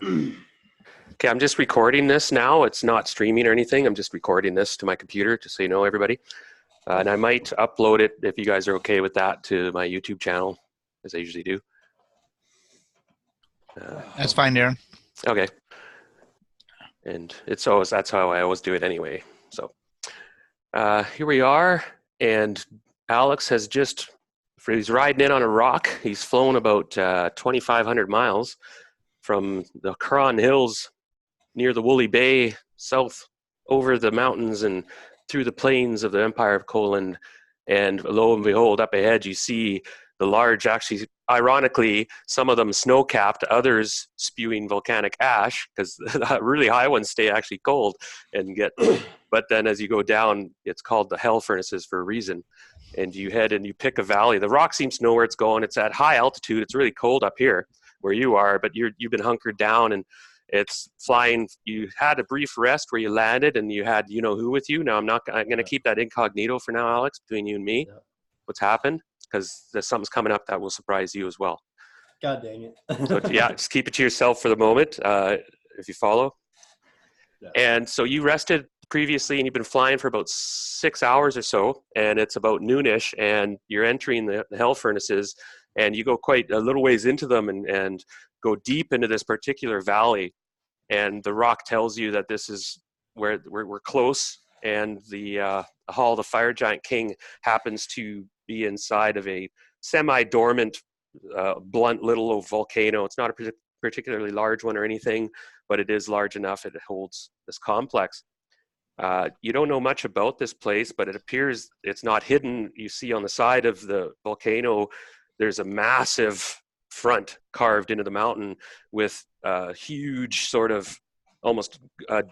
Okay, I'm just recording this now. It's not streaming or anything. I'm just recording this to my computer, just so you know, everybody. And I might upload it, if you guys are okay with that, to my YouTube channel, as I usually do. That's fine, Darren. Okay. And that's how I always do it anyway. So here we are, and Alex has he's riding in on a rock. He's flown about 2,500 miles from the Cron Hills near the Woolly Bay, south over the mountains and through the plains of the Empire of Coland. And lo and behold, up ahead you see the large, actually, ironically, some of them snow-capped, others spewing volcanic ash, because the really high ones stay actually cold and get, but then as you go down, it's called the hell furnaces for a reason. And you head and you pick a valley. The rock seems to know where it's going. It's at high altitude. It's really cold up here where you are, but you've been hunkered down and it's flying. You had a brief rest where you landed and you had who with you. Now I'm going to keep that incognito for now, Alex, between you and me. Yeah. What's happened? Because there's something's coming up that will surprise you as well. God dang it. So yeah, just keep it to yourself for the moment, if you follow. Yeah. And so you rested previously and you've been flying for about 6 hours or so, and it's about noonish and you're entering the hell furnaces and you go quite a little ways into them and go deep into this particular valley, and the rock tells you that this is where we're close, and the Hall of the Fire Giant King happens to be inside of a semi-dormant, blunt little volcano. It's not a particularly large one or anything, but it is large enough. It holds this complex. You don't know much about this place, but it appears it's not hidden. You see on the side of the volcano, there's a massive front carved into the mountain with a huge sort of almost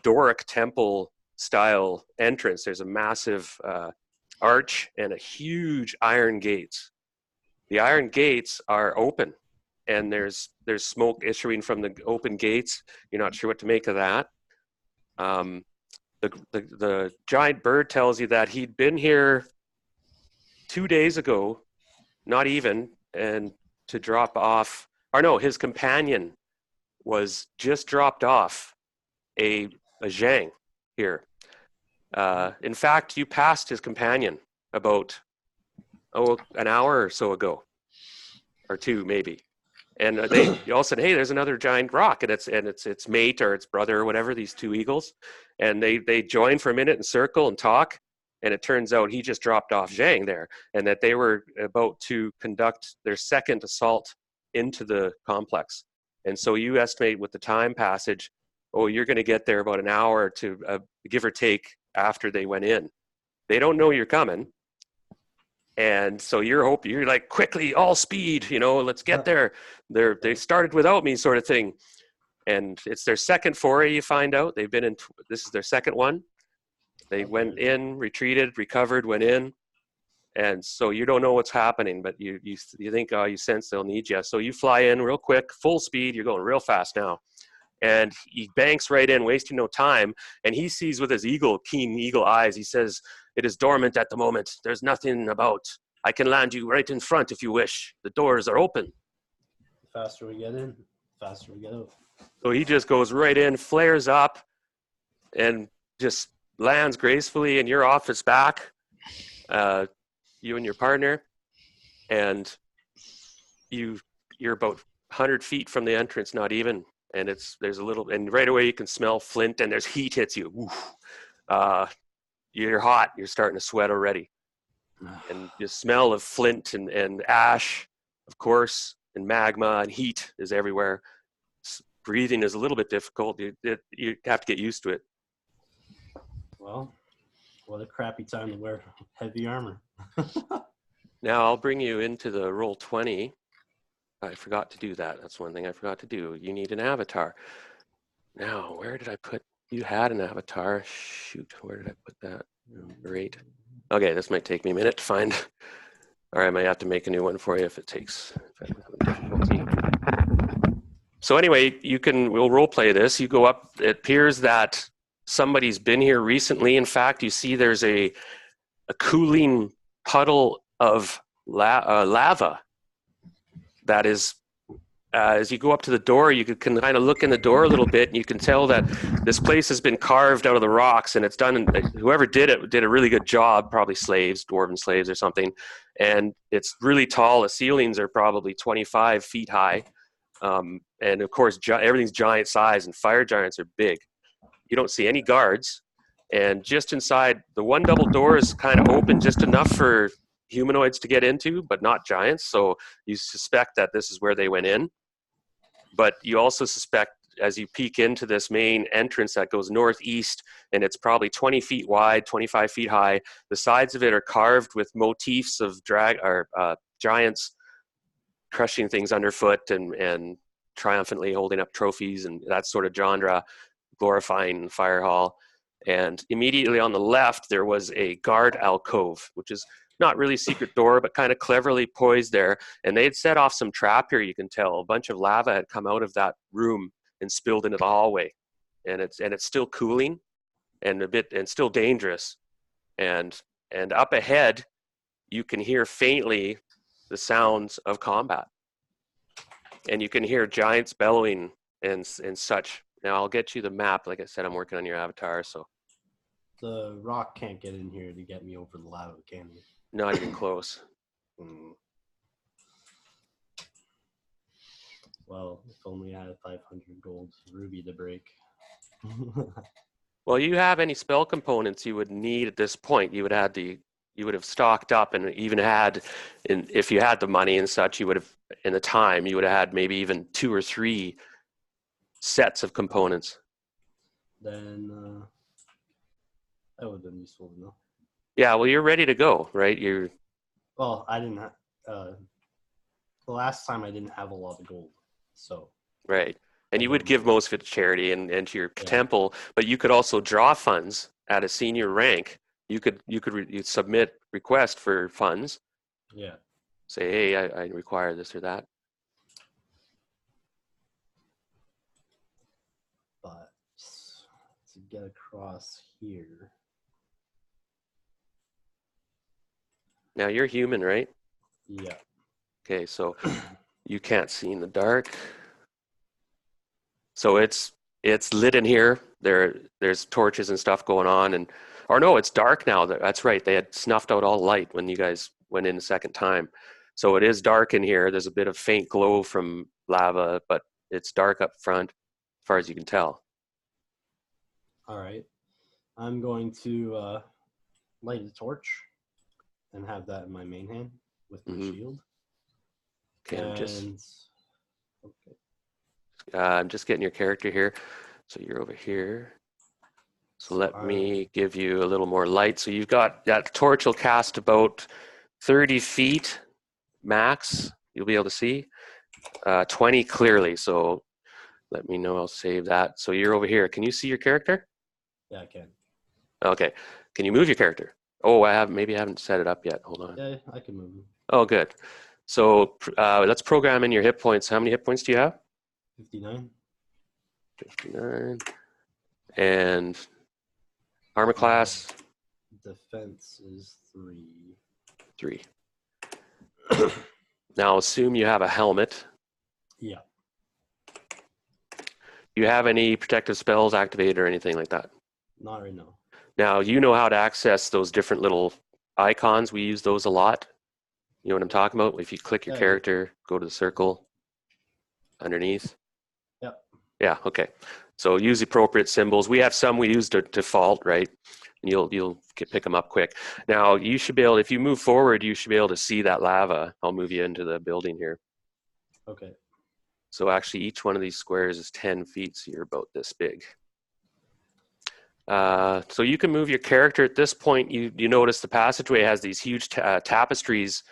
Doric temple style entrance. There's a massive arch and a huge iron gates. The iron gates are open and there's smoke issuing from the open gates. You're not sure what to make of that. The giant bird tells you that he'd been here 2 days ago, not even, and to drop off, or no, his companion was just dropped off a Zhang here. In fact, you passed his companion about an hour or so ago, or two maybe, and you all said, "Hey, there's another giant rock," and it's its mate or its brother or whatever. These two eagles, and they join for a minute and circle and talk. And it turns out he just dropped off Zhang there, and that they were about to conduct their second assault into the complex. And so you estimate with the time passage, you're going to get there about an hour to give or take after they went in. They don't know you're coming. And so you're like, quickly, all speed, let's get there. They started without me, sort of thing. And it's their second foray, you find out. They've been in, this is their second one. They went in, retreated, recovered, went in. And so you don't know what's happening, but you think, you sense they'll need you. So you fly in real quick, full speed. You're going real fast now. And he banks right in, wasting no time. And he sees with his keen eagle eyes, he says, "It is dormant at the moment. There's nothing about. I can land you right in front if you wish. The doors are open." The faster we get in, the faster we get out. So he just goes right in, flares up, and just lands gracefully, and you're off his back, you and your partner, and you're about 100 feet from the entrance, not even, and there's a little, and right away you can smell flint, and there's heat hits you. You're hot, you're starting to sweat already, and the smell of flint and ash, of course, and magma and heat is everywhere. Breathing is a little bit difficult. You have to get used to it. Well, what a crappy time to wear heavy armor. Now I'll bring you into the Roll20. I forgot to do that. That's one thing I forgot to do. You need an avatar. Now, where did I put? You had an avatar. Shoot, where did I put that? Great. Okay, this might take me a minute to find. Or I might have to make a new one for you if it takes. If I'm having difficulty. So anyway, we'll role play this. You go up. It appears that somebody's been here recently. In fact, you see there's a cooling puddle of lava that is as you go up to the door, you can kind of look in the door a little bit, and you can tell that this place has been carved out of the rocks, and it's done. Whoever did it did a really good job. Probably slaves, dwarven slaves, or something. And it's really tall. The ceilings are probably 25 feet high, and of course, everything's giant size, and fire giants are big. You don't see any guards, and just inside, the one double door is kind of open just enough for humanoids to get into, but not giants. So you suspect that this is where they went in. But you also suspect, as you peek into this main entrance that goes northeast, and it's probably 20 feet wide, 25 feet high, the sides of it are carved with motifs of giants crushing things underfoot and triumphantly holding up trophies and that sort of genre, glorifying the fire hall. And immediately on the left, there was a guard alcove, which is not really a secret door, but kind of cleverly poised there. And they had set off some trap here, you can tell. A bunch of lava had come out of that room and spilled into the hallway. And it's still cooling and still dangerous. And up ahead, you can hear faintly the sounds of combat. And you can hear giants bellowing and such. Now I'll get you the map. Like I said, I'm working on your avatar, so. The rock can't get in here to get me over the lava, can it? Not even close. Well, if only I had 500 gold ruby to break. Well, you have any spell components you would need at this point. You would have stocked up, and even had, if you had the money and such, you would have, in the time, you would have had maybe even 2 or 3 sets of components. Then that would have been useful to know. Yeah, well, you're ready to go, right? Well, I didn't. The last time I didn't have a lot of gold, so. Right, and you would give most of it to charity and to your temple, but you could also draw funds at a senior rank. You'd submit request for funds. Yeah. Say, hey, I require this or that. But to get across here. Now you're human, right? Yeah. Okay, so you can't see in the dark. So it's lit in here. There's torches and stuff going on, or no, it's dark now. That's right. They had snuffed out all light when you guys went in the second time. So it is dark in here. There's a bit of faint glow from lava, but it's dark up front as far as you can tell. All right. I'm going to light a torch and have that in my main hand with my shield. Okay, I'm just getting your character here. So you're over here. So let me give you a little more light. So you've got that torch will cast about 30 feet max. You'll be able to see 20 clearly. So let me know. I'll save that. So you're over here. Can you see your character? Yeah, I can. Okay. Can you move your character? Oh, maybe I haven't set it up yet. Hold on. Yeah, I can move him. Oh, good. So let's program in your hit points. How many hit points do you have? 59. 59. And armor class? Defense is 3. 3. Now assume you have a helmet. Yeah. Do you have any protective spells activated or anything like that? Not right now. Now, you know how to access those different little icons. We use those a lot. You know what I'm talking about? If you click your character, go to the circle underneath. Yep. Yeah, okay. So use the appropriate symbols. We have some we use to default, right? And you'll pick them up quick. Now, you should be able, if you move forward, you should be able to see that lava. I'll move you into the building here. Okay. So actually, each one of these squares is 10 feet, so you're about this big. So you can move your character at this point. You notice the passageway has these huge tapestries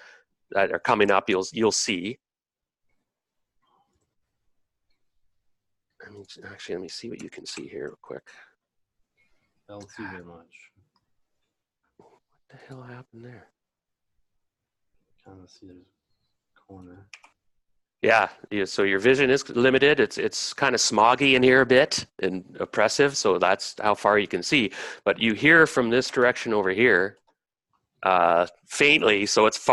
that are coming up. You'll see. Let me see what you can see here real quick. I don't see very much. What the hell happened there? Kind of see there's a corner. Yeah, so your vision is limited. It's kind of smoggy in here a bit and oppressive, so that's how far you can see. But you hear from this direction over here faintly, so it's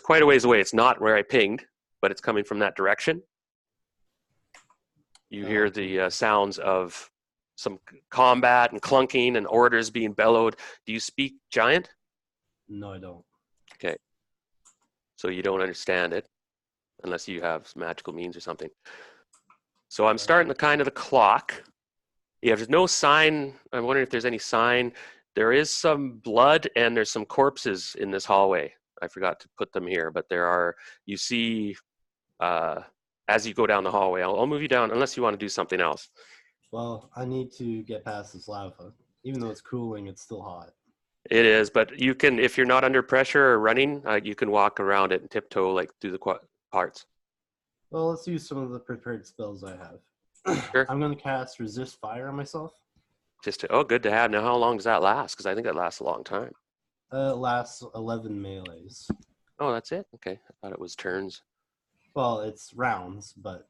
quite a ways away. It's not where I pinged, but it's coming from that direction. You Oh, hear the sounds of some combat and clunking and orders being bellowed. Do you speak giant? no, I don't. Okay. So you don't understand it unless you have magical means or something. So I'm starting the clock. Yeah, there's no sign. I'm wondering if there's any sign. There is some blood and there's some corpses in this hallway. I forgot to put them here, but there are, you see, as you go down the hallway, I'll move you down unless you want to do something else. Well, I need to get past this lava. Even though it's cooling, it's still hot. It is, but you can, if you're not under pressure or running, you can walk around it and tiptoe like through the parts. Well, let's use some of the prepared spells I have. Sure. I'm going to cast Resist Fire on myself. Oh, good to have. Now, how long does that last? Because I think that lasts a long time. It lasts 11 melees. Oh, that's it? Okay. I thought it was turns. Well, it's rounds, but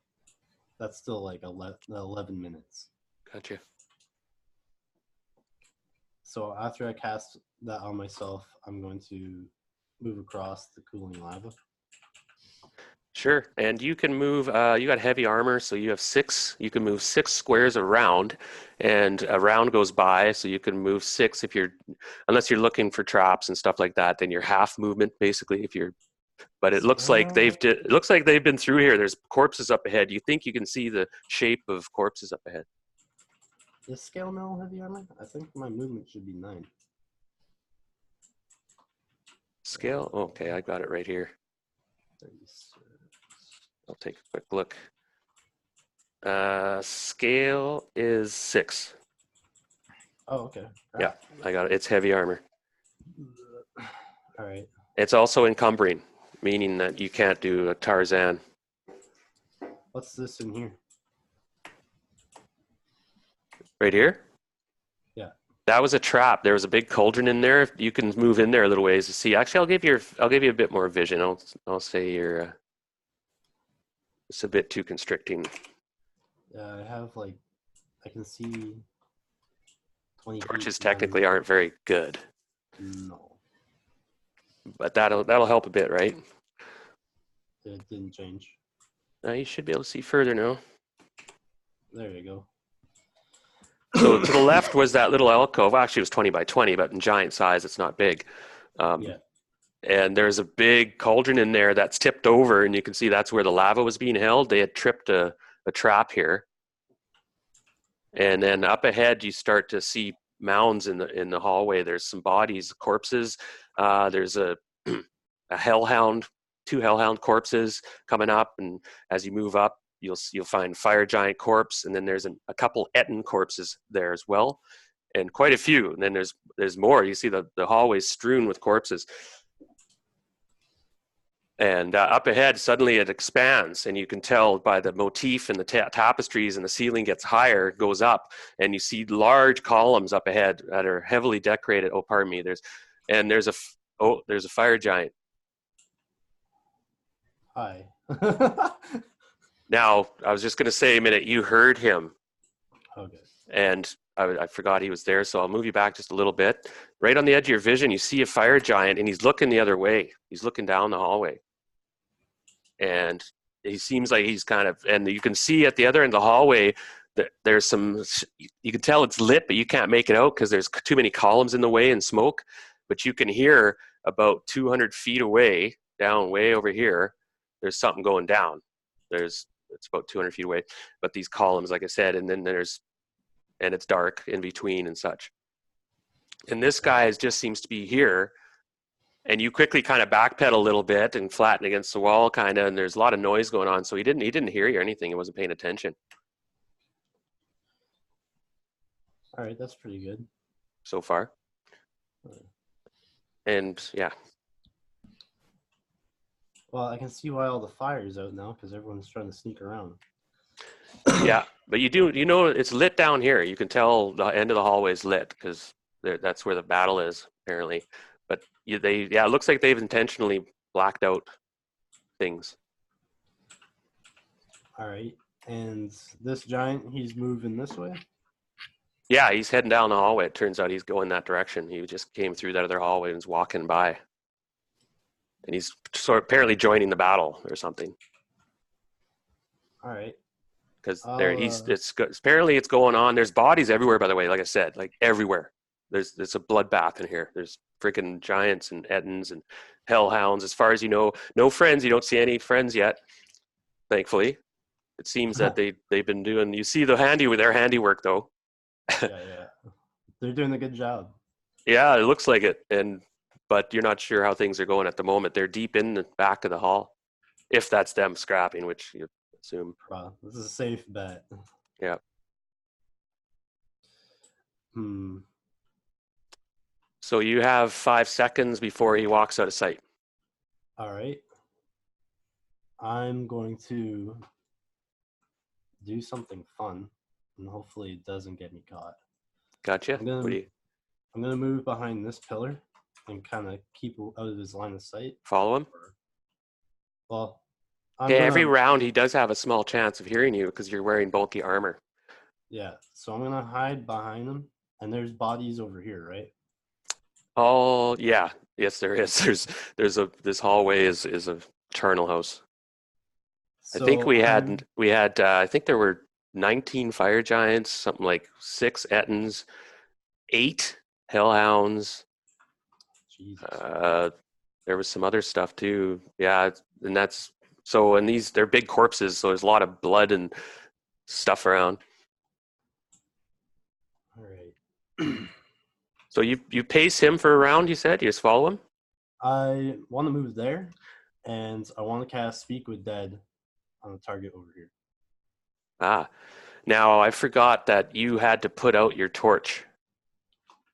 that's still like 11 minutes. Gotcha. So after I cast that on myself, I'm going to move across the cooling lava. Sure. And you can move, you got heavy armor, so you have 6. You can move 6 squares around, and a round goes by, so you can move 6 if you're, unless you're looking for traps and stuff like that, then you're half movement basically if you're, but it looks like it looks like they've been through here. There's corpses up ahead. You think you can see the shape of corpses up ahead. Is scale mail heavy armor? I think my movement should be 9. Scale? Okay, I got it right here. 36. I'll take a quick look. Scale is 6. Oh, okay. Yeah, I got it. It's heavy armor. All right. It's also encumbering, meaning that you can't do a Tarzan. What's this in here? Right here? Yeah. That was a trap. There was a big cauldron in there. You can move in there a little ways to see. Actually, I'll give you a bit more vision. I'll say you're. It's a bit too constricting. Yeah, I have like, I can see 20 Torches feet technically aren't very good, No, but that'll help a bit, right? it didn't change. You should be able to see further now. There you go. So to the left was that little alcove. Actually, it was 20 by 20, but in giant size, it's not big. Yeah. And there's a big cauldron in there that's tipped over, and you can see that's where the lava was being held. They had tripped a trap here. And then up ahead, you start to see mounds in the hallway. There's some bodies, corpses. There's a hellhound, 2 hellhound corpses coming up, and as you move up, you'll find fire giant corpse, and then there's a couple Etten corpses there as well, and quite a few. And then there's more. You see the hallways strewn with corpses. And up ahead, suddenly it expands, and you can tell by the motif and the tapestries, and the ceiling gets higher, goes up, and you see large columns up ahead that are heavily decorated. Oh, pardon me. There's a fire giant. Hi. Now, I was just going to say a minute. You heard him, Okay. and I forgot he was there, so I'll move you back just a little bit. Right on the edge of your vision, you see a fire giant, and he's looking the other way. He's looking down the hallway. And he seems like he's kind of, and you can see at the other end of the hallway that there's some, you can tell it's lit, but you can't make it out because there's too many columns in the way and smoke. But you can hear about 200 feet away, down way over here, there's something going down. It's about 200 feet away, but these columns, like I said, and then and it's dark in between and such. And this guy just seems to be here. And you quickly kind of backpedal a little bit and flatten against the wall, kind of, and there's a lot of noise going on. So he didn't hear you or anything. He wasn't paying attention. All right, that's pretty good. So far. And yeah. Well, I can see why all the fire's out now because everyone's trying to sneak around. Yeah, but you know it's lit down here. You can tell the end of the hallway is lit because that's where the battle is apparently. But it looks like they've intentionally blacked out things. All right, and this giant, he's moving this way? Yeah, he's heading down the hallway. It turns out he's going that direction. He just came through that other hallway and was walking by. And he's sort of apparently joining the battle or something. All right. because there I'll he's apparently it's going on. There's bodies everywhere, by the way. Like I said, like everywhere. There's a bloodbath in here. There's freaking giants and ettins and hellhounds. As far as you know, no friends. You don't see any friends yet, thankfully. It seems that they've been doing. You see their handiwork though. yeah. They're doing a good job. Yeah, it looks like it. But you're not sure how things are going at the moment. They're deep in the back of the hall, if that's them scrapping, which you assume. Wow, this is a safe bet. Yeah. Hmm. So you have 5 seconds before he walks out of sight. All right. I'm going to do something fun, and hopefully it doesn't get me caught. Gotcha. I'm gonna move behind this pillar and kind of keep out of his line of sight. Follow him? Well, Every round he does have a small chance of hearing you because you're wearing bulky armor. Yeah, so I'm gonna hide behind him, and there's bodies over here, right? Oh yeah, yes there is. This hallway is a charnel house. I think So we had I think there were 19 fire giants, something like 6 ettins, 8 hellhounds. Jesus. There was some other stuff too. Yeah, and that's so. And they're big corpses, so there's a lot of blood and stuff around. All right. So you pace him for a round. You said you just follow him. I want to move there, and I want to cast Speak with Dead on the target over here. Ah, now I forgot that you had to put out your torch.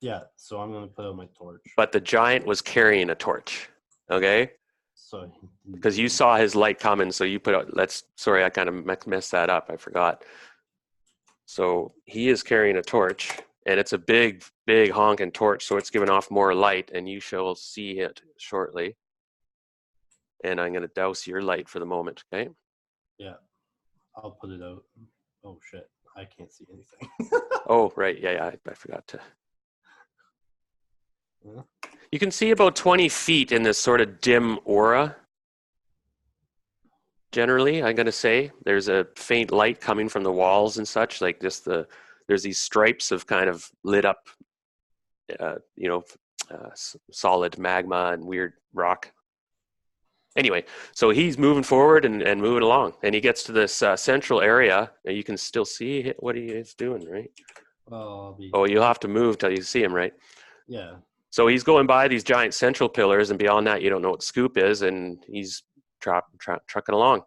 Yeah, so I'm gonna put out my torch. But the giant was carrying a torch. Okay. So Because you saw his light coming, so you put out. Sorry, I kind of messed that up. I forgot. So he is carrying a torch, and it's a big, big honking torch, so it's giving off more light, and you shall see it shortly. And I'm going to douse your light for the moment, okay? Yeah, I'll put it out. Oh shit, I can't see anything. Oh, right, yeah, I forgot to. Yeah. You can see about 20 feet in this sort of dim aura. Generally, I'm going to say there's a faint light coming from the walls and such, like there's these stripes of kind of lit up, solid magma and weird rock. Anyway, so he's moving forward and moving along, and he gets to this central area, and you can still see what he is doing, right? Well, you'll have to move till you see him, right? Yeah. So he's going by these giant central pillars, and beyond that, you don't know what scoop is, and he's trucking along.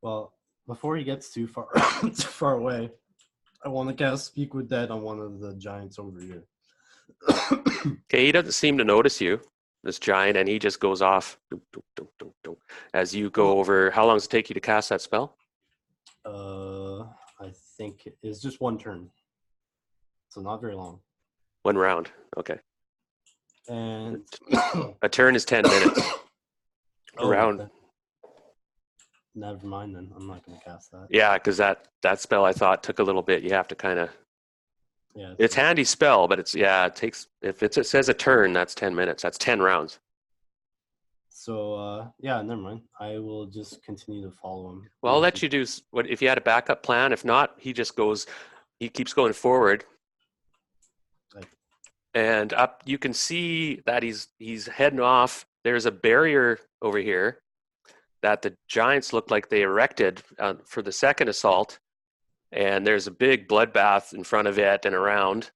Well, before he gets too far too far away, I want to cast Speak with Dead on one of the giants over here. Okay, he doesn't seem to notice you, this giant, and he just goes off as you go over. How long does it take you to cast that spell? I think it's just one turn, so not very long. 1 round, okay. And a turn is 10 minutes. Round. Never mind then. I'm not going to cast that. Yeah, because that spell I thought took a little bit. You have to kind of. Yeah. It's handy spell, but it takes. If it says a turn, that's 10 minutes. That's 10 rounds. So yeah, never mind. I will just continue to follow him. Well, I'll let you do what if you had a backup plan. If not, he just goes. He keeps going forward. And up, you can see that he's heading off. There's a barrier over here that the giants look like they erected for the second assault, and there's a big bloodbath in front of it and around,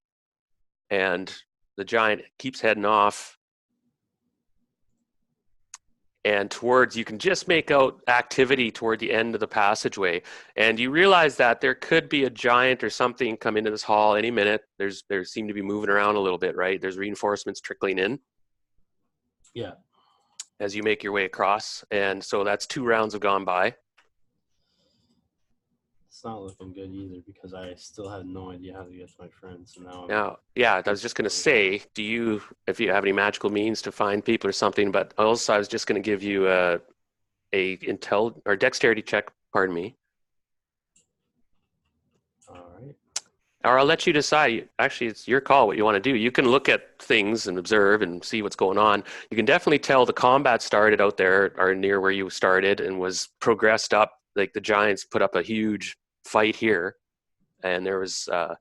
and the giant keeps heading off. And you can just make out activity toward the end of the passageway. And you realize that there could be a giant or something come into this hall any minute. There seem to be moving around a little bit, right? There's reinforcements trickling in. Yeah. As you make your way across. And so that's 2 rounds have gone by. It's not looking good either because I still had no idea how to get to my friends. So now, yeah, I was just going to say, if you have any magical means to find people or something, but also I was just going to give you a dexterity check, pardon me. All right. Or I'll let you decide. Actually, it's your call what you want to do. You can look at things and observe and see what's going on. You can definitely tell the combat started out there or near where you started and was progressed up. Like the giants put up a huge fight here, and there was a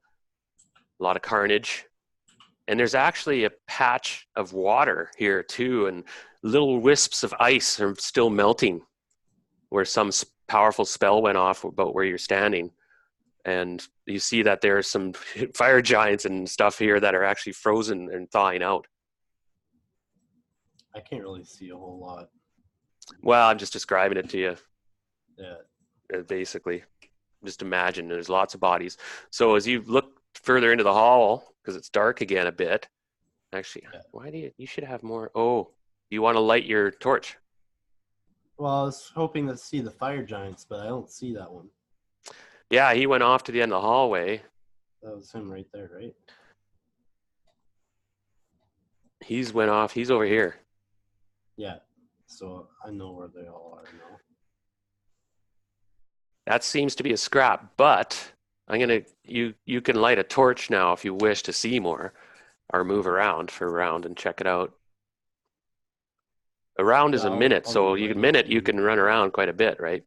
lot of carnage. And there's actually a patch of water here too, and little wisps of ice are still melting where some powerful spell went off about where you're standing. And you see that there are some fire giants and stuff here that are actually frozen and thawing out. I can't really see a whole lot. Well, I'm just describing it to you. Yeah. Basically, just imagine there's lots of bodies. So as you look further into the hall, because it's dark again a bit. Actually, Yeah. why do you should have more? Oh, you want to light your torch? Well, I was hoping to see the fire giants, but I don't see that one. Yeah, he went off to the end of the hallway. That was him right there, right? He's went off. He's over here. Yeah. So I know where they all are now. That seems to be a scrap, but you can light a torch now if you wish to see more, or move around for a round and check it out. A round is a minute, so you can run around quite a bit, right?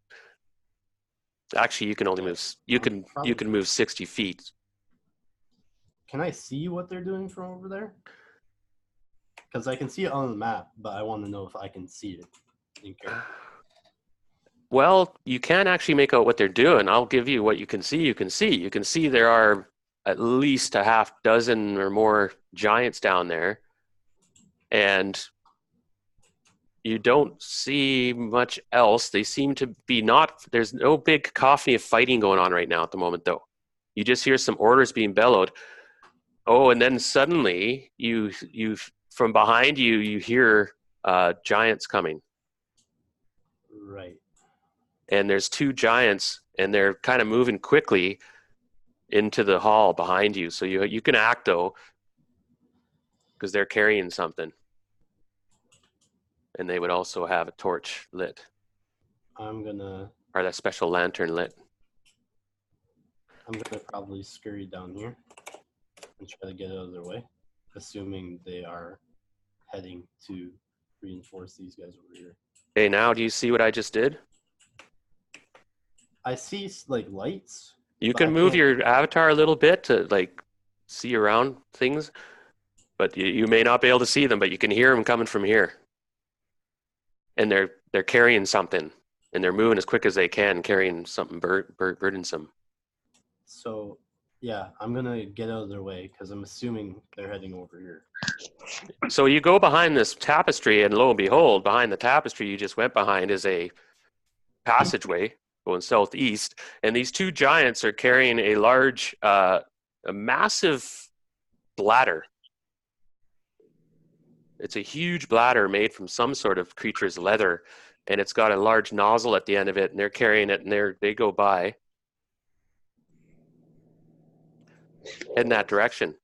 Actually, you can only move. You can move 60 feet. Can I see what they're doing from over there? Because I can see it on the map, but I want to know if I can see it in character. Well, you can actually make out what they're doing. I'll give you what you can see. You can see there are at least a half dozen or more giants down there, and you don't see much else. They seem to be there's no big cacophony of fighting going on right now at the moment, though. You just hear some orders being bellowed. Oh, and then suddenly you from behind you hear giants coming. Right. And there's two giants, and they're kind of moving quickly into the hall behind you. So you can act, though, because they're carrying something. And they would also have a torch lit. Or that special lantern lit. I'm gonna probably scurry down here and try to get out of their way, assuming they are heading to reinforce these guys over here. Okay, now do you see what I just did? I see like lights. You can move your avatar a little bit to like see around things, but you may not be able to see them, but you can hear them coming from here. And they're carrying something, and they're moving as quick as they can, carrying something burdensome. So, yeah, I'm gonna get out of their way because I'm assuming they're heading over here. So you go behind this tapestry, and lo and behold, behind the tapestry you just went behind is a passageway going southeast, and these two giants are carrying a large, a massive bladder. It's a huge bladder made from some sort of creature's leather, and it's got a large nozzle at the end of it, and they're carrying it, and they go by. In that direction.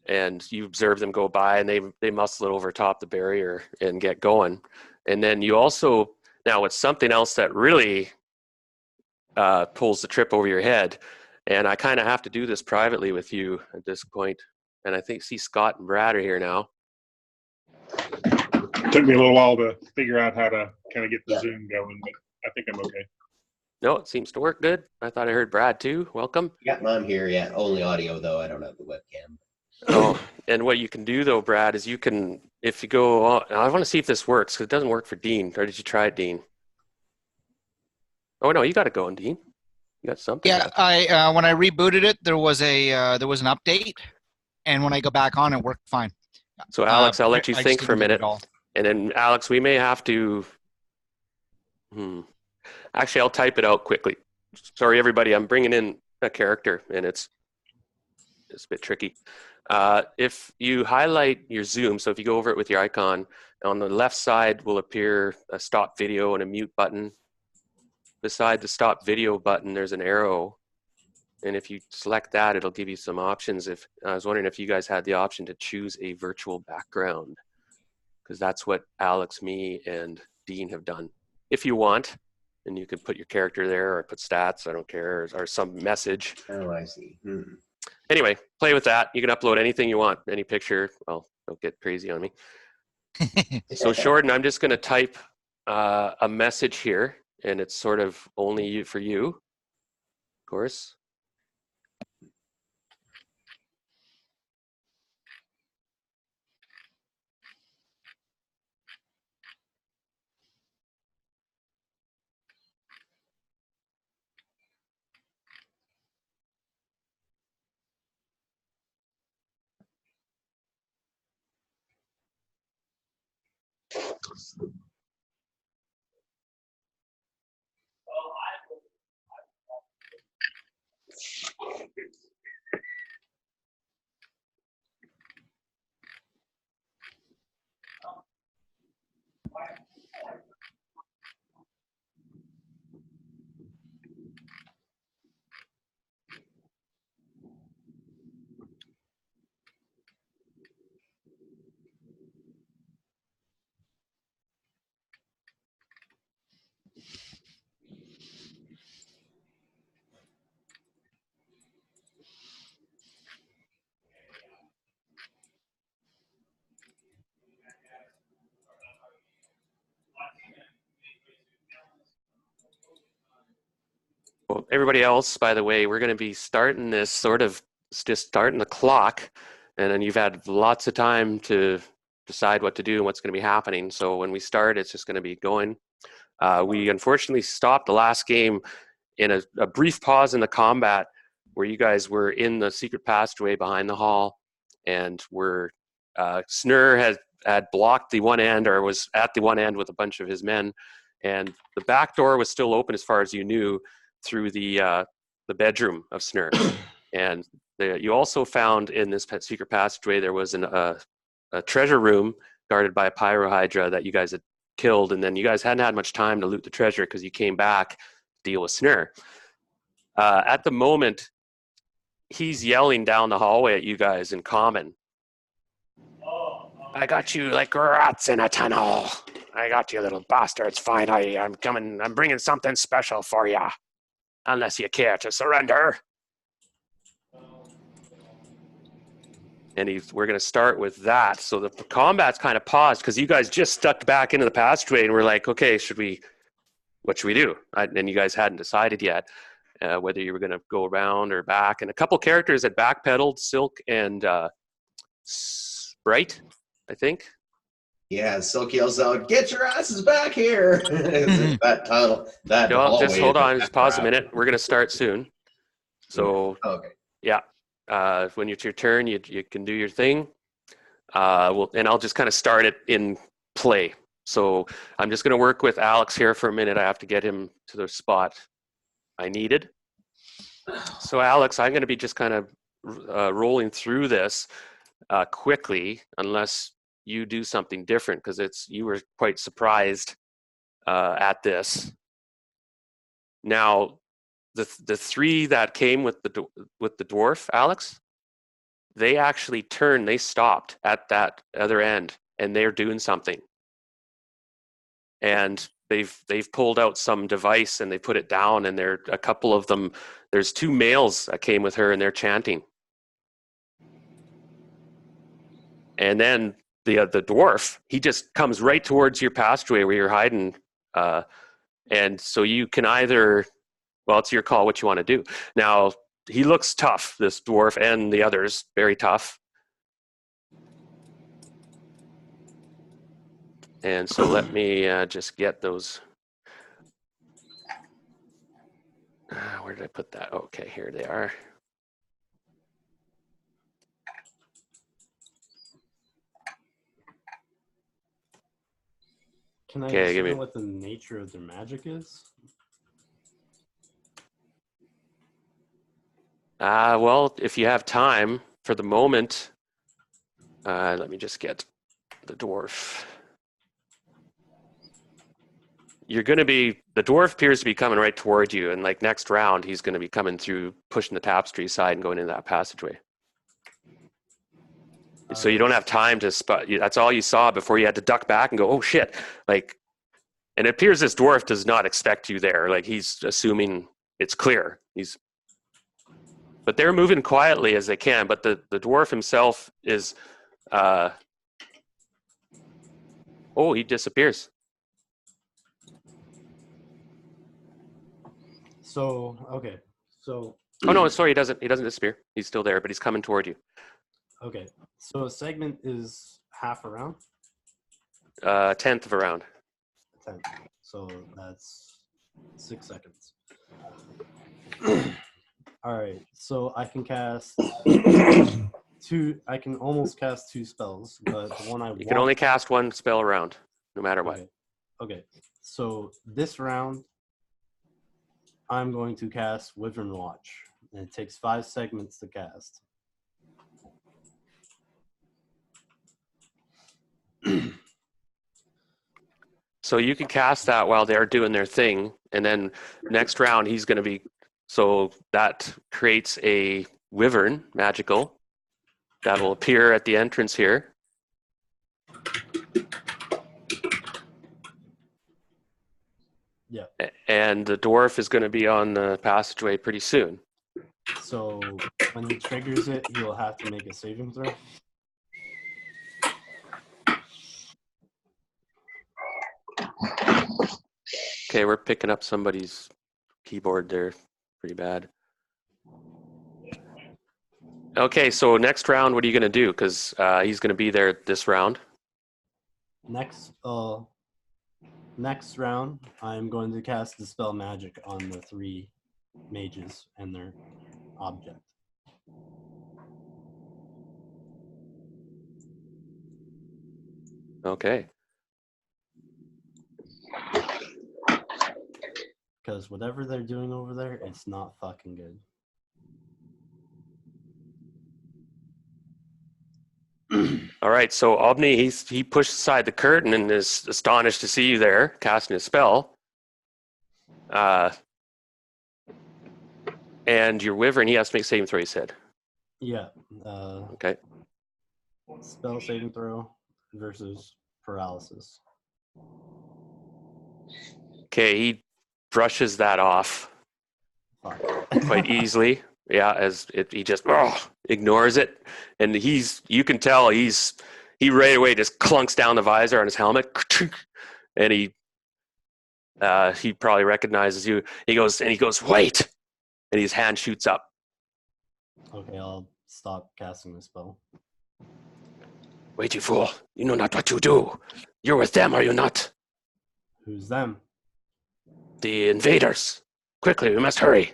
And you observe them go by, and they muscle it over top the barrier and get going. And then you also, now it's something else that really pulls the trip over your head. And I kind of have to do this privately with you at this point. And I see Scott and Brad are here now. It took me a little while to figure out how to kind of get the Zoom going, but I think I'm okay. No, it seems to work good. I thought I heard Brad too. Welcome. Yeah, I'm here. Yeah, only audio though. I don't have the webcam. Oh, and what you can do though, Brad, is you can, if you go, I want to see if this works because it doesn't work for Dean. Or did you try it, Dean? Oh no, you got it going, Dean. You got something. Yeah, I when I rebooted it, there was an update, and when I go back on, it worked fine. So Alex, I'll let you think for a minute, and then Alex, we may have to. Actually, I'll type it out quickly. Sorry, everybody, I'm bringing in a character, and it's a bit tricky. If you highlight your zoom, so if you go over it with your icon, on the left side will appear a stop video and a mute button. Beside the stop video button, there's an arrow. And if you select that, it'll give you some options. I was wondering if you guys had the option to choose a virtual background, because that's what Alex, me, and Dean have done. If you want, and you can put your character there or put stats, I don't care, or some message. Oh, I see. Anyway, play with that. You can upload anything you want, any picture. Well, don't get crazy on me. So Shorten, I'm just going to type a message here, and it's sort of only for you, of course. Well, everybody else, by the way, we're going to be starting this sort of just starting the clock, and then you've had lots of time to decide what to do and what's going to be happening. So when we start, it's just going to be going. We unfortunately stopped the last game in a brief pause in the combat where you guys were in the secret passageway behind the hall, and Snur had blocked the one end, or was at the one end with a bunch of his men, and the back door was still open as far as you knew through the bedroom of Snur. And you also found in this secret passageway there was a treasure room guarded by a pyrohydra that you guys had killed, and then you guys hadn't had much time to loot the treasure because you came back to deal with Snur. At the moment, he's yelling down the hallway at you guys in common. I got you like rats in a tunnel. I got you, little bastards. Fine, I'm coming. I'm bringing something special for you. Unless you care to surrender. And we're going to start with that. So the combat's kind of paused because you guys just stuck back into the passageway and we're like, okay, what should we do? And you guys hadn't decided yet whether you were going to go around or back. And a couple characters had backpedaled, Silk and Bright, I think. Yeah, Silk yells out, "Get your asses back here!" That tunnel, that hallway. Just hold on, just pause a minute. We're going to start soon. So, okay. Yeah, when it's your turn, you can do your thing. And I'll just kind of start it in play. So I'm just going to work with Alex here for a minute. I have to get him to the spot I needed. So Alex, I'm going to be just kind of rolling through this quickly, unless you do something different, because you were quite surprised at this. Now, the three that came with the dwarf, Alex, they actually turned. They stopped at that other end, and they're doing something. And they've pulled out some device and they put it down. And a couple of them. There's two males that came with her, and they're chanting. And then the dwarf, he just comes right towards your passageway where you're hiding. And so you can either, well, it's your call what you want to do. Now, he looks tough, this dwarf, and the others, very tough. And so let me just get those. Where did I put that? Okay, here they are. Can I Okay, discern what the nature of their magic is? Well, if you have time for the moment, let me just get the dwarf. The dwarf appears to be coming right toward you, and like next round, he's going to be coming through, pushing the tapestry side and going into that passageway. So you don't have time to spot. That's all you saw before you had to duck back and go, oh shit. And it appears this dwarf does not expect you there. Like, he's assuming it's clear. But they're moving quietly as they can. But the dwarf himself is, he disappears. So okay. So Oh no, sorry, he doesn't disappear. He's still there, but he's coming toward you. okay. So a segment is half a round. 1/10 of a round. 10. So that's 6 seconds. All right. So I can cast two. I can almost cast 2 spells, but the one I You can only cast 1 spell a round, no matter what. Okay. Okay. So this round, I'm going to cast Wyvern Watch, and it takes 5 segments to cast. So you can cast that while they're doing their thing, and then next round he's going to be. So that creates a wyvern magical that will appear at the entrance here. Yeah. And the dwarf is going to be on the passageway pretty soon. So when he triggers it, he'll have to make a saving throw. Okay, we're picking up somebody's keyboard there pretty bad. Okay, so next round, what are you going to do? Because he's going to be there this round. Next round, I'm going to cast Dispel Magic on the 3 mages and their object. Okay. Because whatever they're doing over there, it's not fucking good. All right, so Obni, he pushed aside the curtain and is astonished to see you there, casting a spell. And your wyvern, he has to make a saving throw, he said. Yeah. Okay. Spell saving throw versus paralysis. Okay, he brushes that off Fuck. quite easily. Yeah, he just ignores it, and you can tell he right away just clunks down the visor on his helmet, and he probably recognizes you. He goes, wait, and his hand shoots up. Okay, I'll stop casting the spell. Wait, you fool! You know not what you do. You're with them, are you not? Who's them? The invaders. Quickly, we must hurry.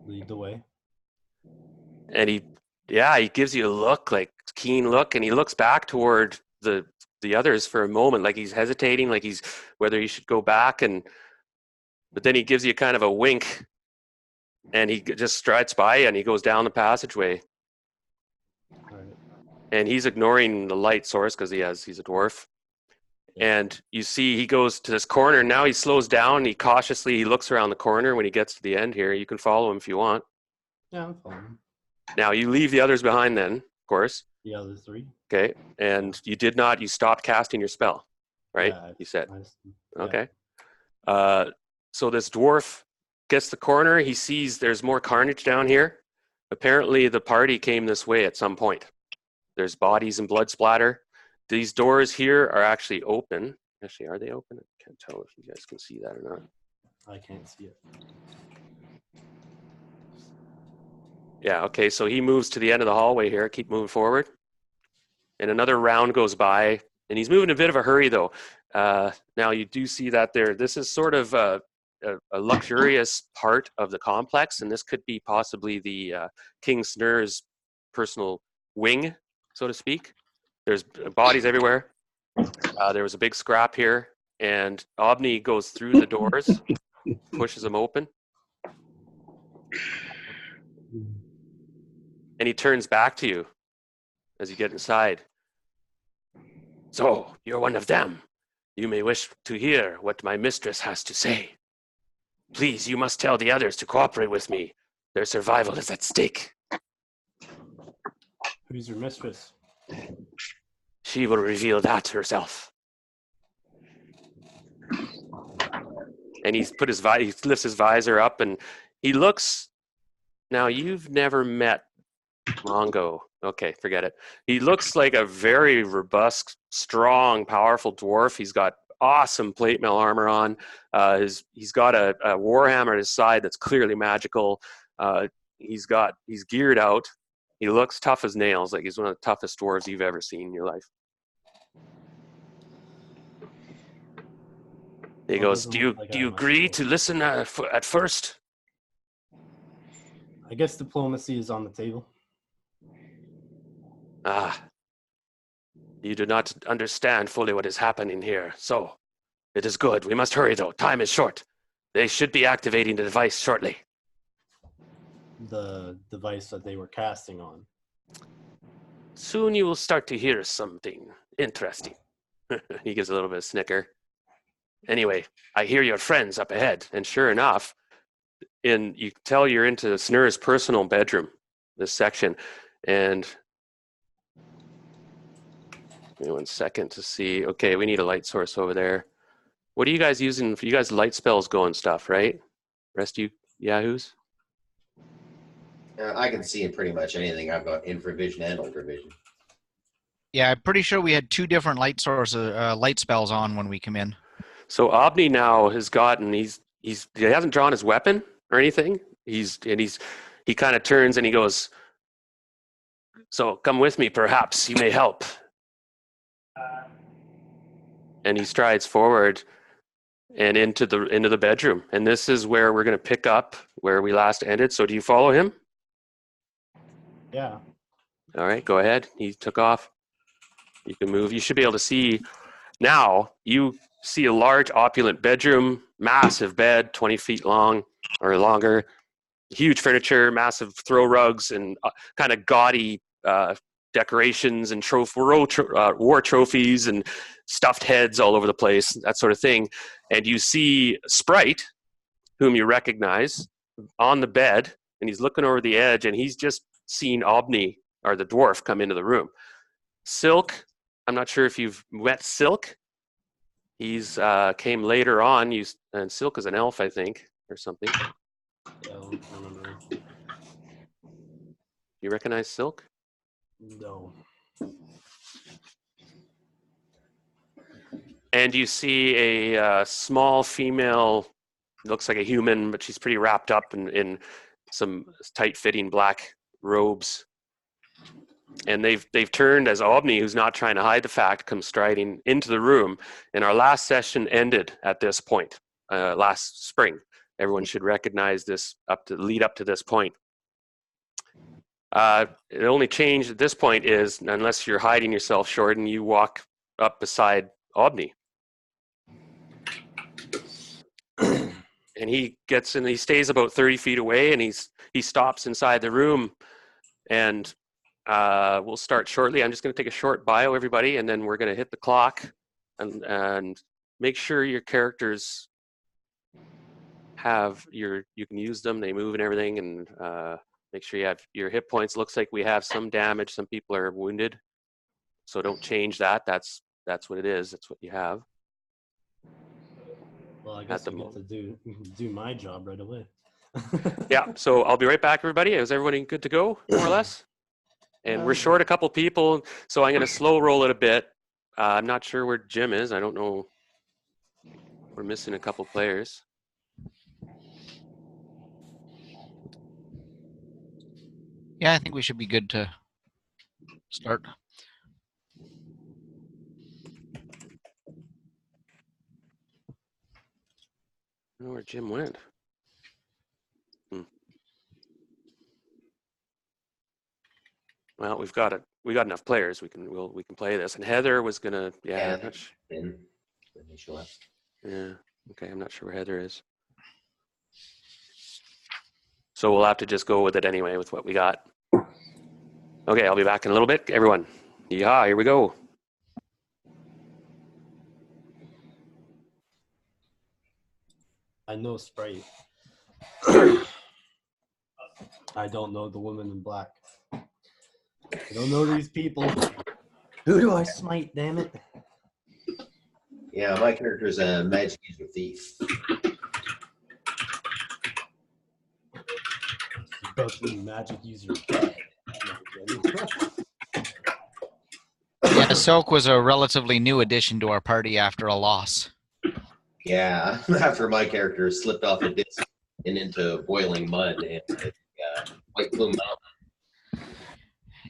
Lead the way. And he gives you a look, like keen look, and he looks back toward the others for a moment, like he's hesitating, like he's whether he should go back, but then he gives you kind of a wink, and he just strides by and he goes down the passageway. All right. And he's ignoring the light source because he's a dwarf. And you see he goes to this corner. Now he slows down. He cautiously looks around the corner when he gets to the end here. You can follow him if you want. Yeah, I'm following. Now you leave the others behind then, of course. The other 3. Okay. And you stopped casting your spell, right? Yeah, You said. Yeah. Okay. So this dwarf gets the corner. He sees there's more carnage down here. Apparently the party came this way at some point. There's bodies and blood splatter. These doors here are actually open. Actually, are they open? I can't tell if you guys can see that or not. I can't see it. Yeah, okay, so he moves to the end of the hallway here. Keep moving forward. And another round goes by. And he's moving a bit of a hurry, though. Now, you do see that this is sort of a luxurious part of the complex, and this could be possibly the King Snur's personal wing, so to speak. There's bodies everywhere. There was a big scrap here, and Obni goes through the doors, pushes them open, and he turns back to you as you get inside. So, you're one of them. You may wish to hear what my mistress has to say. Please, you must tell the others to cooperate with me. Their survival is at stake. Who's your mistress? She will reveal that herself. And he lifts his visor up, and he looks. Now, you've never met Mongo. Okay, forget it. He looks like a very robust, strong, powerful dwarf. He's got awesome plate mail armor on. He's got a warhammer at his side that's clearly magical. He's geared out. He looks tough as nails, like he's one of the toughest dwarves you've ever seen in your life. He goes, do you agree to listen at first? I guess diplomacy is on the table. You do not understand fully what is happening here. So, it is good. We must hurry, though. Time is short. They should be activating the device shortly. The device that they were casting on. Soon you will start to hear something interesting. He gives a little bit of snicker. Anyway, I hear your friends up ahead. And sure enough, you can tell you're into Snur's personal bedroom, this section. And give me 1 second to see. Okay, we need a light source over there. What are you guys using? For you guys, light spells go and stuff, right? Rest of you yahoos? I can see in pretty much anything. I've got infravision and ultravision. Yeah, I'm pretty sure we had 2 different light spells on when we come in. So Obni now has gotten, he hasn't drawn his weapon or anything. He kind of turns and he goes, so come with me, perhaps you may help. And he strides forward and into the bedroom. And this is where we're going to pick up where we last ended. So do you follow him? Yeah. All right, go ahead. He took off. You can move. You should be able to see now. You see a large, opulent bedroom, massive bed, 20 feet long or longer, huge furniture, massive throw rugs, and kind of gaudy decorations and war trophies and stuffed heads all over the place, that sort of thing. And you see Sprite, whom you recognize, on the bed, and he's looking over the edge, and he's just seen Obni, or the dwarf, come into the room. Silk, I'm not sure if you've met Silk. He's came later on, and Silk is an elf, I think, or something. Yeah, I don't remember. You recognize Silk? No. And you see a small female, looks like a human, but she's pretty wrapped up in some tight-fitting black robes. And they've turned as Obni, who's not trying to hide the fact, comes striding into the room. And our last session ended at this point, last spring. Everyone should recognize this lead up to this point. The only change at this point is, unless you're hiding yourself, Shorten, you walk up beside Obni. And he gets in, he stays about 30 feet away, and he stops inside the room. And we'll start shortly. I'm just going to take a short bio, everybody, and then we're going to hit the clock and make sure your characters you can use them, they move and everything, and make sure you have your hit points. Looks like we have some damage. Some people are wounded, so don't change that. That's what it is. That's what you have. Well, I guess I get to do my job right away. Yeah, so I'll be right back, everybody. Is everybody good to go, more or less? And we're short a couple people, so I'm going to slow roll it a bit. I'm not sure where Jim is. I don't know. We're missing a couple players. Yeah, I think we should be good to start. I don't know where Jim went. Well, we got enough players. We can play this. And Heather was gonna. Yeah. Then they show up. Yeah. Okay. I'm not sure where Heather is. So we'll have to just go with it anyway with what we got. Okay, I'll be back in a little bit. Everyone, yeah, here we go. I know Sprite. I don't know the woman in black. I don't know these people. Who do I smite, damn it? Yeah, my character's a magic user thief. Both magic user. Yeah, Silk was a relatively new addition to our party after a loss. Yeah, after my character slipped off a disc and into boiling mud and White Plume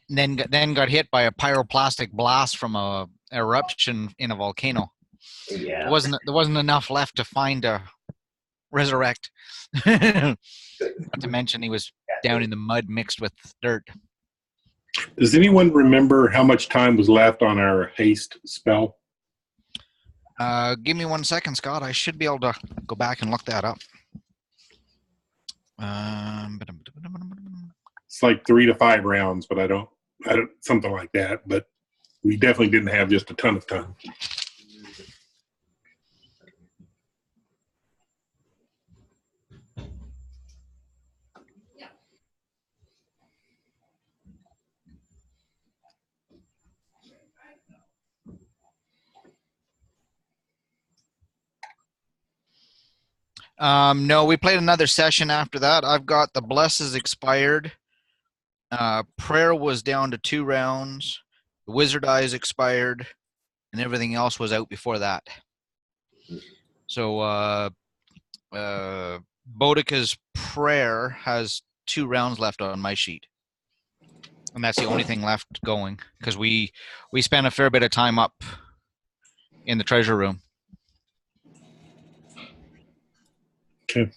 Mountain. Then got hit by a pyroclastic blast from a eruption in a volcano. Yeah. There wasn't enough left to find a resurrect. Not to mention he was down in the mud mixed with dirt. Does anyone remember how much time was left on our haste spell? Give me 1 second, Scott. I should be able to go back and look that up. It's like 3 to 5 rounds, but I don't something like that. But we definitely didn't have just a ton of time. No, we played another session after that. I've got the blesses expired. Prayer was down to 2 rounds. The wizard eyes expired, and everything else was out before that. So Boudica's prayer has 2 rounds left on my sheet, and that's the only thing left going because we spent a fair bit of time up in the treasure room. Okay.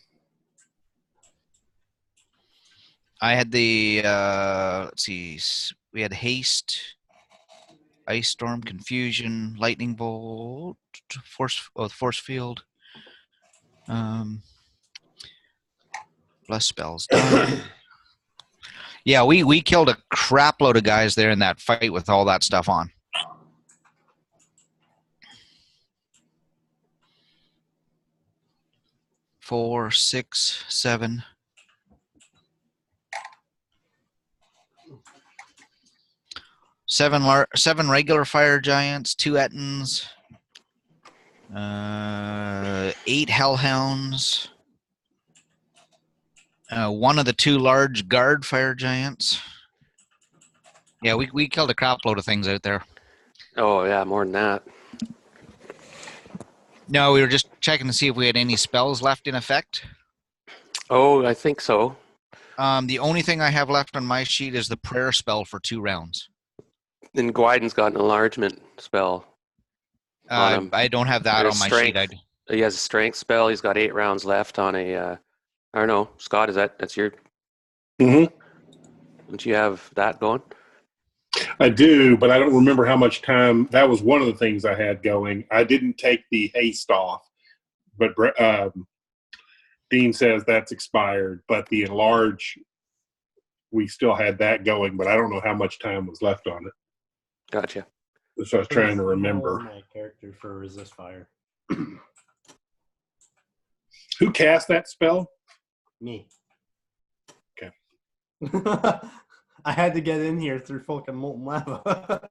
I had the let's see, we had haste, ice storm, confusion, lightning bolt, force field, bless spells done. Yeah, we killed a crap load of guys there in that fight with all that stuff on. Four, 6, 7. Seven regular fire giants, 2 Ettins, 8 hellhounds, 1 of the 2 large guard fire giants. Yeah, we killed a crap load of things out there. Oh, yeah, more than that. No, we were just checking to see if we had any spells left in effect. Oh, I think so. The only thing I have left on my sheet is the prayer spell for 2 rounds. Then Gwyden's got an enlargement spell. I don't have that on my sheet. He has a strength spell. He's got 8 rounds left on a. I don't know, Scott. That's your? Mm-hmm. Don't you have that going? I do, but I don't remember how much time. That was one of the things I had going. I didn't take the haste off, but Dean says that's expired. But the enlarge, we still had that going, but I don't know how much time was left on it. Gotcha. So I was trying to remember. My character for resist fire. Who cast that spell? Me. Okay. I had to get in here through fucking molten lava.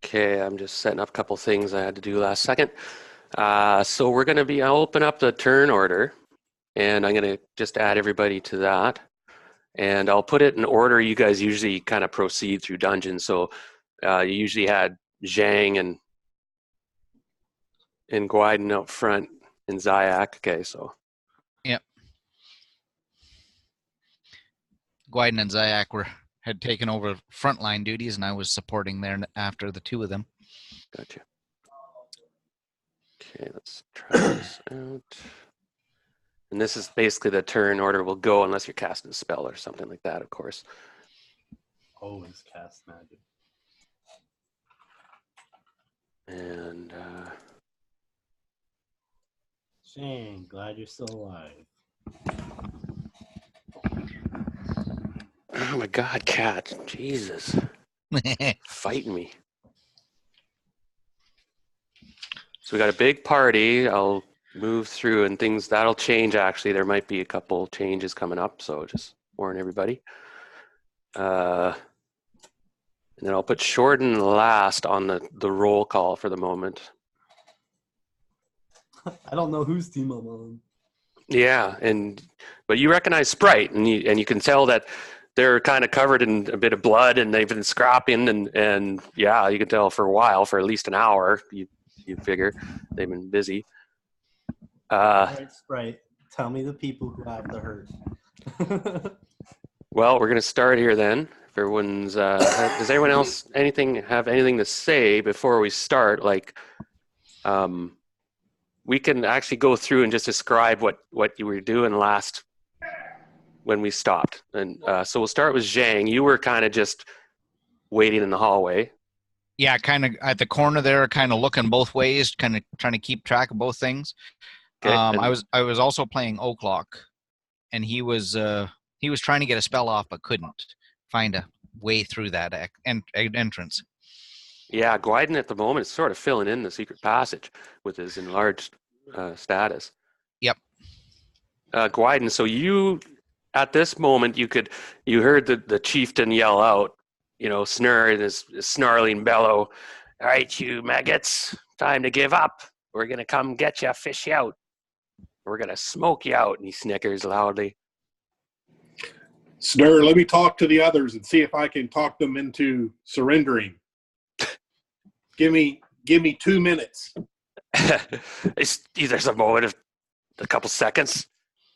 Okay, I'm just setting up a couple things I had to do last second. So we're going to I'll open up the turn order, and I'm going to just add everybody to that. And I'll put it in order you guys usually kind of proceed through dungeons. So you usually had Zhang and Gwyden out front and Zayak. Okay, so. Yep. Gwyden and Zayak had taken over frontline duties, and I was supporting there after the 2 of them. Gotcha. Okay, let's try this out. And this is basically the turn order will go unless you're casting a spell or something like that, of course. Always cast magic. And Shane, glad you're still alive. oh my God, cat! Jesus, fighting me. So we got a big party. I'll move through and things that'll change. Actually, there might be a couple changes coming up, so just warn everybody. And then I'll put Shorten last on the roll call for the moment. I don't know whose team I'm on. Yeah, but you recognize Sprite, and you can tell that they're kind of covered in a bit of blood, and they've been scrapping, and yeah, you can tell for a while, for at least an hour. You figure they've been busy. All right, Sprite. Tell me the people who have the hurt. Well, we're gonna start here then. If everyone's, does anyone else have anything to say before we start? Like, we can actually go through and just describe what you were doing when we stopped. And so we'll start with Zhang. You were kind of just waiting in the hallway. Yeah, kind of at the corner there, kind of looking both ways, kind of trying to keep track of both things. Okay, I was also playing O'Clock, and he was trying to get a spell off but couldn't find a way through that entrance. Yeah, Gwyden at the moment is sort of filling in the secret passage with his enlarged status. Yep. Gwyden, so you at this moment you heard the chieftain yell out, snur in his snarling bellow, "All right, you maggots, time to give up. We're gonna come get you, fish you out. We're gonna smoke you out." And he snickers loudly. Snur, let me talk to the others and see if I can talk them into surrendering. Give me 2 minutes. There's a moment of a couple seconds.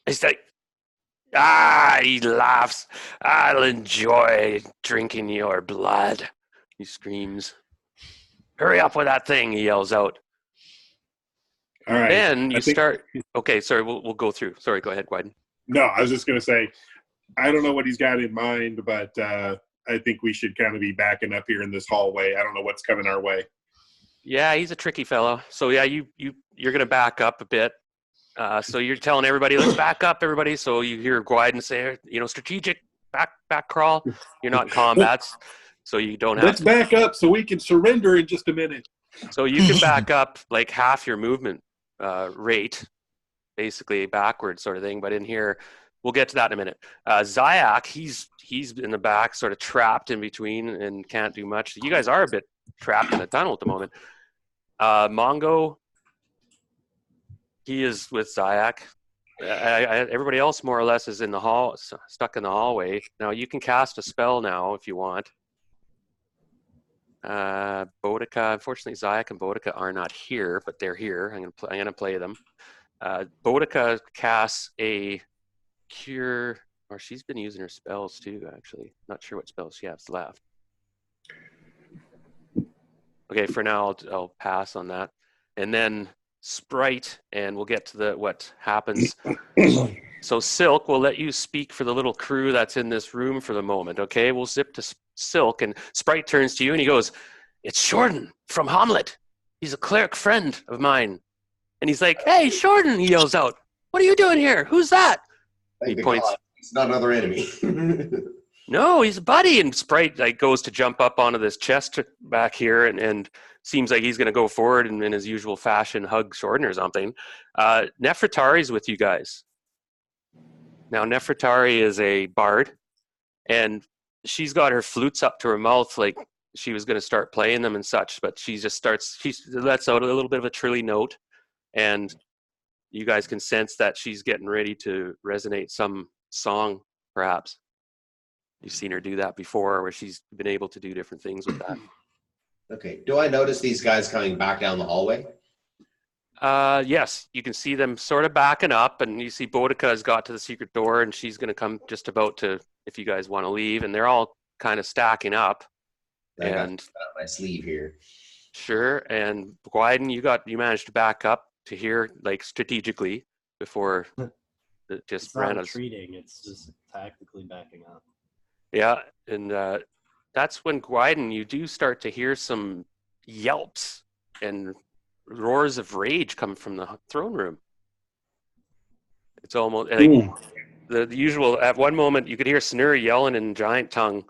He's like, he laughs. "I'll enjoy drinking your blood," he screams. "Hurry up with that thing," he yells out. All right. Then you start. Okay, sorry, we'll go through. Sorry, go ahead, Gwyden. No, I was just going to say, I don't know what he's got in mind, but I think we should kind of be backing up here in this hallway. I don't know what's coming our way. Yeah, he's a tricky fellow. So yeah, you're going to back up a bit. So you're telling everybody, "Let's back up, everybody." So you hear Gwyden say, strategic back crawl. You're not in combat, so you don't have Let's back up so we can surrender in just a minute. So you can back up like half your movement rate, basically backward sort of thing. But in here, we'll get to that in a minute. Zayak, he's in the back, sort of trapped in between and can't do much. You guys are a bit trapped in the tunnel at the moment. Mongo, he is with Zayak. Everybody else more or less is in the hall, stuck in the hallway. Now you can cast a spell now if you want. Boudica, unfortunately, Zayak and Boudica are not here, but they're here. I'm gonna play them. Boudica casts a cure, or she's been using her spells too. Actually, not sure what spells she has left. Okay, for now I'll pass on that, and then Sprite, and we'll get to what happens. So Silk, we'll let you speak for the little crew that's in this room for the moment. Okay, we'll zip to Silk, and Sprite turns to you and he goes, "It's Shorten from Hamlet. He's a cleric friend of mine." And he's like, "Hey, Shorten," he yells out. "What are you doing here? Who's that?" Thank He points. God. It's not another enemy. "No, he's a buddy." And Sprite goes to jump up onto this chest back here and seems like he's going to go forward and in his usual fashion hug Shorten or something. Nefertari's with you guys. Now, Nefertari is a bard, and she's got her flutes up to her mouth like she was going to start playing them and such, but she lets out a little bit of a trilly note, and you guys can sense that she's getting ready to resonate some song, perhaps. You've seen her do that before, where she's been able to do different things with that. Okay. Do I notice these guys coming back down the hallway? Yes, you can see them sort of backing up, and you see Boudica has got to the secret door, and she's going to come just about to, if you guys want to leave, and they're all kind of stacking up. I got my sleeve here. Sure, and Gwyden, you managed to back up to here, like strategically, before it just It's not ran us. retreating, it's just tactically backing up. Yeah, and that's when Gwyden, you do start to hear some yelps and roars of rage come from the throne room. It's almost like the usual. At one moment, you could hear Snurry yelling in giant tongue,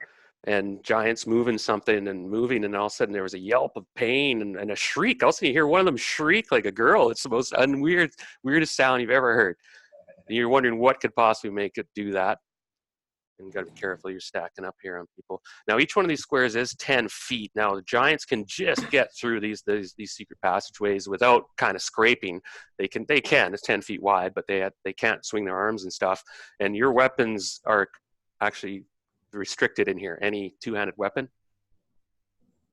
and giants moving something and moving, and all of a sudden there was a yelp of pain and a shriek. Also, you hear one of them shriek like a girl. It's the most weirdest sound you've ever heard. And you're wondering what could possibly make it do that. And you got to be careful. You're stacking up here on people. Now, each one of these squares is 10 feet. Now, the giants can just get through these secret passageways without kind of scraping. They can. It's 10 feet wide, but they can't swing their arms and stuff. And your weapons are actually restricted in here. Any two-handed weapon,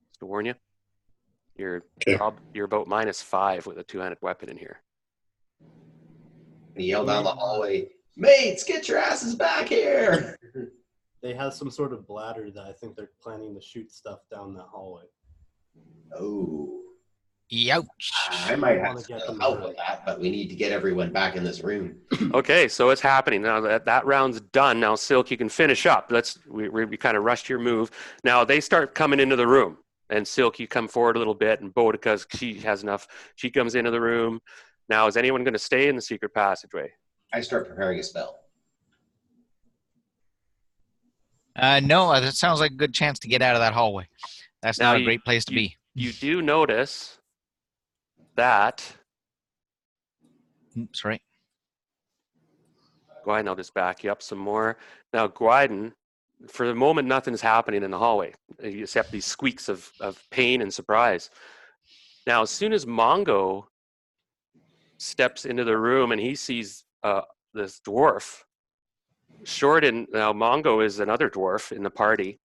just to warn you. You're about -5 with a two-handed weapon in here. He yelled down the hallway, "Mates, get your asses back here!" They have some sort of bladder that I think they're planning to shoot stuff down that hallway. Oh. Youch. I might have to help with that, but we need to get everyone back in this room. Okay, so it's happening now. That round's done. Now, Silk, you can finish up. We kind of rushed your move. Now they start coming into the room, and Silk, you come forward a little bit, and Boudica, she has enough. She comes into the room. Now, is anyone going to stay in the secret passageway? I start preparing a spell. No, that sounds like a good chance to get out of that hallway. That's not a great place to be. You do notice that. Sorry. Gwyden, I'll just back you up some more. Now, Gwyden, for the moment, nothing's happening in the hallway except these squeaks of pain and surprise. Now, as soon as Mongo steps into the room and he sees this dwarf, now Mongo is another dwarf in the party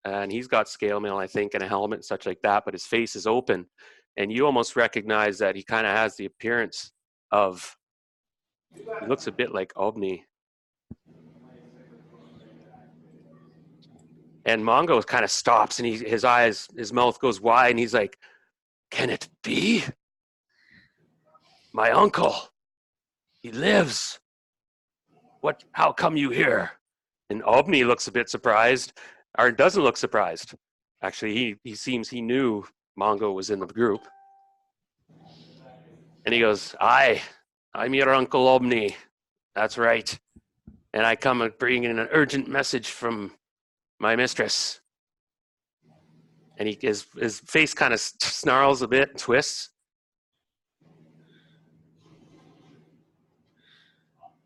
and he's got scale mail, I think, and a helmet and such like that, but his face is open. And you almost recognize that he kind of has the appearance of, he looks a bit like Obni. And Mongo kind of stops and his mouth goes wide and he's like, "Can it be? My uncle, he lives. How come you here?" And Obni looks a bit surprised, or doesn't look surprised. Actually, he seems he knew Mongo was in the group. And he goes, I'm your Uncle Obni. That's right. And I come bringing an urgent message from my mistress. And his face kind of snarls a bit and twists.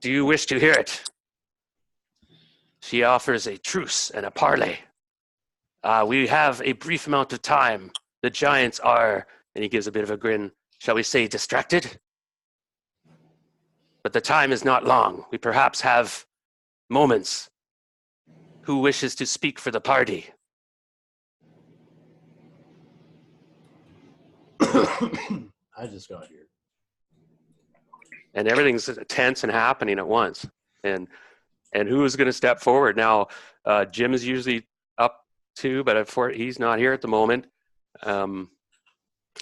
Do you wish to hear it? She offers a truce and a parley. We have a brief amount of time. The giants are, and he gives a bit of a grin, shall we say, distracted? But the time is not long. We perhaps have moments. Who wishes to speak for the party? I just got here. And everything's tense and happening at once. And who is going to step forward? Now, Jim is usually up too, but he's not here at the moment.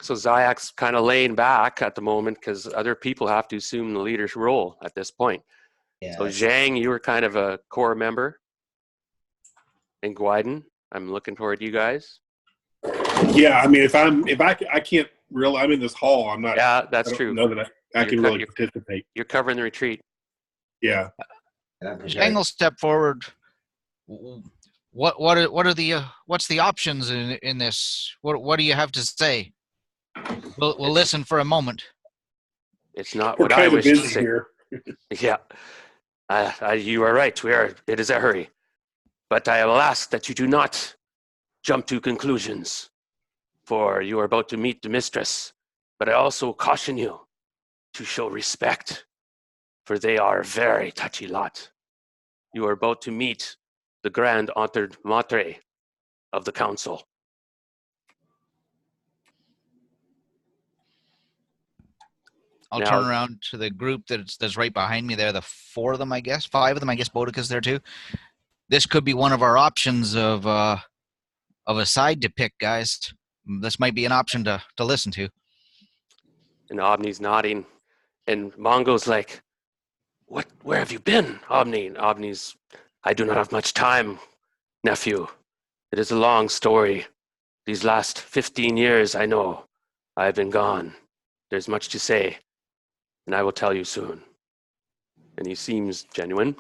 So Zayak's kind of laying back at the moment because other people have to assume the leader's role at this point. Yeah, so Zhang, you were kind of a core member. And Gwyden, I'm looking toward you guys. Yeah, I mean, I can't really, I'm in this hall. I'm not. Yeah, that's true. Know that I can really participate. You're covering the retreat. Yeah. Zhang will step forward. What's the options in this? What do you have to say? We'll listen for a moment. It's not what I wish to say. Here. Yeah, you are right. It is a hurry, but I will ask that you do not jump to conclusions, for you are about to meet the mistress. But I also caution you to show respect, for they are a very touchy lot. You are about to meet the grand honored matre of the council. I'll turn around to the group that's right behind me there. The 4 of them, I guess. 5 of them, I guess. Boudica's there too. This could be one of our options of a side to pick, guys. This might be an option to listen to. And Obni's nodding, and Mongo's like, "Where have you been, Obni?" And Obni's, "I do not have much time, nephew. It is a long story. These last 15 years, I know, I have been gone. There's much to say, and I will tell you soon." And he seems genuine.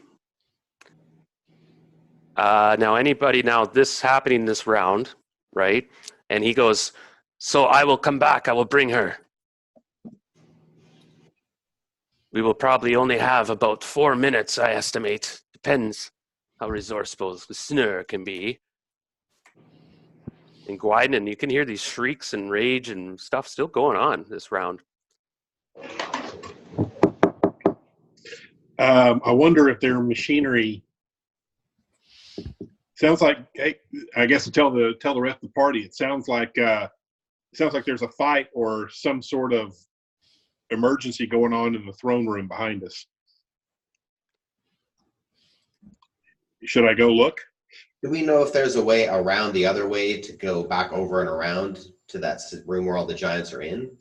Now this happening this round, right? And he goes, "So I will come back. I will bring her. We will probably only have about 4 minutes, I estimate. Depends how resourceful Snur can be. In Gwyden, you can hear these shrieks and rage and stuff still going on this round. I wonder if their machinery sounds like. Hey, I guess to tell the rest of the party, it sounds like there's a fight or some sort of emergency going on in the throne room behind us. Should I go look? Do we know if there's a way around the other way to go back over and around to that room where all the giants are in?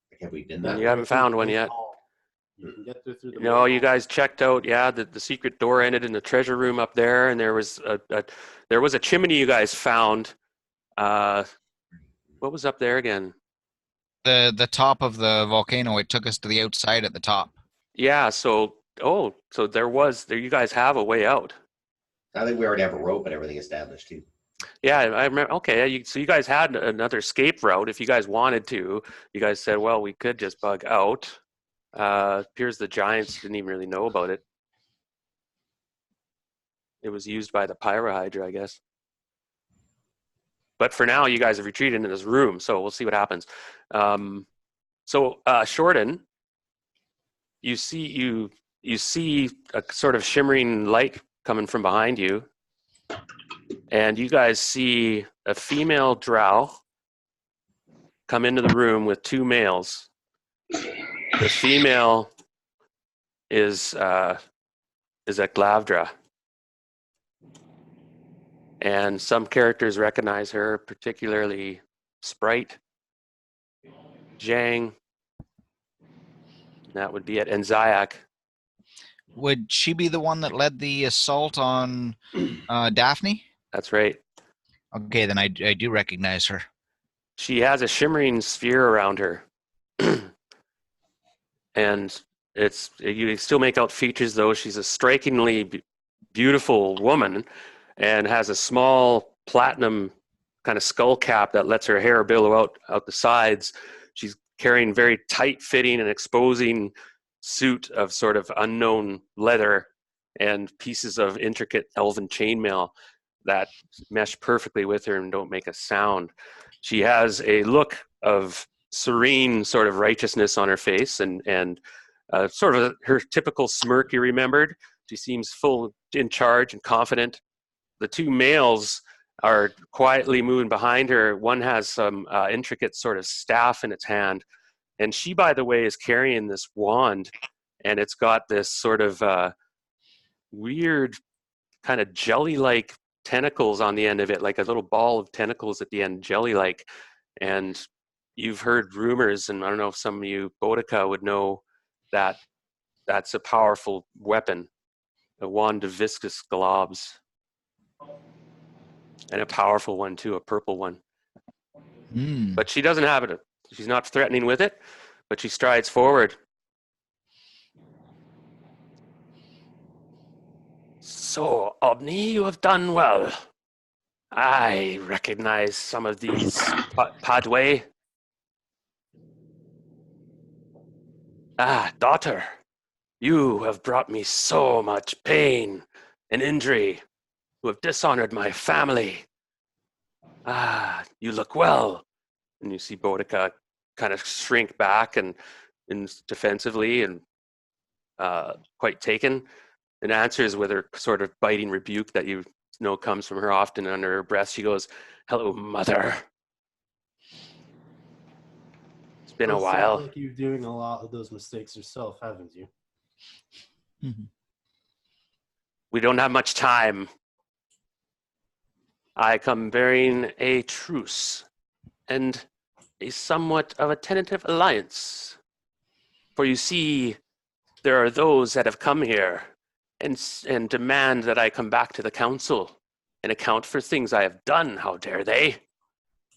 Like, have we done that? You haven't found one yet. You can get through the No, you guys checked out. Yeah, the secret door ended in the treasure room up there, and there was a chimney you guys found. What was up there again? The top of the volcano. It took us to the outside at the top. Yeah. So you guys have a way out. I think we already have a rope and everything established too. Yeah, I remember. Okay, so you guys had another escape route if you guys wanted to. You guys said, well, we could just bug out. Appears the giants didn't even really know about it. It was used by the Pyrohydra, I guess. But for now, you guys have retreated into this room, so we'll see what happens. Shorten, you see a sort of shimmering light coming from behind you, and you guys see a female drow come into the room with two males. The female is a Glavdra, and some characters recognize her, particularly Sprite, Jang. That would be it, and Zayak. Would she be the one that led the assault on Daphne? That's right. Okay, then I do recognize her. She has a shimmering sphere around her. And you still make out features, though. She's a strikingly beautiful woman and has a small platinum kind of skull cap that lets her hair billow out the sides. She's carrying very tight-fitting and exposing suit of sort of unknown leather and pieces of intricate elven chainmail that mesh perfectly with her and don't make a sound. She has a look of serene sort of righteousness on her face and sort of her typical smirk you remembered. She seems full in charge and confident. The two males are quietly moving behind her. One has some intricate sort of staff in its hand. And she, by the way, is carrying this wand, and it's got this sort of weird kind of jelly-like tentacles on the end of it, like a little ball of tentacles at the end, jelly-like. And you've heard rumors, and I don't know if some of you Boudica would know that that's a powerful weapon, a wand of viscous globs. And a powerful one too, a purple one. But she doesn't have it. She's not threatening with it, but she strides forward. So, Obni, you have done well. I recognize some of these Padway. Daughter, you have brought me so much pain and injury. You have dishonored my family. You look well. And you see Boudica kind of shrink back and defensively and quite taken, and answers with her sort of biting rebuke that you know comes from her often under her breath. She goes, "Hello, mother. It's been a while." Sounds like you're doing a lot of those mistakes yourself, haven't you? Mm-hmm. We don't have much time. I come bearing a truce and a somewhat of a tentative alliance. For you see, there are those that have come here and demand that I come back to the council and account for things I have done. How dare they?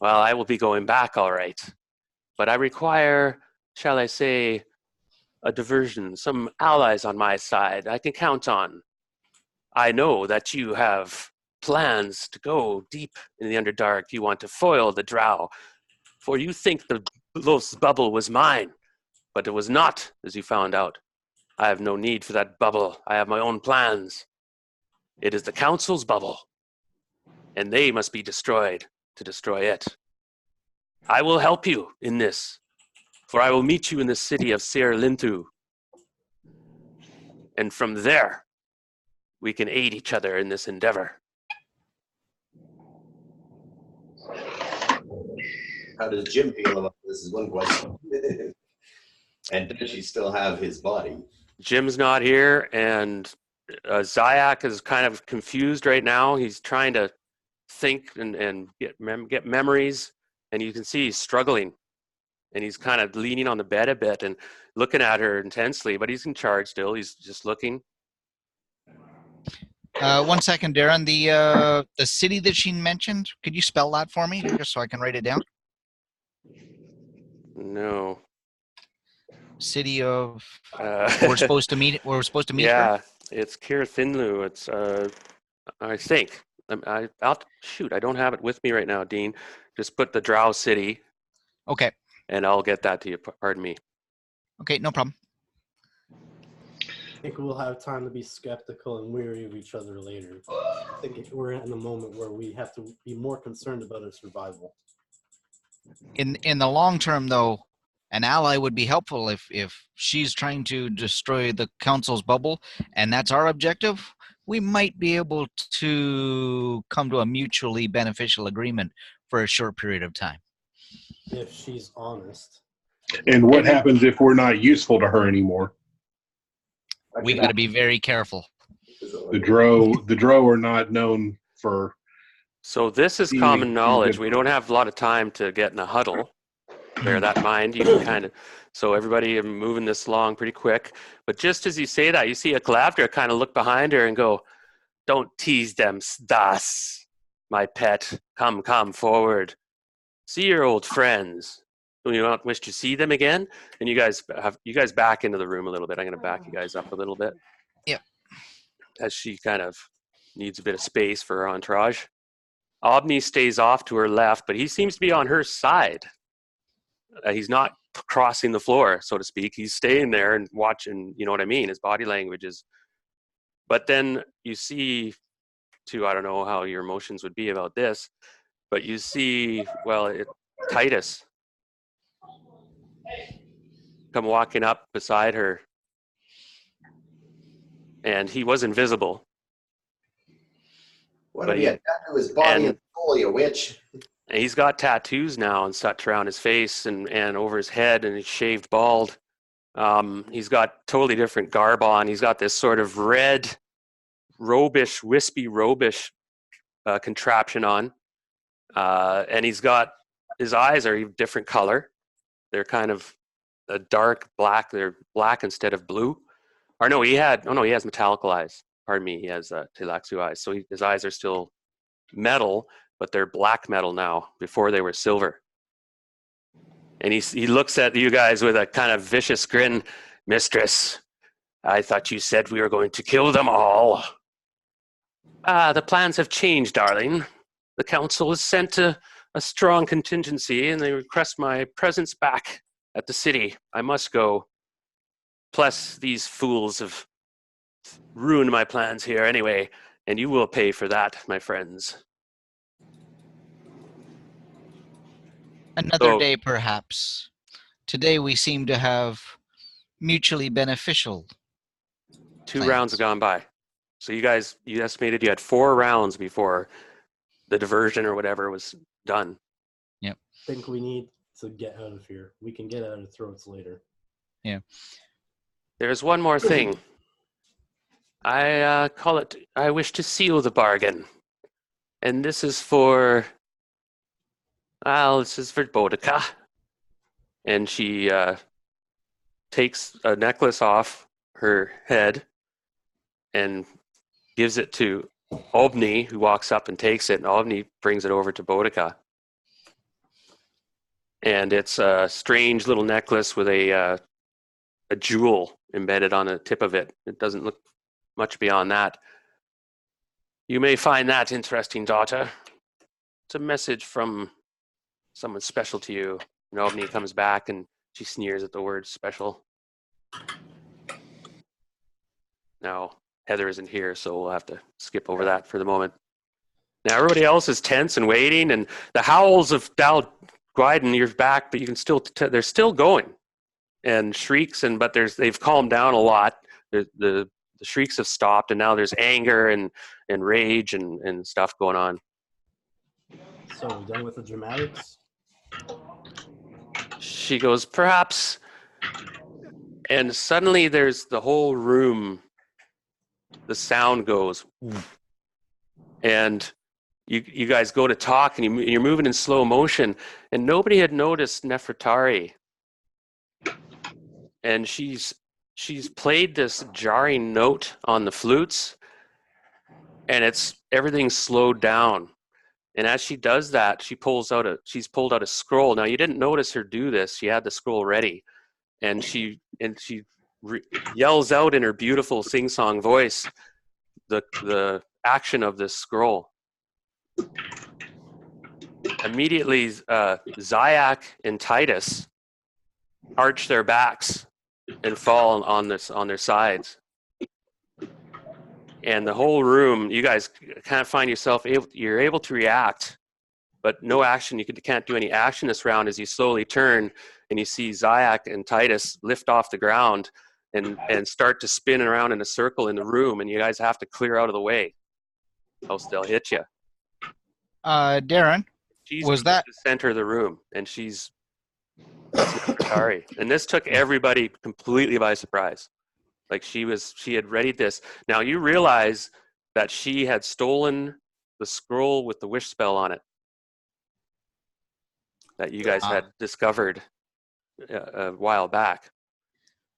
Well, I will be going back, all right. But I require, shall I say, a diversion, some allies on my side I can count on. I know that you have plans to go deep in the Underdark. You want to foil the Drow, for you think the Los bubble was mine, but it was not, as you found out. I have no need for that bubble. I have my own plans. It is the council's bubble, and they must be destroyed to destroy it. I will help you in this, for I will meet you in the city of Sir Lintu. And from there, we can aid each other in this endeavor. How does Jim feel about this is one question. And does she still have his body? Jim's not here, and Zayak is kind of confused right now. He's trying to think and get memories, and you can see he's struggling. And he's kind of leaning on the bed a bit and looking at her intensely, but he's in charge still. He's just looking. 1 second, Darren. The city that she mentioned, could you spell that for me, just so I can write it down? No. City of we're supposed to meet. We're supposed to meet her. Yeah, it's Kir Thinlu. It's I think. Shoot, I don't have it with me right now, Dean. Just put the Drow City. Okay. And I'll get that to you. Pardon me. Okay, no problem. I think we'll have time to be skeptical and weary of each other later. I think we're in a moment where we have to be more concerned about our survival. In the long term, though, an ally would be helpful if she's trying to destroy the council's bubble, and that's our objective. We might be able to come to a mutually beneficial agreement for a short period of time. If she's honest. And what happens if we're not useful to her anymore? We got to be very careful. The Drow are not known for. So this is common knowledge. We don't have a lot of time to get in a huddle. Bear that in mind. You can kind of. So everybody are moving this along pretty quick. But just as you say that, you see a Glavder kind of look behind her and go, "Don't tease them, Stas, my pet. Come forward. See your old friends. Do you not wish to see them again?" And you guys back into the room a little bit. I'm going to back you guys up a little bit. Yeah. As she kind of needs a bit of space for her entourage. Obni stays off to her left, but he seems to be on her side. He's not crossing the floor, so to speak. He's staying there and watching, you know what I mean? His body language is. But then you see, too, I don't know how your emotions would be about this, but you see, Titus come walking up beside her, and he was invisible. What have you done to his body and soul, you witch? And he's got tattoos now and such around his face and over his head, and he's shaved bald. He's got totally different garb on. He's got this sort of red, wispy robish contraption on. And he's got, his eyes are a different color. They're kind of a dark black. They're black instead of blue. He has metallical eyes. Pardon me, he has Telaxu eyes. So his eyes are still metal, but they're black metal now. Before they were silver. And he looks at you guys with a kind of vicious grin. "Mistress, I thought you said we were going to kill them all." The plans have changed, darling. The council has sent a strong contingency, and they request my presence back at the city. I must go. Plus, these fools have ruined my plans here anyway, and you will pay for that, my friends. Another day, perhaps. Today we seem to have mutually beneficial. 2 rounds have gone by. So you estimated you had 4 rounds before the diversion or whatever was done. Yep. I think we need to get out of here. We can get out of throats later. Yeah. There's one more thing. I wish to seal the bargain. And this is for Boudica. And she takes a necklace off her head and gives it to Obni, who walks up and takes it, and Obni brings it over to Boudica. And it's a strange little necklace with a jewel embedded on the tip of it. It doesn't look much beyond that. You may find that interesting, daughter. It's a message from someone special to you. And Obni comes back and she sneers at the word special. Now, Heather isn't here, so we'll have to skip over that for the moment. Now everybody else is tense and waiting, and the howls of Dal Gwyden, you're back, but you can still they're still going, and shrieks, but they've calmed down a lot. The shrieks have stopped, and now there's anger and rage and stuff going on. So we're done with the dramatics. She goes, perhaps, and suddenly there's the whole room. The sound goes, and you guys go to talk, and you're moving in slow motion, and nobody had noticed Nefertari, and she's played this jarring note on the flutes, and everything's slowed down. And as she does that, she's pulled out a scroll. Now you didn't notice her do this. She had the scroll ready, and she yells out in her beautiful sing-song voice the action of this scroll. Immediately, Zayak and Titus arch their backs and fall on their sides. And the whole room, you guys kind of find yourself you're able to react, but no action. You can't do any action this round as you slowly turn and you see Zayak and Titus lift off the ground and start to spin around in a circle in the room, and you guys have to clear out of the way, else they'll hit you. Darren, Was that the center of the room, and that's Nefertari. And this took everybody completely by surprise. Like she had readied this. Now you realize that she had stolen the scroll with the wish spell on it that you guys had discovered a while back.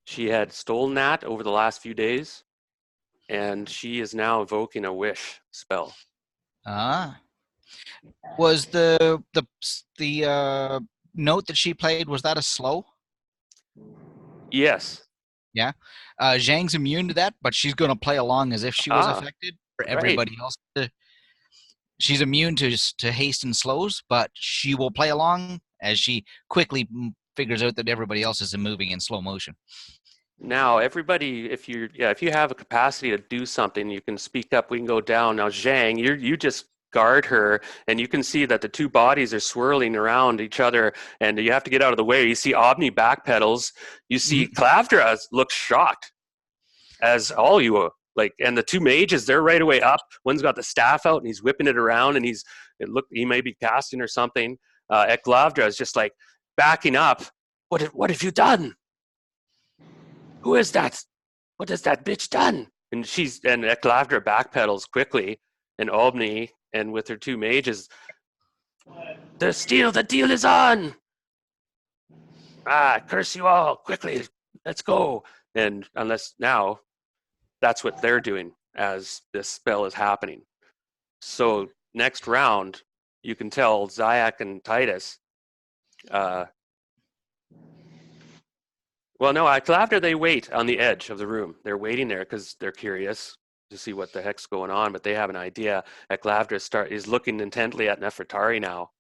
She had stolen that over the last few days, and she is now evoking a wish spell. Was the note that she played, was that a slow? Yes. Yeah. Zhang's immune to that, but she's going to play along as if she was affected. For everybody else, she's immune to haste and slows, but she will play along as she quickly figures out that everybody else is moving in slow motion. Now, everybody, if you have a capacity to do something, you can speak up. We can go down. Now, Zhang, you just guard her, and you can see that the two bodies are swirling around each other, and you have to get out of the way. You see Obni backpedals. You see Clavdra looks shocked, as all you are. And the two mages, they're right away up. One's got the staff out, and he's whipping it around, and he may be casting or something. Clavdra is just like backing up. What have you done? Who is that? What has that bitch done? And Clavdra backpedals quickly, and Obni, and with her two mages, the deal is on. Curse you all, quickly, let's go. And unless now, that's what they're doing as this spell is happening. So next round, you can tell Zayak and Titus, Clavdra, they wait on the edge of the room. They're waiting there because they're curious to see what the heck's going on, but they have an idea. Clavdra is looking intently at Nefertari now.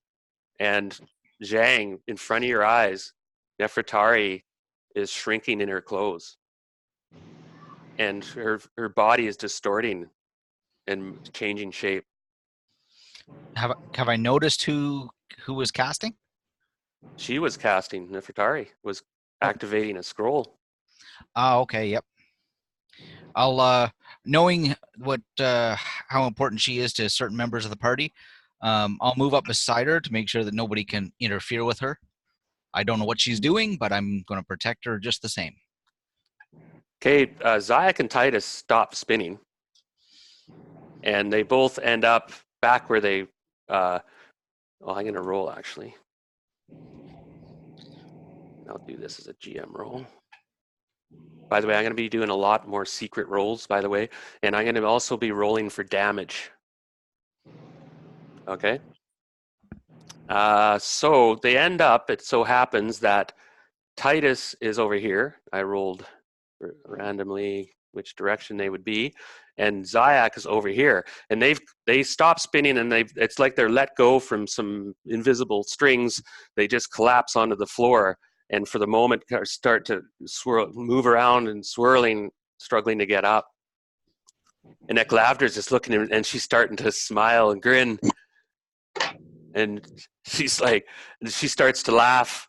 And Zhang, in front of your eyes, Nefertari is shrinking in her clothes. And her body is distorting and changing shape. Have I noticed who was casting? She was casting. Nefertari was activating a scroll. Okay, yep. I'll knowing how important she is to certain members of the party, I'll move up beside her to make sure that nobody can interfere with her. I don't know what she's doing, but I'm going to protect her just the same. Okay, Zayak and Titus stop spinning, and they both end up back where they. I'm going to roll actually. I'll do this as a GM roll. By the way, I'm going to be doing a lot more secret rolls, by the way, and I'm going to also be rolling for damage. Okay. So they end up, it so happens that Titus is over here. I rolled randomly which direction they would be, and Zayak is over here. And they stop spinning, and it's like they're let go from some invisible strings. They just collapse onto the floor, and for the moment start to move around and swirling, struggling to get up. And Eklavdra's just looking at her, and she's starting to smile and grin. And she starts to laugh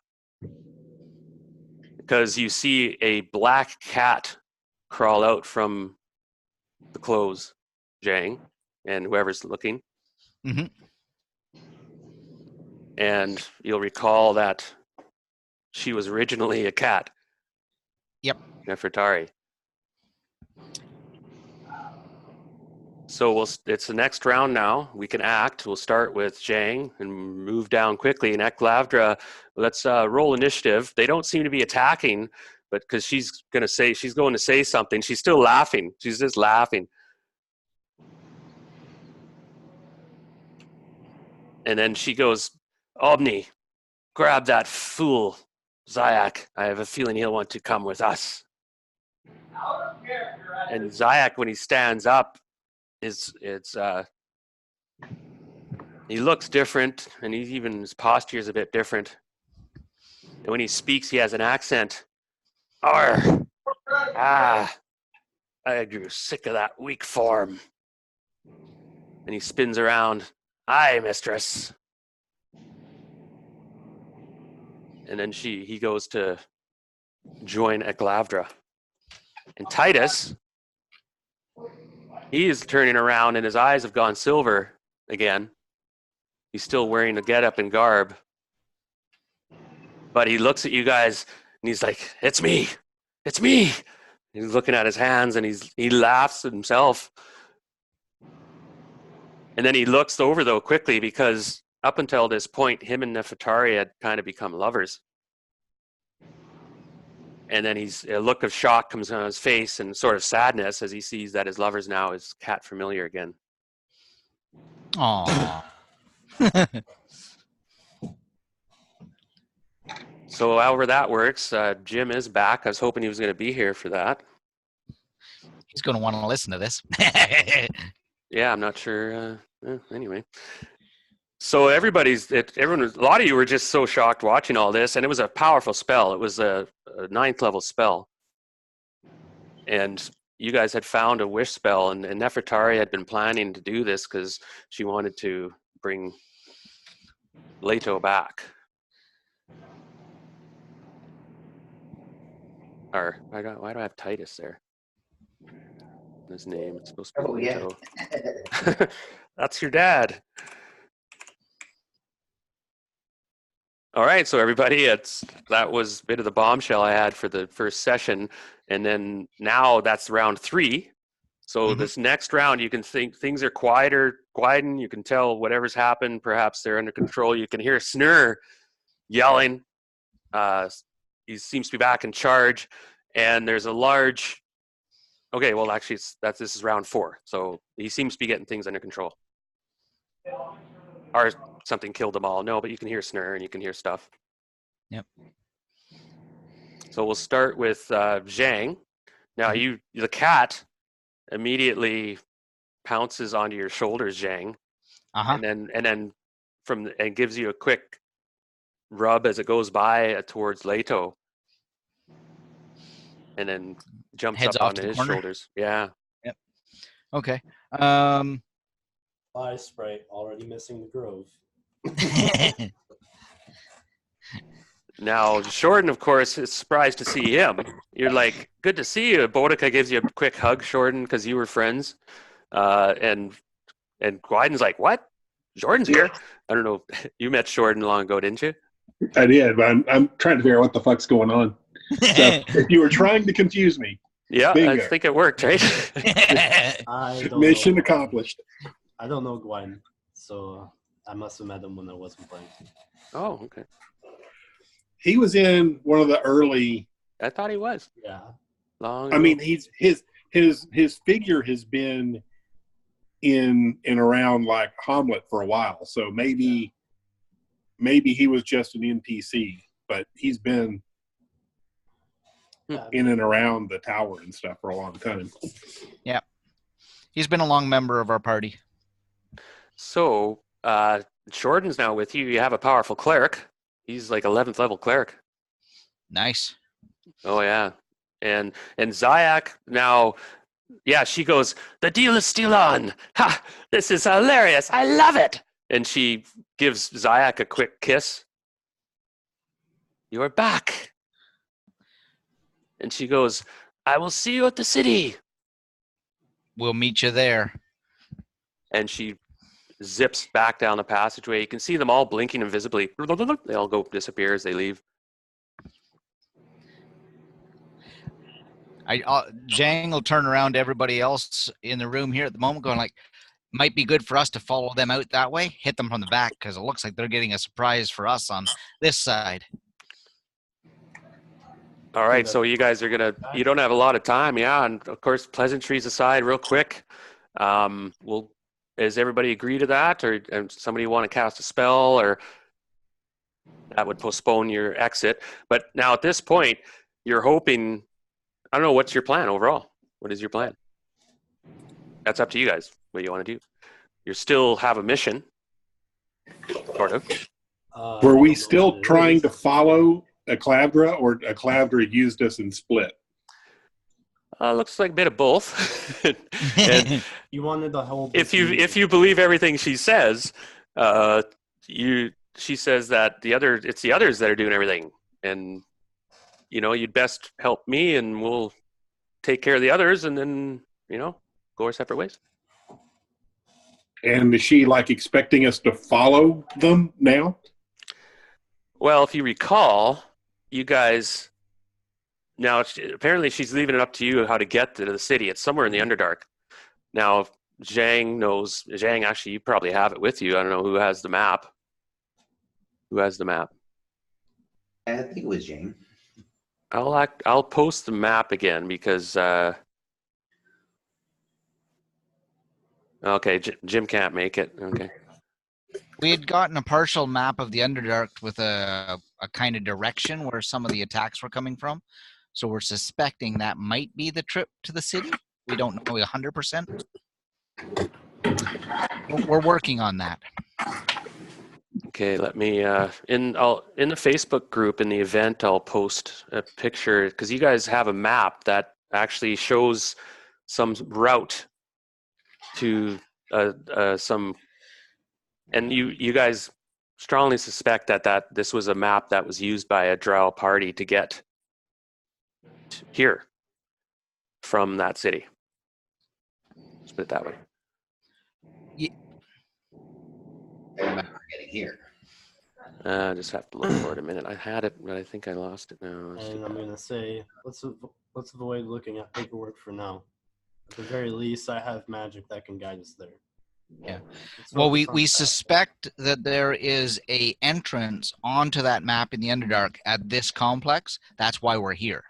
because you see a black cat crawl out from the clothes, Zhang, and whoever's looking. Mhm. And you'll recall that she was originally a cat. Yep. Nefertari. So it's the next round now. We can act. We'll start with Zhang and move down quickly. And Eklavdra, let's roll initiative. They don't seem to be attacking, but because she's going to say something. She's still laughing. She's just laughing. And then she goes, Omni, grab that fool, Zayak. I have a feeling he'll want to come with us. And Zayak, when he stands up, he looks different, and his posture is a bit different. And when he speaks, he has an accent. I grew sick of that weak form. And he spins around. Aye, mistress. And then he goes to join Eklavdra. And Titus, he is turning around, and his eyes have gone silver again. He's still wearing the getup and garb. But he looks at you guys, and he's like, it's me. It's me. He's looking at his hands, and he laughs at himself. And then he looks over, though, quickly, because up until this point, him and Nefertari had kind of become lovers. And then a look of shock comes on his face and sort of sadness as he sees that his lover's now is cat familiar again. Aww. So however that works, Jim is back. I was hoping he was going to be here for that. He's going to want to listen to this. Yeah, I'm not sure. Anyway. So a lot of you were just so shocked watching all this, and it was a powerful spell. It was a 9th level spell. And you guys had found a wish spell, and Nefertari had been planning to do this because she wanted to bring Leto back. Or why do I have Titus there? His name, it's supposed to be Leto. Yeah. That's your dad. All right, so everybody, that was a bit of the bombshell I had for the first session, and then now that's round 3. So this next round, you can think things are quieting. You can tell whatever's happened. Perhaps they're under control. You can hear Snur yelling. He seems to be back in charge, and there's a large. Okay, well, actually, this is round 4, so he seems to be getting things under control. Or something killed them all. No, but you can hear Snur and you can hear stuff. Yep. So we'll start with Zhang. Now the cat immediately pounces onto your shoulders, Zhang, and then and gives you a quick rub as it goes by towards Leto, and then jumps Heads up off onto to the his corner. shoulders. Yeah. Yep. Okay. Fly sprite already missing the grove. Now, Shorten, of course, is surprised to see him. You're like, good to see you. Boudica gives you a quick hug, Shorten, because you were friends. And Gwyden's like, what? Jordan's here? I don't know. You met Shorten long ago, didn't you? I did, but I'm trying to figure out what the fuck's going on. So if you were trying to confuse me, Yeah, bingo. I think it worked, right? I don't Mission know. accomplished. I don't know Gwen, so I must have met him when I wasn't playing. Oh, okay. He was in one of the early. I thought he was. Yeah. Long I ago. mean, his figure has been in and around like Hamlet for a while, so maybe he was just an NPC, but he's been in and around the tower and stuff for a long time. Yeah. He's been a long member of our party. So, Jordan's now with you. You have a powerful cleric. He's like 11th level cleric. Nice. Oh, yeah. And Zayak, now, yeah, she goes, the deal is still on. Ha! This is hilarious. I love it. And she gives Zayak a quick kiss. You are back. And she goes, I will see you at the city. We'll meet you there. And she zips back down the passageway. You can see them all blinking invisibly. They all go disappear as they leave. Zhang will turn around to everybody else in the room here at the moment, going like, might be good for us to follow them out that way, hit them from the back, because it looks like they're getting a surprise for us on this side. All right, so you guys are you don't have a lot of time, yeah, and of course, pleasantries aside, real quick, does everybody agree to that, or somebody want to cast a spell, or that would postpone your exit? But now at this point, you're hoping, I don't know, what's your plan overall? What is your plan? That's up to you guys, what you want to do. You still have a mission, sort of. Were we still trying to follow a Clavdra, or a Clavdra used us and split? Looks like a bit of both. And You wanted the whole. if you believe everything she says, she says that it's the others that are doing everything, and you'd best help me, and we'll take care of the others, and then go our separate ways. And is she expecting us to follow them now? Well, if you recall, you guys, now apparently she's leaving it up to you how to get to the city. It's somewhere in the Underdark. Now, Zhang knows. Zhang, actually, you probably have it with you. I don't know who has the map. Who has the map? I think it was Jane. I'll post the map again because. Okay, Jim can't make it. Okay. We had gotten a partial map of the Underdark with a kind of direction where some of the attacks were coming from. So we're suspecting that might be the trip to the city. We don't know 100%. We're working on that. Okay, let me in the Facebook group in the event I'll post a picture because you guys have a map that actually shows some route to some, and you guys strongly suspect that this was a map that was used by a Drow party to get here from that city. Let's put it that way. I remember getting here. I just have to look for it a minute. I had it, but I think I lost it now. And I'm gonna say let's avoid looking at paperwork for now. At the very least, I have magic that can guide us there. Yeah. Let's Well, focus on we that. suspect that there is a entrance onto that map in the Underdark at this complex. That's why we're here.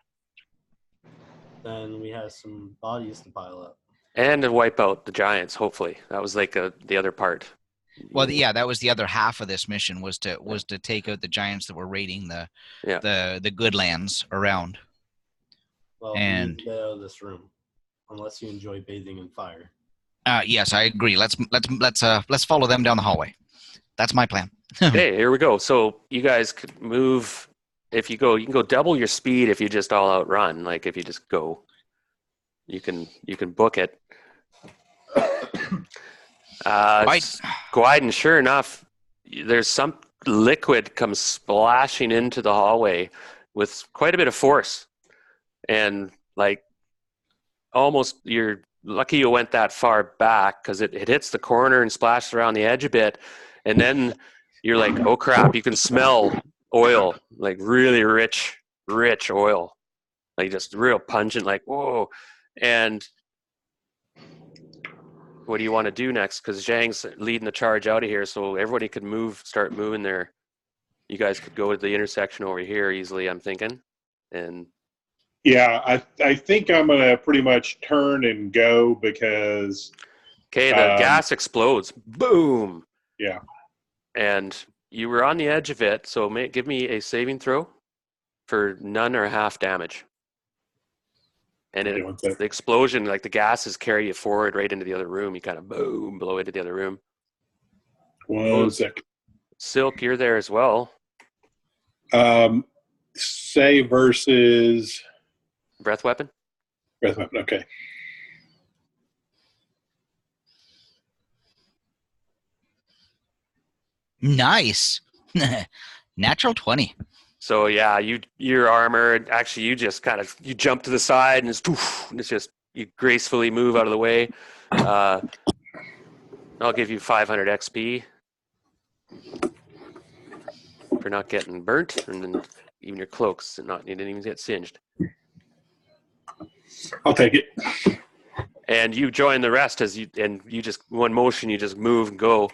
Then we have some bodies to pile up. And to wipe out the giants, hopefully. That was the other part. Well, yeah, that was the other half of this mission was to take out the giants that were raiding the good lands around. Well, And- we need to get out of this room, unless you enjoy bathing in fire. Yes, I agree. Let's follow them down the hallway. That's my plan. Okay, here we go. So you guys could move. If you go, you can go double your speed if you just all outrun. Like if you just go, you can book it. Gwyden, sure enough, there's some liquid comes splashing into the hallway with quite a bit of force, and almost you're lucky you went that far back because it hits the corner and splashes around the edge a bit, and then you're like, oh crap, you can smell oil, like really rich oil, like just real pungent, like whoa. And what do you want to do next? Because Zhang's leading the charge out of here, so everybody could start moving there. You guys could go to the intersection over here easily, I'm thinking. And yeah, I think I'm gonna pretty much turn and go because okay, the gas explodes. Boom. Yeah. And you were on the edge of it, so give me a saving throw for none or half damage. And the explosion, like the gases carry you forward right into the other room. You kind of boom, blow into the other room. 1 second. Silk, you're there as well. Say versus Breath weapon? breath weapon. Okay. Nice. Natural 20. So yeah, your armor, actually you just you jump to the side and it's just you gracefully move out of the way. I'll give you 500 XP for not getting burnt, and then even your cloaks and you didn't even get singed. I'll take it. And you join the rest you just one motion, you just move and go.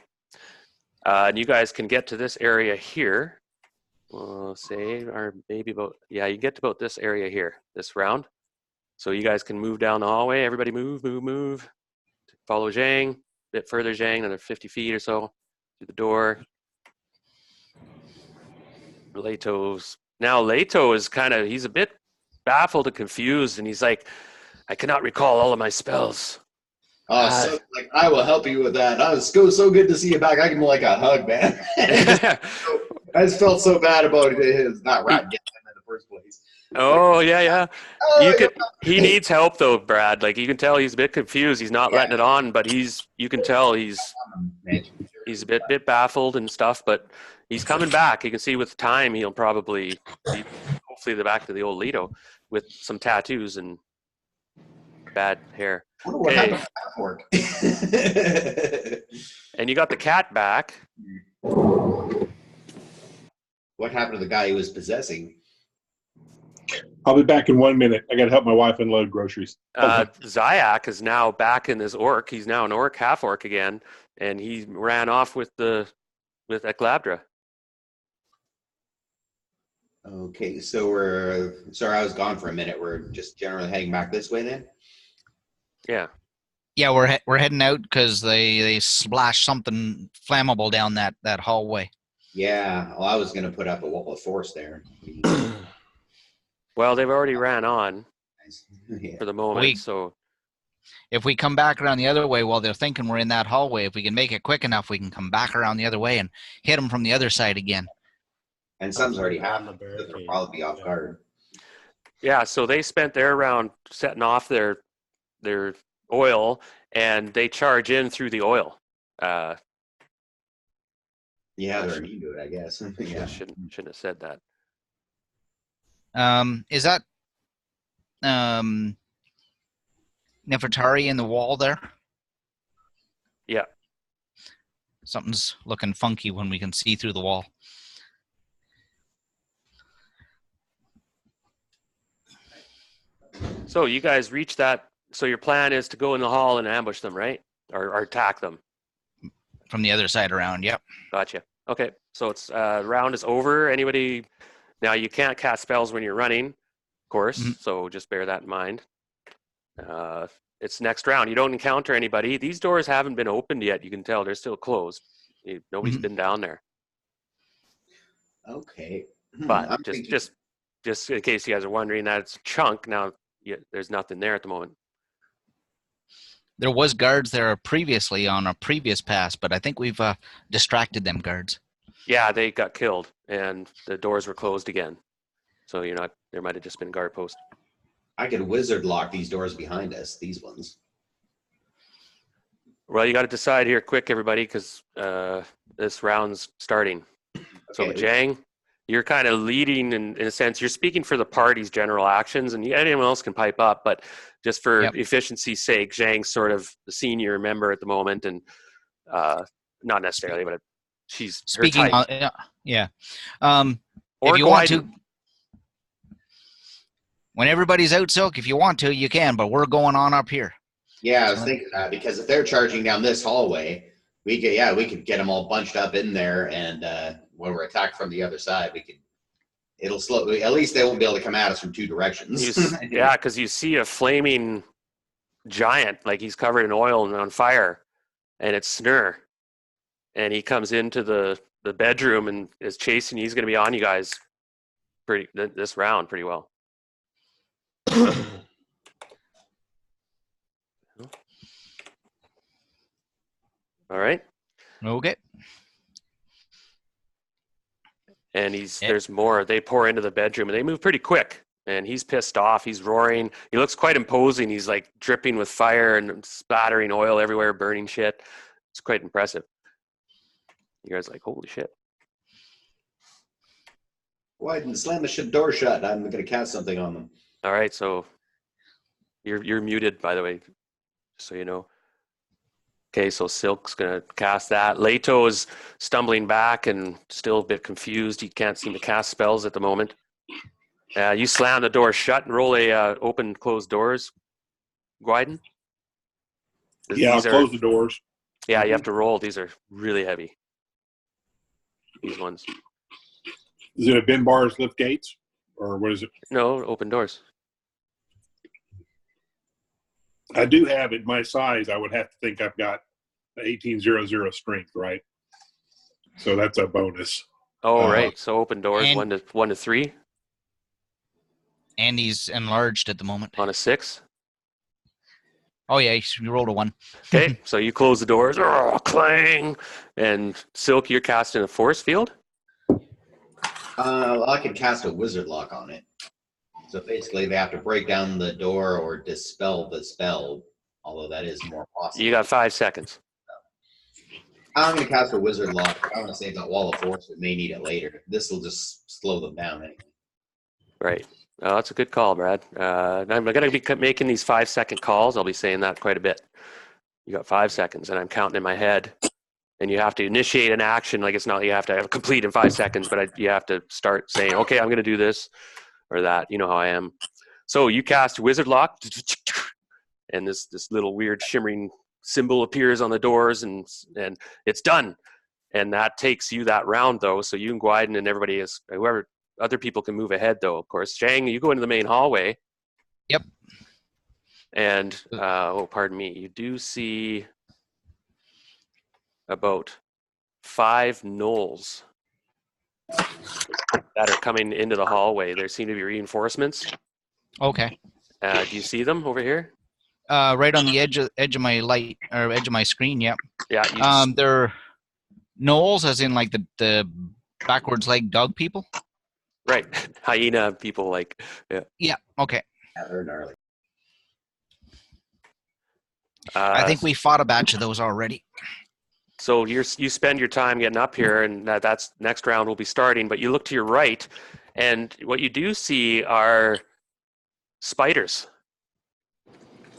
And you guys can get to this area here. You get to about this area here, this round. So you guys can move down the hallway. Everybody move. Follow Zhang. A bit further, Zhang, another 50 feet or so through the door. Leto is he's a bit baffled and confused, and he's like, I cannot recall all of my spells. Oh, I will help you with that. It's so good to see you back. I give him like a hug, man. I just felt so bad about his not rat getting him in the first place. Oh yeah. He needs help though, Brad. Like you can tell he's a bit confused. He's not letting it on, but you can tell he's a bit baffled and stuff. But he's coming back. You can see with time he'll probably be hopefully back to the old Leto with some tattoos and bad hair. I wonder what happened to that work. And you got the cat back. What happened to the guy he was possessing? I'll be back in 1 minute. I got to help my wife unload groceries. Zyak is now back in his orc. He's now an orc, half orc again, and he ran off with Eklabdra. Okay, so sorry, I was gone for a minute. We're just generally heading back this way then? Yeah. Yeah, we're heading out because they splashed something flammable down that hallway. Yeah, well, I was going to put up a wall of force there. Well, they've already ran on for the moment, so... If we come back around the other way while they're thinking we're in that hallway, if we can make it quick enough, we can come back around the other way and hit them from the other side again. And something's already happened. They'll probably be off guard. Yeah, so they spent their round setting off their oil, and they charge in through the oil. Yeah, they're immune to it, I guess. Yeah. Shouldn't have said that. Is that Nefertari in the wall there? Yeah. Something's looking funky when we can see through the wall. So you guys reach that. So your plan is to go in the hall and ambush them, right? Or attack them. From the other side around, yep. Gotcha. Okay, so it's round is over. Anybody? Now you can't cast spells when you're running, of course. Mm-hmm. So just bear that in mind. It's next round. You don't encounter anybody. These doors haven't been opened yet. You can tell they're still closed. Nobody's been down there. Okay. But just in case you guys are wondering, that it's a chunk. Now there's nothing there at the moment. There was guards there previously on a previous pass, but I think we've distracted them guards. Yeah, they got killed, and the doors were closed again. So there might have just been guard post. I could wizard lock these doors behind us, these ones. Well, you got to decide here quick, everybody, because this round's starting. Okay. So, Zhang, you're kind of leading in a sense. You're speaking for the party's general actions, and anyone else can pipe up, but just for efficiency's sake, Zhang's sort of the senior member at the moment, and not necessarily, but she's speaking her type. If you want to, when everybody's out, Silk, if you want to, you can, but we're going on up here. Yeah, I was thinking that, because if they're charging down this hallway, we could get them all bunched up in there, and when we're attacked from the other side, it'll slow. At least they won't be able to come at us from two directions. Yeah, because you see a flaming giant, like he's covered in oil and on fire, and it's Snur, and he comes into the bedroom and is chasing. He's going to be on you guys this round pretty well. All right. Okay. And there's more. They pour into the bedroom, and they move pretty quick. And he's pissed off. He's roaring. He looks quite imposing. He's like dripping with fire and splattering oil everywhere, burning shit. It's quite impressive. You guys are like, holy shit. Why didn't slam the door shut? I'm going to cast something on them. All right, so you're muted, by the way, just so you know. Okay, so Silk's gonna cast that. Leto is stumbling back and still a bit confused. He can't seem to cast spells at the moment. You slam the door shut and roll a open closed doors, Gwyden. Yeah, I'll close the doors. Yeah, you have to roll. These are really heavy. These ones. Is it a bend bars lift gates, or what is it? No, open doors. I do have it my size. I would have to think I've got 1800 strength, right? So that's a bonus. Oh, right. So open doors, and- 1 to 3 And he's enlarged at the moment. on a 6. Oh yeah, you rolled a 1. Okay, so you close the doors, clang, and Silk, you're casting a force field. I could cast a wizard lock on it. So basically, they have to break down the door or dispel the spell, although that is more possible. You got 5 seconds. I'm going to cast a wizard lock. I want to save that wall of force, but may need it later. This will just slow them down anyway. Right. Oh, that's a good call, Brad. I'm going to be making these 5-second calls. I'll be saying that quite a bit. You got 5 seconds, and I'm counting in my head. And you have to initiate an action. Like, it's not you have to have complete in 5 seconds, but you have to start saying, okay, I'm going to do this or that. You know how I am. So you cast Wizard Lock, and this little weird shimmering symbol appears on the doors, and it's done. And that takes you that round, though. So you and Gwyden and everybody is whoever. Other people can move ahead, though, of course. Zhang, you go into the main hallway. Yep. And, pardon me, you do see about 5 gnolls that are coming into the hallway. There seem to be reinforcements. Okay. Do you see them over here? Right on the edge of my light or edge of my screen. Yep. Yeah. They're gnolls, as in like the backwards leg dog people. Right. Hyena people, like, yeah. Yeah. Okay. Yeah, they're gnarly. I think we fought a batch of those already. So you spend your time getting up here, and that's next round will be starting. But you look to your right, and what you do see are spiders.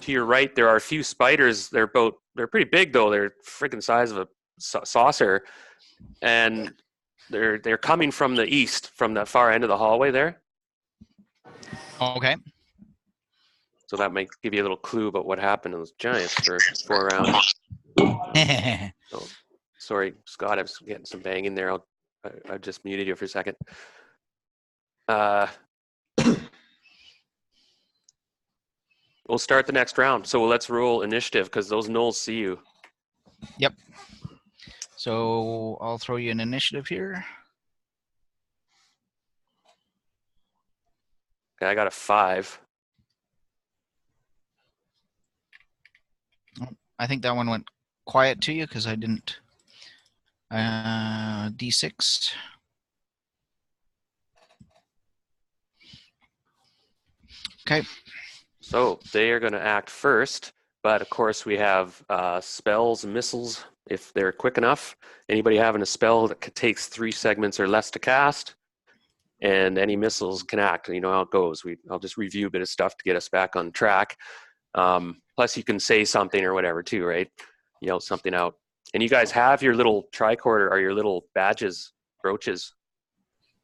To your right, there are a few spiders. They're pretty big, though. They're freaking size of a saucer, and they're coming from the east, from the far end of the hallway there. Okay. So that might give you a little clue about what happened to those giants for 4 rounds. Oh, sorry, Scott, I was getting some bang in there. I just muted you for a second. We'll start the next round. So let's roll initiative because those gnolls see you. Yep. So I'll throw you an initiative here. Okay, I got a 5. I think that one went quiet to you because I didn't. D6. Okay. So they are going to act first, but of course we have spells and missiles if they're quick enough. Anybody having a spell that takes 3 segments or less to cast, and any missiles can act. You know how it goes. I'll just review a bit of stuff to get us back on track. Plus you can say something or whatever too, right? Yell something out. And you guys have your little tricorder or your little badges, brooches.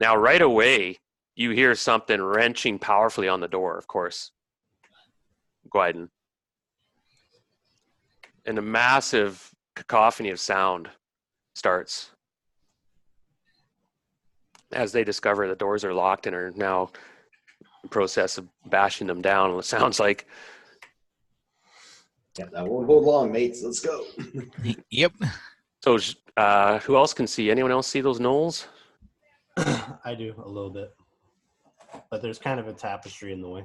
Now right away, you hear something wrenching powerfully on the door, of course. Gwyden. And a massive cacophony of sound starts as they discover the doors are locked and are now in the process of bashing them down. It sounds like. Yeah, that won't hold long, mates. Let's go. Yep. So who else can see? Anyone else see those gnolls? I do a little bit, but there's kind of a tapestry in the way.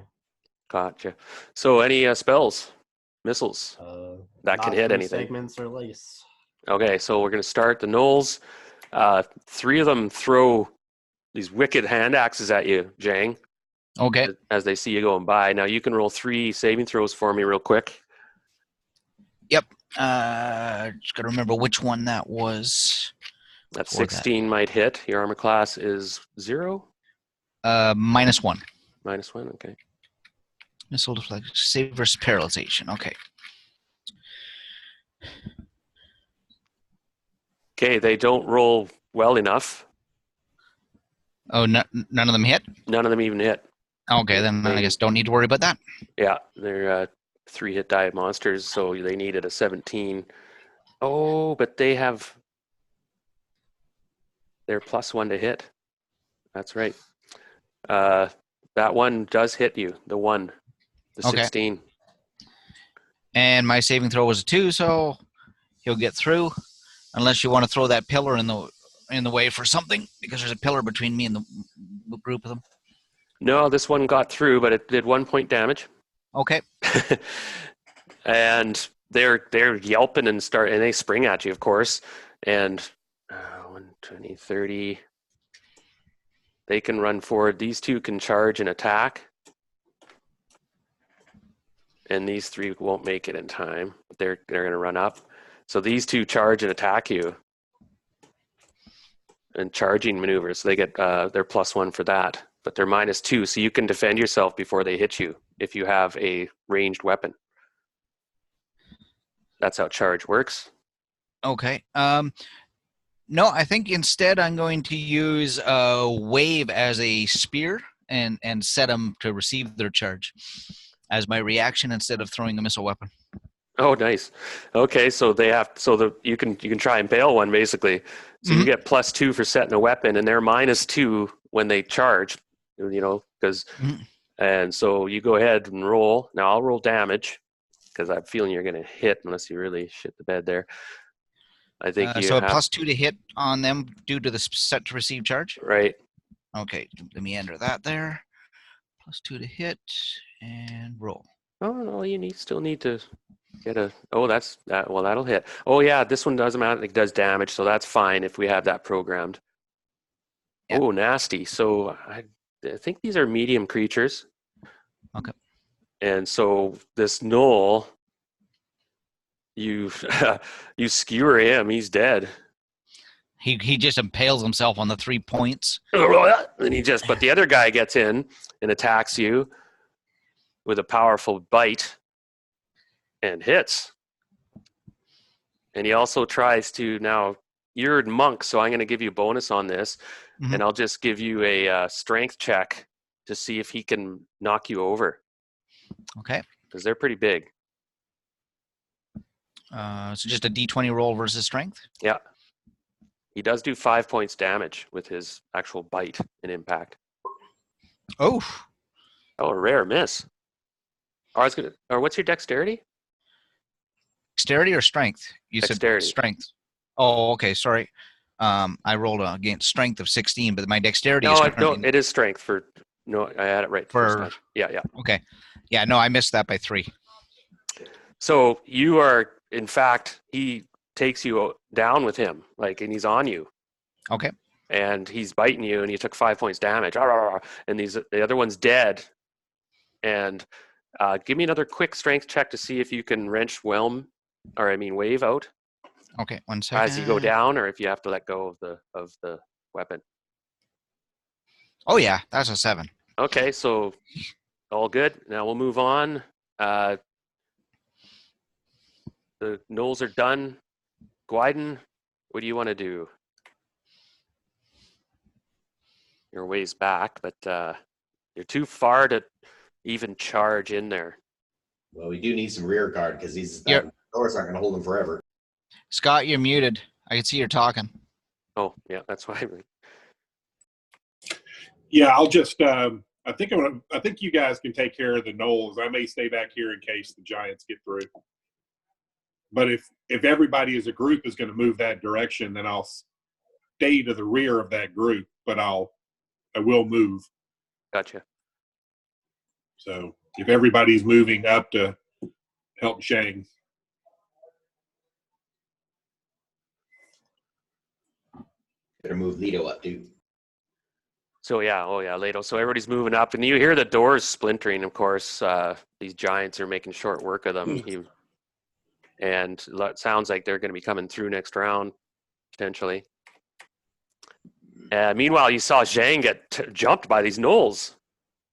Gotcha. So any spells, missiles that can Not hit through anything? segments or lace. Okay, so we're going to start the gnolls. 3 of them throw these wicked hand axes at you, Zhang, Okay. as they see you going by. Now you can roll 3 saving throws for me real quick. Yep. Just gotta remember which one that was. That For that. 16 might hit. Your armor class is 0? -1. -1, okay. Missile deflection. Save versus paralyzation. Okay. Okay, they don't roll well enough. Oh, none of them hit? None of them even hit. Okay, then I guess don't need to worry about that. Yeah, they're 3-hit die monsters, so they needed a 17. Oh, but they're +1 to hit. That's right. That one does hit you, the Okay. 16. And my saving throw was a 2, so he'll get through. Unless you want to throw that pillar in the way for something, because there's a pillar between me and the group of them. No, this one got through, but it did 1 point damage. Okay. And they're yelping and they spring at you, of course. And 120, 30. They can run forward. These two can charge and attack. And these 3 won't make it in time. They're going to run up. So these 2 charge and attack you. And charging maneuvers, they get they're +1 for that, but they're -2, so you can defend yourself before they hit you if you have a ranged weapon. That's how charge works. Okay. No, I think instead I'm going to use wave as a spear and set them to receive their charge as my reaction instead of throwing a missile weapon. Oh, nice. Okay, so you can try and bail one basically. So you get +2 for setting a weapon, and they're -2 when they charge. Because and so you go ahead and roll. Now I'll roll damage because I'm feeling you're going to hit unless you really shit the bed there. I think you so have a +2 to hit on them due to the set to receive charge. Right. Okay, let me enter that there. +2 to hit and roll. Oh no, still need to get a. Oh, that's that. Well, that'll hit. Oh yeah, this one doesn't matter. It does damage, so that's fine if we have that programmed. Yeah. Oh, nasty. So I think these are medium creatures. Okay. And so this Knoll, you you skewer him. He's dead. He just impales himself on the 3 points. And but the other guy gets in and attacks you with a powerful bite and hits. And he also tries to, now you're a monk, so I'm going to give you a bonus on this, and I'll just give you a strength check to see if he can knock you over. Okay. Because they're pretty big. So just a D20 roll versus strength? Yeah. He does do 5 points damage with his actual bite and impact. Oh. Oh, a rare miss. Or what's your dexterity? Dexterity or strength? You Dexterity. said strength. Oh, okay. Sorry. I rolled against strength of 16, but my dexterity is currently... No, it is strength for... No, I had it right the first time. Yeah. Okay. Yeah, no, I missed that by 3. So you are, in fact, he takes you down with him, and he's on you. Okay. And he's biting you, and you took 5 points damage. And the other one's dead. And give me another quick strength check to see if you can wave out. Okay, 1 second. As you go down, or if you have to let go of the weapon. Oh yeah, that's a 7. Okay, so all good. Now we'll move on. The Knolls are done. Gwyden, what do you want to do? You're ways back, but you're too far to even charge in there. Well, we do need some rear guard because these doors aren't going to hold them forever. Scott, you're muted. I can see you're talking. Oh, yeah, that's why. Yeah, I'll just. I think you guys can take care of the Knolls. I may stay back here in case the Giants get through. But if everybody as a group is going to move that direction, then I'll stay to the rear of that group. But I will move. Gotcha. So if everybody's moving up to help Shane. Better move Leto up, dude. So Leto. So everybody's moving up, and you hear the doors splintering. Of course, these Giants are making short work of them. And it sounds like they're going to be coming through next round, potentially. Meanwhile, you saw Zhang get jumped by these gnolls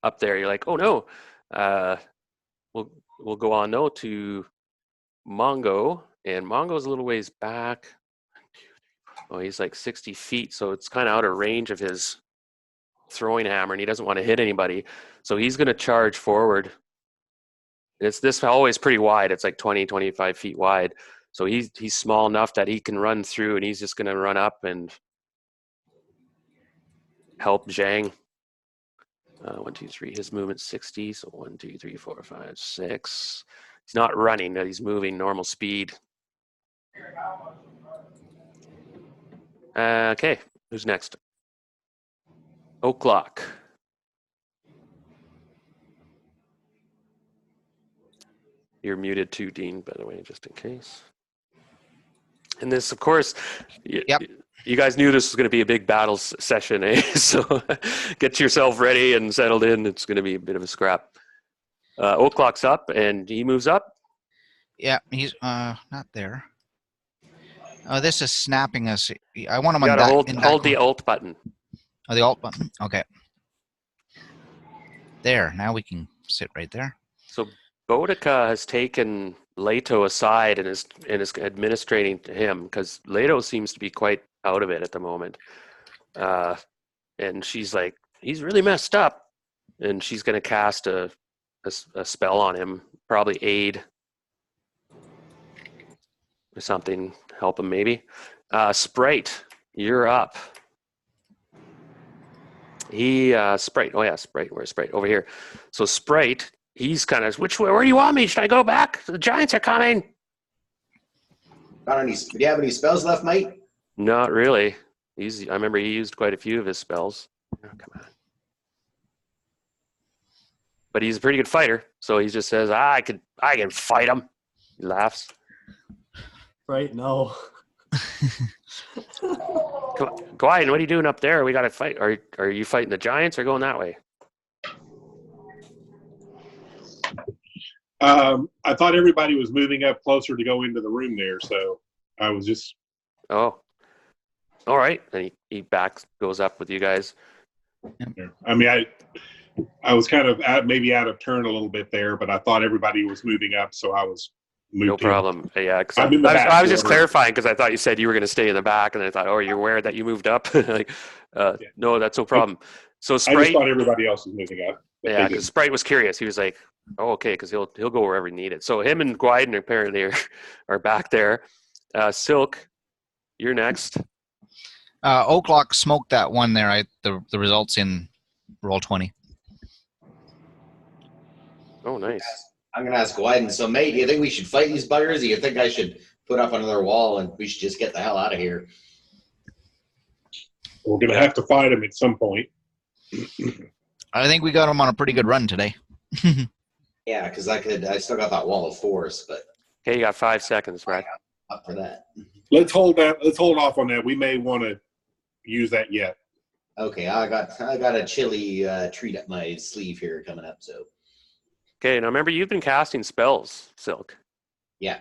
up there. You're like, oh no. We'll go on now to Mongo, and Mongo's a little ways back. Oh, he's like 60 feet, so it's kind of out of range of his throwing hammer, and he doesn't want to hit anybody. So he's going to charge forward. This hallway is pretty wide. It's like 20, 25 feet wide. So he's small enough that he can run through, and he's just going to run up and help Zhang. 1, 2, 3. His movement's 60. So 1, 2, 3, 4, 5, 6. He's not running, but he's moving normal speed. Okay, who's next? O'Clock. You're muted too, Dean, by the way, just in case. And this, of course, Yep. You guys knew this was going to be a big battle session, eh? So get yourself ready and settled in. It's going to be a bit of a scrap. O'Clock's up, and he moves up. Yeah, he's not there. Oh, this is snapping us. I want him You on got to that. hold the Alt button. Oh, the Alt button. Okay. There. Now we can sit right there. So Boudica has taken Leto aside and is administrating to him, because Leto seems to be quite out of it at the moment. And she's like, he's really messed up. And she's going to cast a spell on him, probably aid or something, help him maybe. Sprite, you're up. Sprite, oh yeah, Sprite, where's Sprite? Over here. So Sprite, he's kind of, where do you want me? Should I go back? The giants are coming. Do you have any spells left, mate? Not really. I remember he used quite a few of his spells. Oh, come on. But he's a pretty good fighter, so he just says, I can fight him. He laughs. Right? No. Come on, Gwyden, what are you doing up there? We got to fight. Are you fighting the giants or going that way? I thought everybody was moving up closer to go into the room there, so I was just. Oh, all right. And he goes up with you guys. I mean, I was kind of maybe out of turn a little bit there, but I thought everybody was moving up, so I was moved. No problem. Yeah, because I'm in the back, I was just whoever. clarifying, because I thought you said you were going to stay in the back, and I thought, oh, you're aware that you moved up. Like, no, that's no problem. So I just Sprite, thought everybody else was moving up. but yeah, they because didn't. Sprite was curious. He was like, oh, okay, because he'll go wherever needed. So him and Gwyden apparently are back there. Silk, you're next. O'Clock smoked that one there. The results in roll 20. Oh, nice. I'm going to ask Gwyden. So, mate, do you think we should fight these buggers, or do you think I should put up another wall and we should just get the hell out of here? We're going to have to fight them at some point. I think we got him on a pretty good run today. Yeah, because I still got that wall of force, but Okay, you got 5 seconds, Brad. up for that. Let's hold off on that. We may want to use that yet. Okay, I got a chilly treat up my sleeve here coming up. So Okay, now remember, you've been casting spells, Silk. yeah,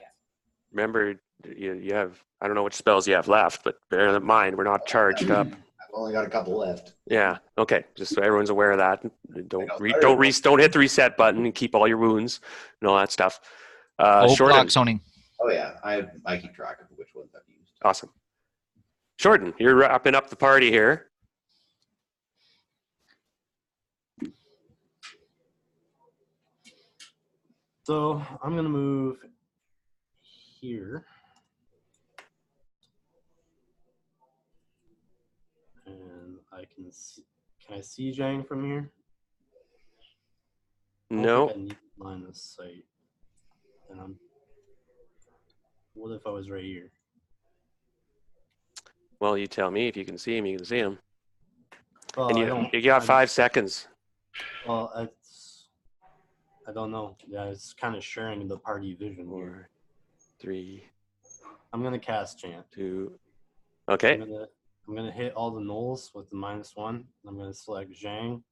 Remember, you have, I don't know which spells you have left, but bear in mind, we're not charged up. I've only got a couple left. Yeah. Okay. Just so everyone's aware of that. Don't know. hit the reset button and keep all your wounds and all that stuff. Shorten. O'Clock's owning. Oh yeah, I keep track of which ones I've used. Awesome. Shorten, you're wrapping up the party here. So I'm gonna move here. And I can see. Can I see Zhang from here? I don't No. think I need line of sight. And what if I was right here? Well, you tell me. If you can see him, you can see him. Well, And I don't. you got I'm- 5 seconds. Well, I don't know. Yeah, it's kind of sharing the party vision here. 4, 3, I'm gonna cast chant. 2. Okay. I'm gonna hit all the nulls with the -1. I'm gonna select Zhang,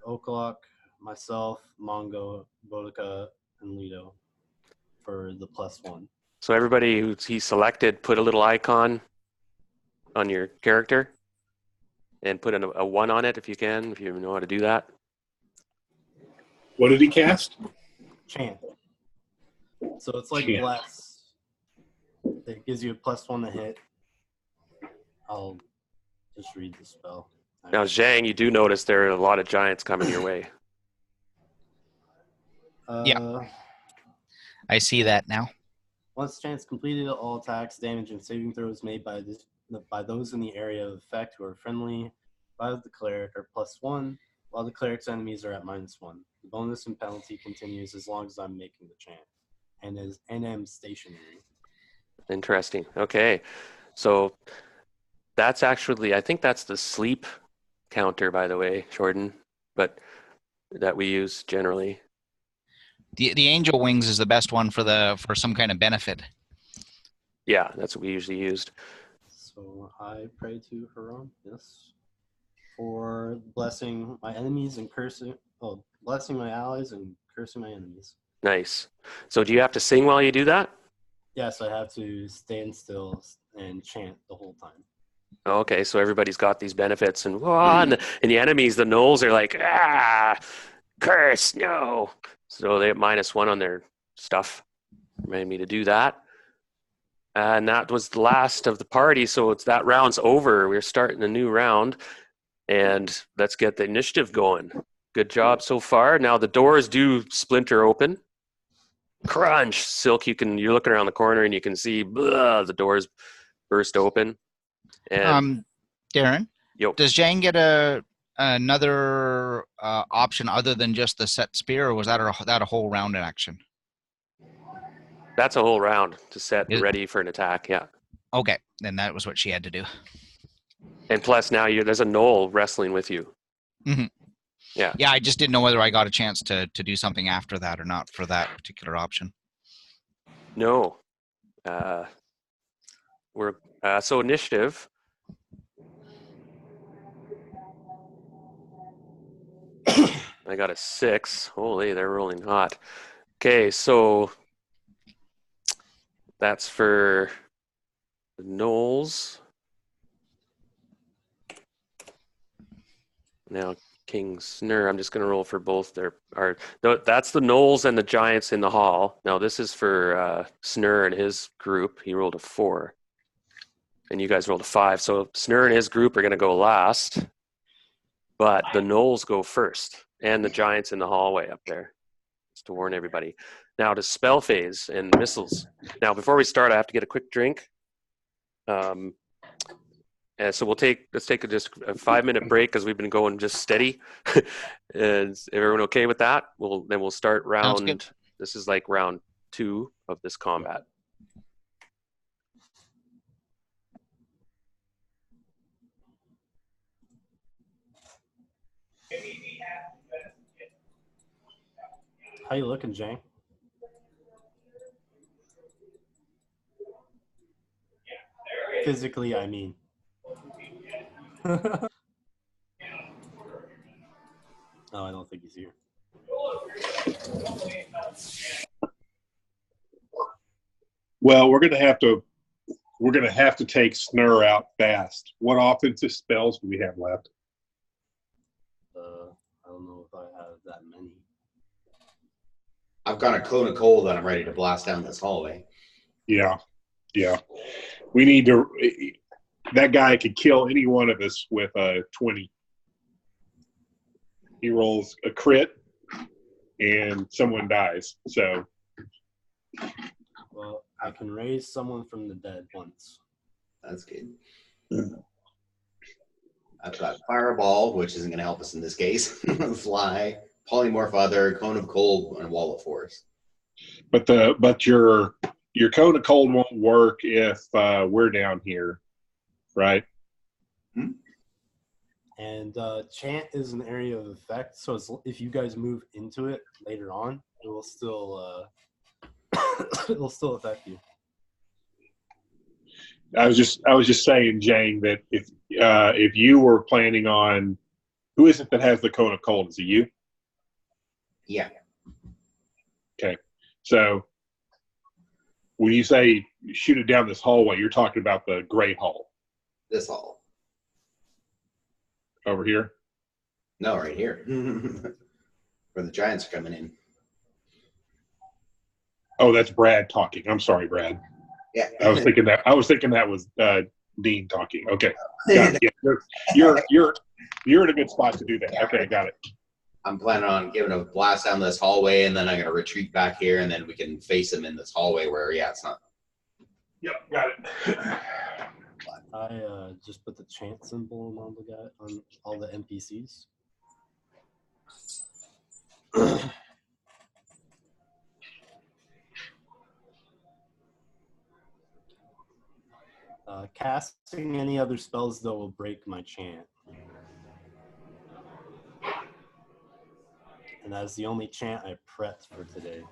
O'Clock, myself, Mongo, Boudica, and Lido for the +1. So everybody he selected, put a little icon on your character. and put a 1 on it if you can, if you know how to do that. What did he cast? Chant. So it's like Chant. bless. It gives you a +1 to hit. I'll just read the spell. Now, Zhang, you do notice there are a lot of giants coming your way. Yeah. I see that now. Once chant's completed, all attacks, damage, and saving throws made by those in the area of effect who are friendly by the cleric are +1, while the cleric's enemies are at -1. The bonus and penalty continues as long as I'm making the chant, and am stationary. Interesting. Okay. So that's actually, I think that's the sleep counter, by the way, Jordan, but that we use generally. The angel wings is the best one for some kind of benefit. Yeah, that's what we usually used. So I pray to Haram, yes, for blessing my enemies and blessing my allies and cursing my enemies. Nice. So do you have to sing while you do that? Yes, I have to stand still and chant the whole time. Okay, so everybody's got these benefits, and the enemies, the gnolls, are like, curse, no. So they have -1 on their stuff. Remind me to do that. And that was the last of the party, so that round's over. We're starting a new round, and let's get the initiative going. Good job so far. Now the doors do splinter open. Crunch, Silk. You're looking around the corner and you can see the doors burst open. And Darren, yo, does Zhang get another option other than just the set spear, or was that a whole round in action? that's a whole round to set ready for an attack. Yeah. Okay, then that was what she had to do. And plus, now there's a gnoll wrestling with you. Mm-hmm. Yeah. Yeah, I just didn't know whether I got a chance to do something after that or not for that particular option. No. So initiative. I got a 6. Holy, they're rolling hot. Okay, so that's for the gnolls. Now King Snur, I'm just going to roll for both. That's the gnolls and the giants in the hall. Now this is for Snur and his group. He rolled a 4. And you guys rolled a 5. So Snur and his group are going to go last. But the gnolls go first. And the giants in the hallway up there. Just to warn everybody. Now to spell phase and missiles. Now before we start, I have to get a quick drink. And so let's take just a 5-minute break because we've been going just steady. Is everyone okay with that? We'll start round. This is like round 2 of this combat. How you looking, Jane? Physically, I mean. Oh, I don't think he's here. Well, we're gonna have to take Snur out fast. What offensive spells do we have left? I don't know if I have that many. I've got a cone of coal that I'm ready to blast down this hallway. Yeah. We need to. That guy could kill any one of us with a 20. He rolls a crit, and someone dies. So. Well, I can raise someone from the dead once. That's good. I've got Fireball, which isn't going to help us in this case. Fly, Polymorph Other, Cone of Cold, and Wall of Force. But your cone of cold won't work if we're down here, right? Hmm? And chant is an area of effect, so if you guys move into it later on, it will still it'll still affect you. I was just saying, Jane, that if you were planning on, who is it that has the cone of cold? Is it you? Yeah. Okay. So when you say shoot it down this hallway, you're talking about the Great Hall. This hall. Over here? No, right here. Where the giants are coming in. Oh, that's Brad talking. I'm sorry, Brad. Yeah. I was thinking that was Dean talking. Okay. Got it. Yeah, you're in a good spot to do that. Okay, got it. I'm planning on giving a blast down this hallway, and then I'm gonna retreat back here, and then we can face him in this hallway where, yeah, it's not. Yep, got it. I just put the chant symbol on all the NPCs. Casting any other spells, though, will break my chant. And that's the only chant I prepped for today.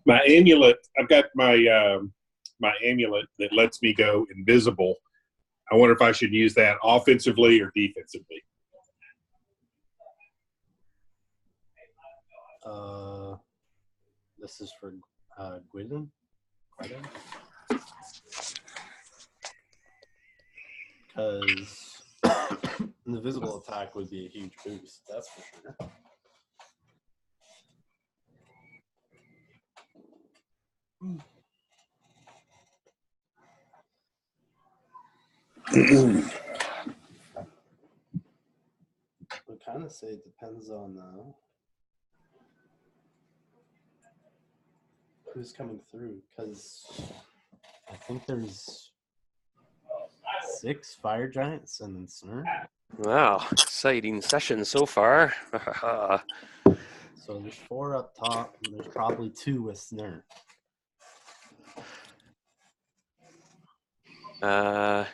My amulet, I've got my my amulet that lets me go invisible. I wonder if I should use that offensively or defensively. This is for Gwydon. Because an invisible attack would be a huge boost, that's for sure. I kind of say it depends on who's coming through, because I think there's 6 fire giants and then Snur. Wow, exciting session so far. So there's 4 up top, and there's probably 2 with Snur.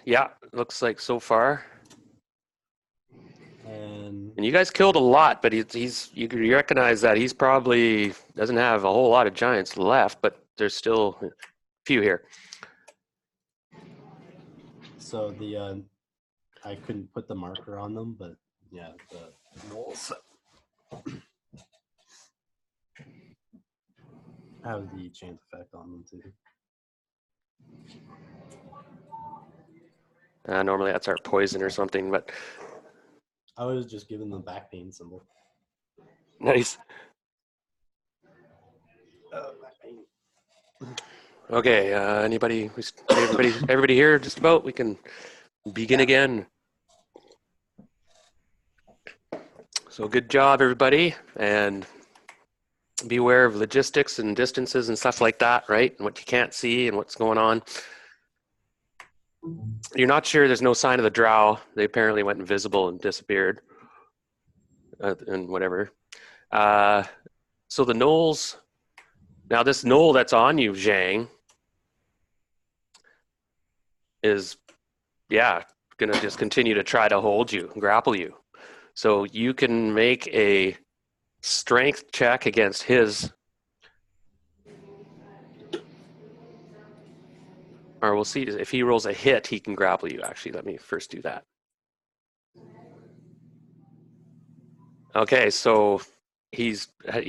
Yeah, looks like so far. And you guys killed a lot, but you recognize that he's probably doesn't have a whole lot of giants left, but there's still a few here. so the I couldn't put the marker on them, but yeah, the gnolls have the chant effect on them too. Normally that's our poison or something, but I was just giving them back pain symbol. nice. Back pain. Okay, everybody here just about? We can begin again. So good job, everybody, and be aware of logistics and distances and stuff like that, right? And what you can't see and what's going on. You're not sure, there's no sign of the drow. They apparently went invisible and disappeared. And whatever. So the gnolls, now this gnoll that's on you, Zhang, is, yeah, going to just continue to try to hold you, grapple you. So you can make a strength check against his, or we'll see if he rolls a hit, he can grapple you. Actually, let me first do that. Okay, so he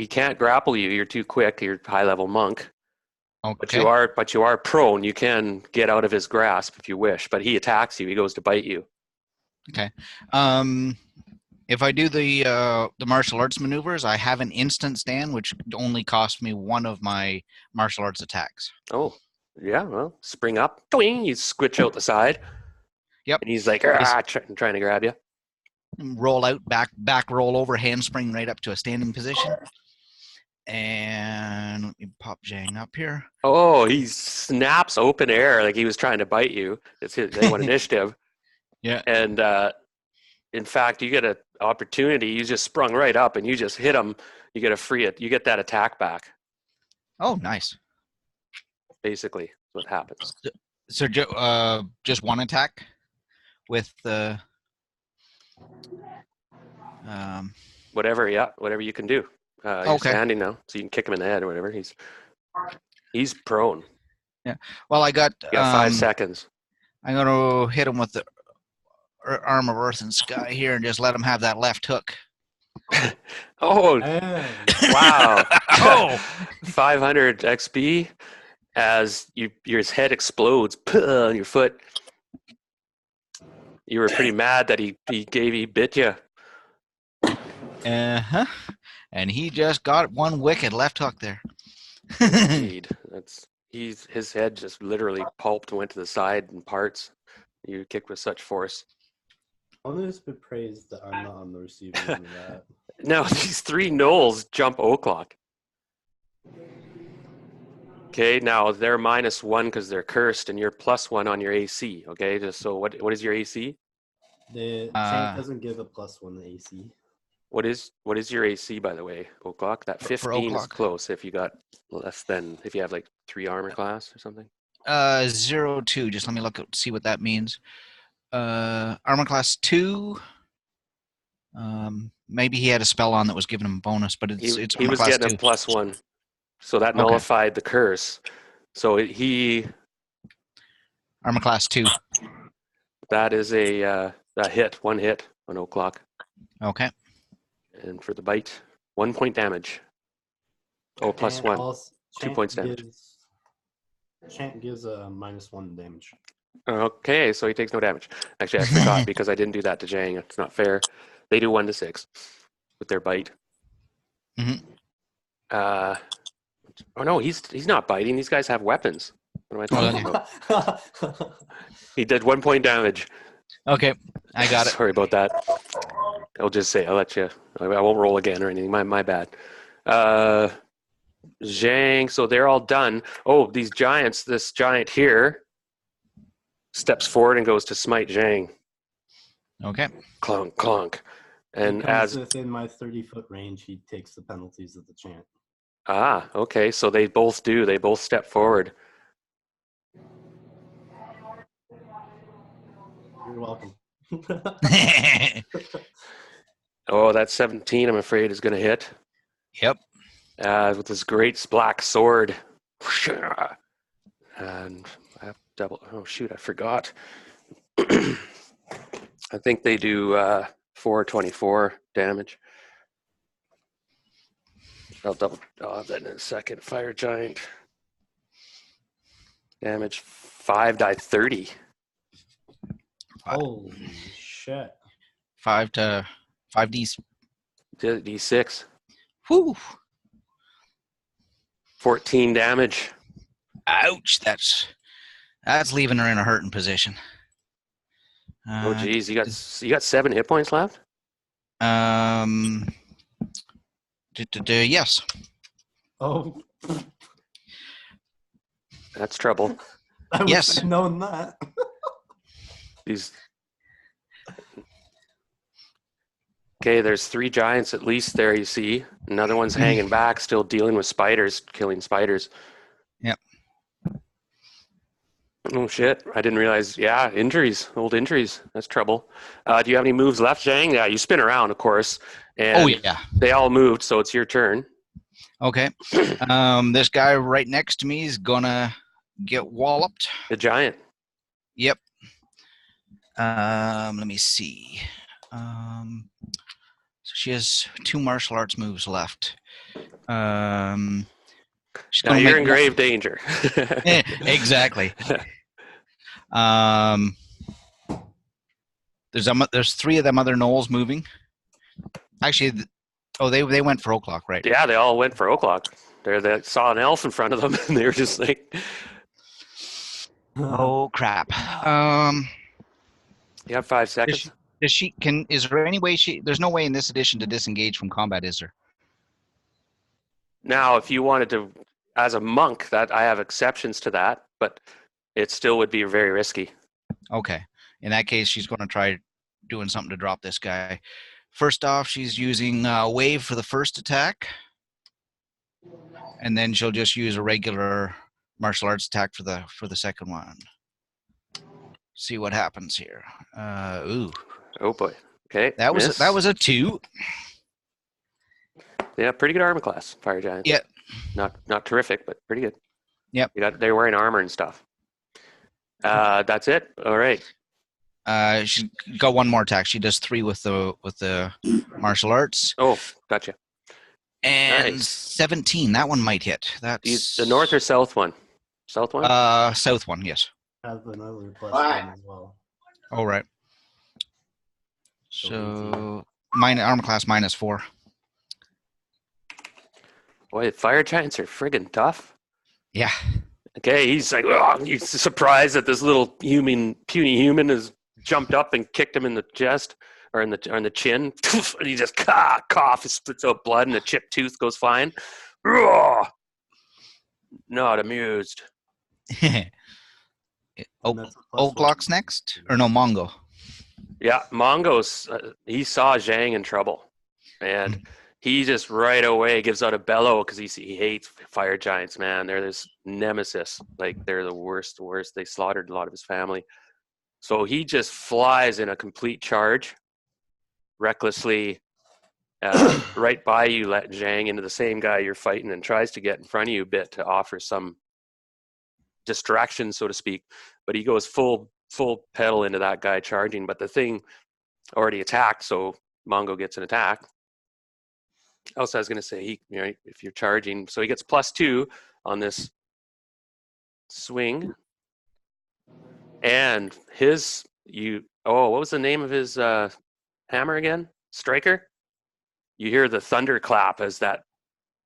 can't grapple you. You're too quick. You're a high-level monk. Okay. But you are prone. You can get out of his grasp if you wish. But he attacks you. He goes to bite you. Okay. If I do the martial arts maneuvers, I have an instant stand, which only costs me 1 of my martial arts attacks. Oh, yeah. Well, spring up. Twing, you squitch out the side. Yep. And he's like, trying to grab you. Roll out, back roll over, handspring right up to a standing position. And let me pop Zhang up here. Oh, he snaps open air like he was trying to bite you. They want initiative. Yeah. And in fact, you get opportunity, you just sprung right up and you just hit him. You get you get that attack back. Oh, nice. Basically, what happens. So just one attack with the Whatever you can do. You're Okay. standing now, so you can kick him in the head or whatever. He's prone. Yeah. Well, I got. You got 5 seconds. I'm gonna hit him with the arm of Earth and Sky here, and just let him have that left hook. Oh, And wow. Oh, 500 XP as your head explodes on your foot. You were pretty mad that he bit you. uh-huh. And he just got one wicked left hook there. Indeed. His head just literally pulped and went to the side in parts. You kicked with such force. only has been praised that I'm not on the receiving end of that. Now these 3 gnolls jump o'clock. Okay, now they're -1 because they're cursed, and you're +1 on your AC. Okay, just so what is your AC? The chant doesn't give a +1 to AC. What is your AC, by the way, o'clock? That For 15 is O'Clock. close if you got less than, if you have like 3 armor class or something. 0-2. Just let me see what that means. Armor class 2. Maybe he had a spell on that was giving him a bonus, but it's He armor was class getting 2. a +1, so that Okay. nullified the curse. So he Armor class 2. that is a hit, 1 hit on o'clock, Okay. and for the bite, 1 point damage. Oh, +1. Also, 2 points damage. Chant gives a -1 damage. Okay, so he takes no damage. Actually, I forgot because I didn't do that to Jang. It's not fair. They do 1 to 6 with their bite. Mhm. Oh no, he's not biting. These guys have weapons. What am I talking about? He did 1 point damage. Okay, I got it. Sorry about that. I'll let you. I won't roll again or anything. My bad. Zhang. So they're all done. Oh, these giants. This giant here steps forward and goes to smite Zhang. Okay. Clunk, clunk. And he comes as within my 30-foot range, he takes the penalties of the chant. okay. So they both do. They both step forward. You're welcome. Oh, that 17, I'm afraid, is going to hit. Yep. With this great black sword. And I have double. Oh, shoot, I forgot. I think they do 424 damage. I'll have that in a second. Fire giant. Damage 5 die 30. Holy shit. 5d. D6. Whew. 14 damage. Ouch. That's leaving her in a hurting position. Oh, geez. You got 7 hit points left? Yes. Oh, That's trouble. I wish Yes. I'd known that. These. Okay, there's 3 giants at least there, you see. Another one's hanging back, still dealing with spiders, killing spiders. Yep. Oh, shit. I didn't realize. Yeah, old injuries. That's trouble. Do you have any moves left, Zhang? Yeah, you spin around, of course. And Oh, yeah. they all moved, so it's your turn. Okay. This guy right next to me is gonna get walloped. The giant. Yep. Let me see. So she has 2 martial arts moves left. She's Now gonna you're in make grave danger. exactly. There's 3 of them other gnolls moving. Actually, they went for o'clock, right? Yeah, they all went for o'clock. They saw an elf in front of them, and they were just like, Oh crap. you have 5 seconds. Is there any way there's no way in this edition to disengage from combat, is there? Now, if you wanted to, as a monk, that I have exceptions to that, but it still would be very risky. Okay. In that case, she's going to try doing something to drop this guy. First off, she's using wave for the first attack, and then she'll just use a regular martial arts attack for the second one. See what happens here. Ooh, Oh boy. Okay. that miss. was a 2. Yeah, pretty good armor class, fire giants. Yeah. Not terrific, but pretty good. Yep. They're wearing armor and stuff. That's it. All right. She got one more attack. She does 3 with the martial arts. Oh, gotcha. And Nice. 17. That one might hit. That's The north or south one? South one? south one, yes. Have another plus Alright. 1 as well. All right. So So armor class -4. Boy, fire giants are friggin' tough. Yeah. Okay, he's like, oh, he's surprised that this little puny human has jumped up and kicked him in the chest or on the chin, and he just cough, spits out blood, and the chipped tooth goes flying. Ugh. Not amused. Oh, and that's a plus Old 1. Glock's next, or no, Mongo. Yeah, Mongo's he saw Zhang in trouble, and he just right away gives out a bellow because he hates fire giants. Man, they're this nemesis. Like they're the worst. They slaughtered a lot of his family, so he just flies in a complete charge, recklessly, right by you, let Zhang into the same guy you're fighting, and tries to get in front of you a bit to offer some distraction, so to speak. But he goes full pedal into that guy charging, but the thing already attacked, so Mongo gets an attack. Also, I was going to say, if you're charging, so he gets +2 on this swing, and what was the name of his hammer again? Striker. You hear the thunderclap as that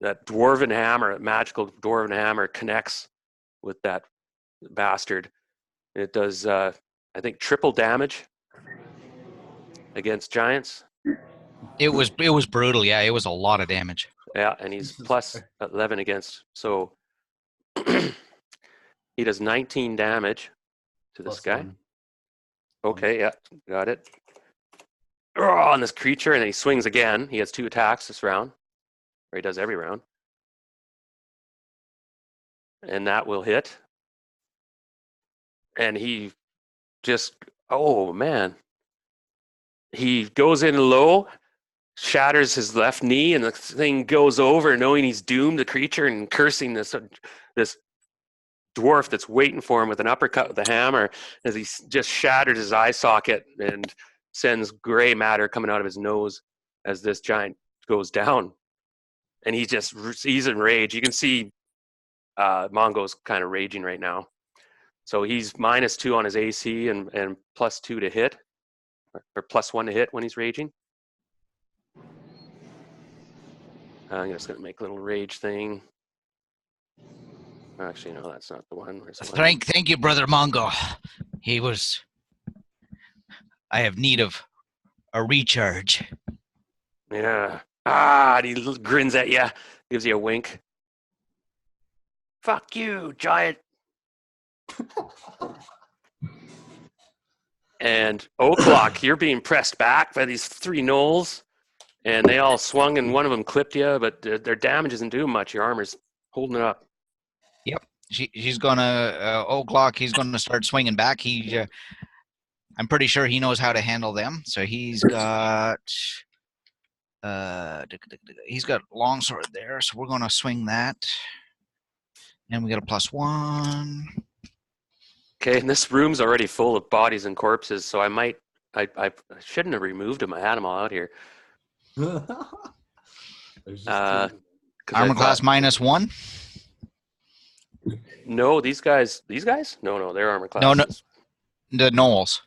dwarven hammer, magical dwarven hammer, connects with that bastard. It does, I think, triple damage against giants. It was brutal. Yeah, it was a lot of damage. Yeah, and he's +11 against. So he does 19 damage to this Plus guy. 1. Okay, yeah, got it. On this creature, and then he swings again. He has 2 attacks this round, or he does every round. And that will hit. And he just, oh man. He goes in low, shatters his left knee, and the thing goes over, knowing he's doomed, the creature, and cursing this dwarf that's waiting for him with an uppercut with a hammer as he just shattered his eye socket and sends gray matter coming out of his nose as this giant goes down. And he's in rage. You can see Mongo's kind of raging right now. So he's -2 on his AC and +2 to hit, or +1 to hit when he's raging. I'm just going to make a little rage thing. Actually, no, that's not the one. Where's the one? Thank you, brother Mongo. I have need of a recharge. Yeah. And he grins at you, gives you a wink. Fuck you, giant. And O'Clock, you're being pressed back by these 3 gnolls, and they all swung, and one of them clipped you, but their damage isn't doing much. Your armor's holding it up. Yep. She's gonna O'Clock. He's gonna start swinging back. I'm pretty sure he knows how to handle them. So he's got longsword there. So we're gonna swing that, and we got a +1. Okay, and this room's already full of bodies and corpses, so I shouldn't have removed them. I had them all out here. There's just 2. 'Cause I Armor thought- class -1. No, these guys? No, their armor class. No. The Knowles.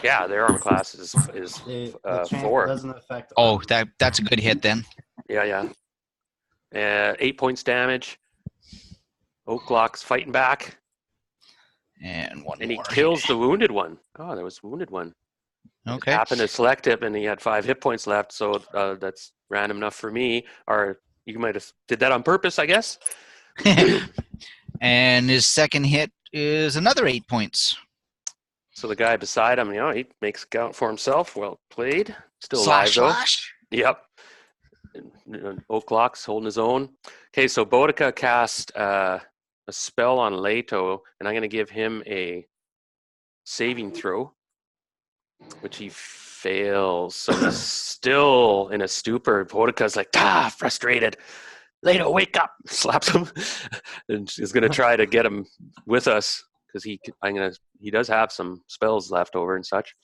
Yeah, their armor class is The chant 4. doesn't affect. Oh, that's a good hit then. Yeah. 8 points damage. Oaklock's fighting back, And one and he more. kills the wounded one. Oh, there was a wounded one. Okay. Happened to select it, and he had 5 hit points left, so that's random enough for me. Or you might have did that on purpose, I guess. And his second hit is another 8 points. So the guy beside him, he makes a count for himself. Well played. Still alive, though. Slash. Yep. And Oaklock's holding his own. Okay, so Boudica cast a spell on Leto, and I'm going to give him a saving throw, which he fails. So he's still in a stupor. Boudica's like, frustrated. Leto, wake up! Slaps him, and is going to try to get him with us because he does have some spells left over and such.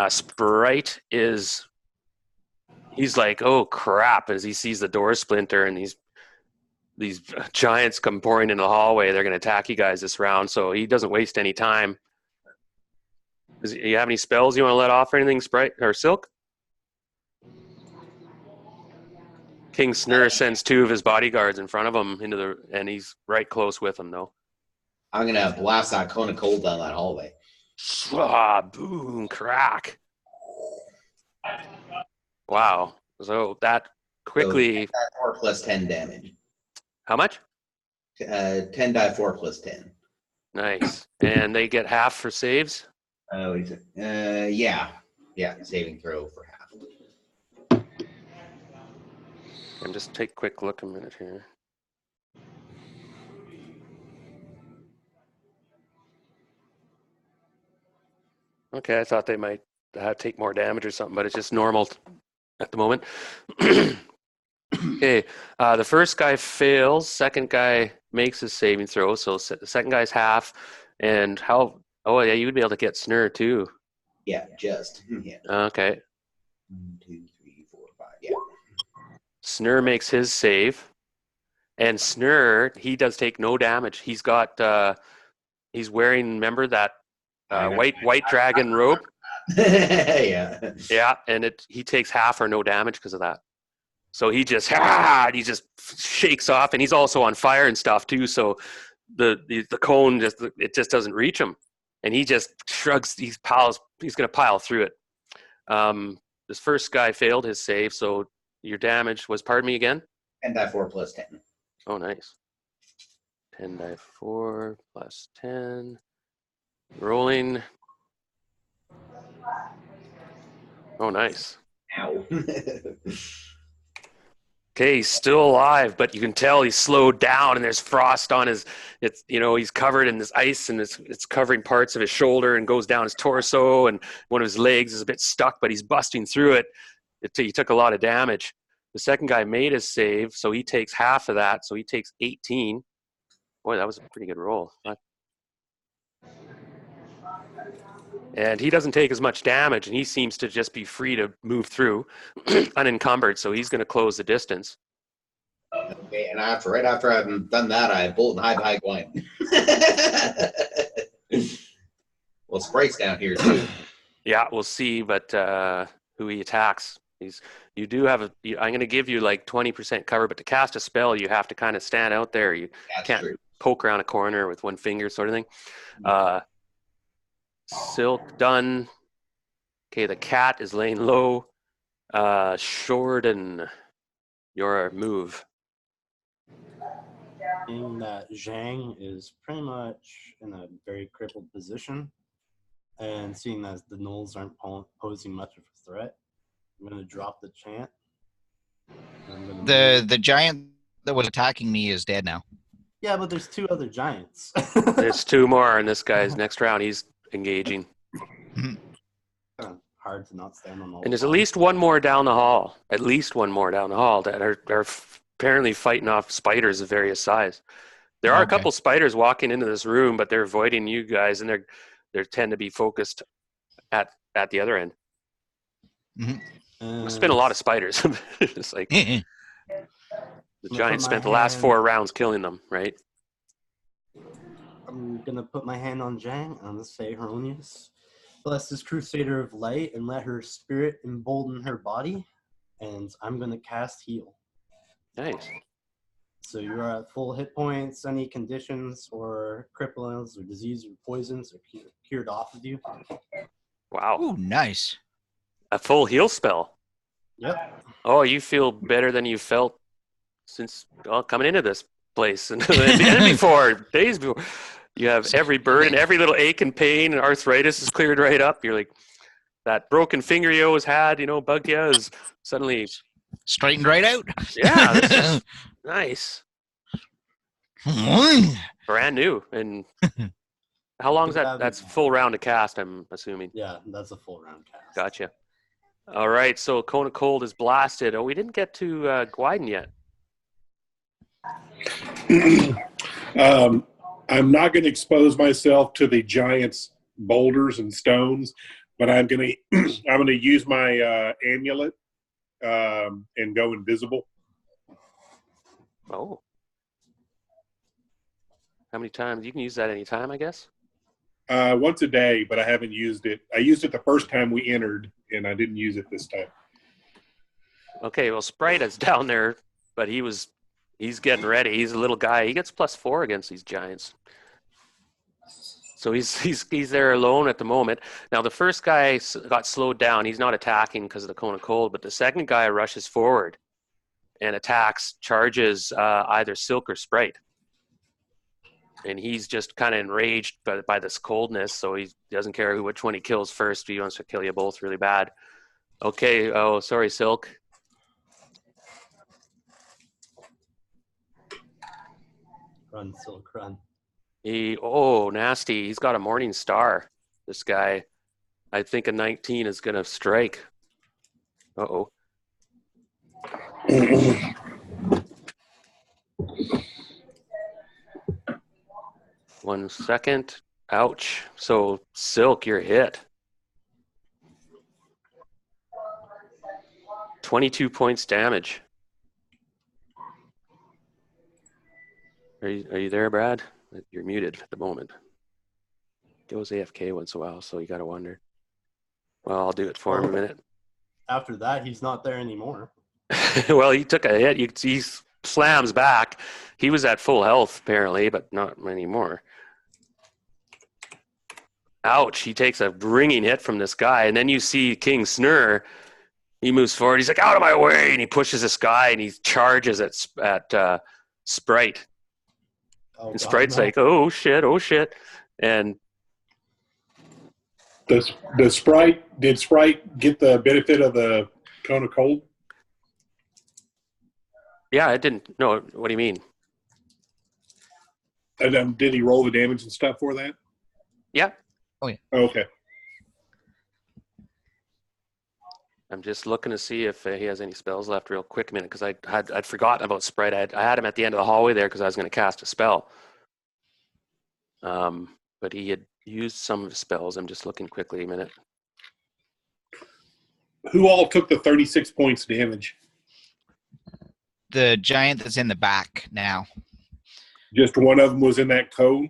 Sprite he's like, oh crap, as he sees the door splinter and these giants come pouring in the hallway. They're going to attack you guys this round, so he doesn't waste any time. Do you have any spells you want to let off or anything, Sprite or Silk? King Snur sends 2 of his bodyguards in front of him and he's right close with him, though. I'm gonna blast that cone of cold down that hallway. Boom, crack. Wow. So that quickly. So 4 plus 10 damage. How much? 10 die 4 plus 10. Nice. And they get half for saves? Oh, yeah. Yeah, saving throw for half. And just take a quick look a minute here. Okay, I thought they might take more damage or something, but it's just normal at the moment. Okay, the first guy fails. Second guy makes his saving throw, so the second guy's half. And oh yeah, you would be able to get Snur too. Yeah, just. Yeah. Okay. 1, 2, 3, 4, 5. Yeah. Snur makes his save. And Snur, he does take no damage. He's got, he's wearing, remember that white dragon robe? Yeah. Yeah, and he takes half or no damage because of that. So he just shakes off, and he's also on fire and stuff too. So the cone just doesn't reach him, and he just shrugs. He's going to pile through it. This first guy failed his save, so your damage was. Pardon me again. 10 die 4 plus 10. Oh, nice. 10 die 4 plus 10. Rolling. Oh, nice. Ow. Okay, he's still alive, but you can tell he's slowed down, and there's frost on he's covered in this ice, and it's covering parts of his shoulder and goes down his torso, and one of his legs is a bit stuck, but he's busting through it. He took a lot of damage. The second guy made his save, so he takes half of that, so he takes 18. Boy, that was a pretty good roll. And he doesn't take as much damage, and he seems to just be free to move through unencumbered, so he's going to close the distance. Okay, and right after I've done that, I bolt and hide behind Gwyn. Well, Sprite's down here too. Yeah, we'll see, but who he attacks. I'm going to give you like 20% cover, but to cast a spell, you have to kind of stand out there. You can't poke around a corner with one finger sort of thing. Silk done. Okay, the cat is laying low. Shorten, your move. Seeing that Zhang is pretty much in a very crippled position, and seeing that the gnolls aren't posing much of a threat, I'm going to drop the chant. The giant that was attacking me is dead now. Yeah, but there's 2 other giants. There's 2 more in this guy's next round. He's engaging. Kind of hard to not stand on all. And there's at least one more down the hall. At least one more down the hall that are apparently fighting off spiders of various size. There are a couple spiders walking into this room, but they're avoiding you guys, and they tend to be focused at the other end. It's been a lot of spiders. It's like the giant spent the last 4 rounds killing them, right? I'm going to put my hand on Zhang. I'm going to say, Harmonious, bless this Crusader of Light and let her spirit embolden her body. And I'm going to cast Heal. Nice. So you are at full hit points. Any conditions or cripplings or disease or poisons are cured off of you. Wow. Ooh, nice. A full heal spell. Yep. Oh, you feel better than you felt since coming into this place and days before. You have every burden, every little ache and pain and arthritis is cleared right up. You're like, that broken finger you always had, bugged you, is suddenly, Straightened right out. yeah, this is nice. Brand new. And how long is that? That's full round to cast, I'm assuming. Yeah, that's a full round cast. Gotcha. All right, so Cone of Cold is blasted. Oh, we didn't get to Gwyden yet. I'm not going to expose myself to the giant's boulders and stones, but I'm going to use my amulet and go invisible. Oh. How many times? You can use that anytime, I guess? Once a day, but I haven't used it. I used it the first time we entered, and I didn't use it this time. Okay, well, Sprite is down there, but he's getting ready. He's a little guy. He gets +4 against these giants. So he's there alone at the moment. Now, the first guy got slowed down. He's not attacking because of the Cone of Cold, but the second guy rushes forward and attacks, charges either Silk or Sprite. And he's just kind of enraged by this coldness, so he doesn't care which one he kills first. He wants to kill you both really bad. Okay, oh, sorry, Silk. Run, Silk, run. Nasty. He's got a Morning Star, this guy. I think a 19 is going to strike. Uh-oh. 1 second. Ouch. So, Silk, you're hit. 22 points damage. Are you there, Brad? You're muted at the moment. Goes AFK once in a while, so you got to wonder. Well, I'll do it for him in a minute. After that, he's not there anymore. Well, he took a hit. He slams back. He was at full health, apparently, but not anymore. Ouch. He takes a ringing hit from this guy. And then you see King Snur. He moves forward. He's like, out of my way. And he pushes this guy, and he charges at Sprite. Oh, And Sprite's like, oh, shit. And did Sprite get the benefit of the Cone of Cold? yeah, it didn't. No, what do you mean? And did he roll the damage and stuff for that? Yeah. Oh, yeah. Okay. I'm just looking to see if he has any spells left real quick a minute, because I'd forgotten about Sprite. I had him at the end of the hallway there because I was going to cast a spell. But he had used some of his spells. I'm just looking quickly a minute. Who all took the 36 points damage? The giant that's in the back now. Just one of them was in that cone?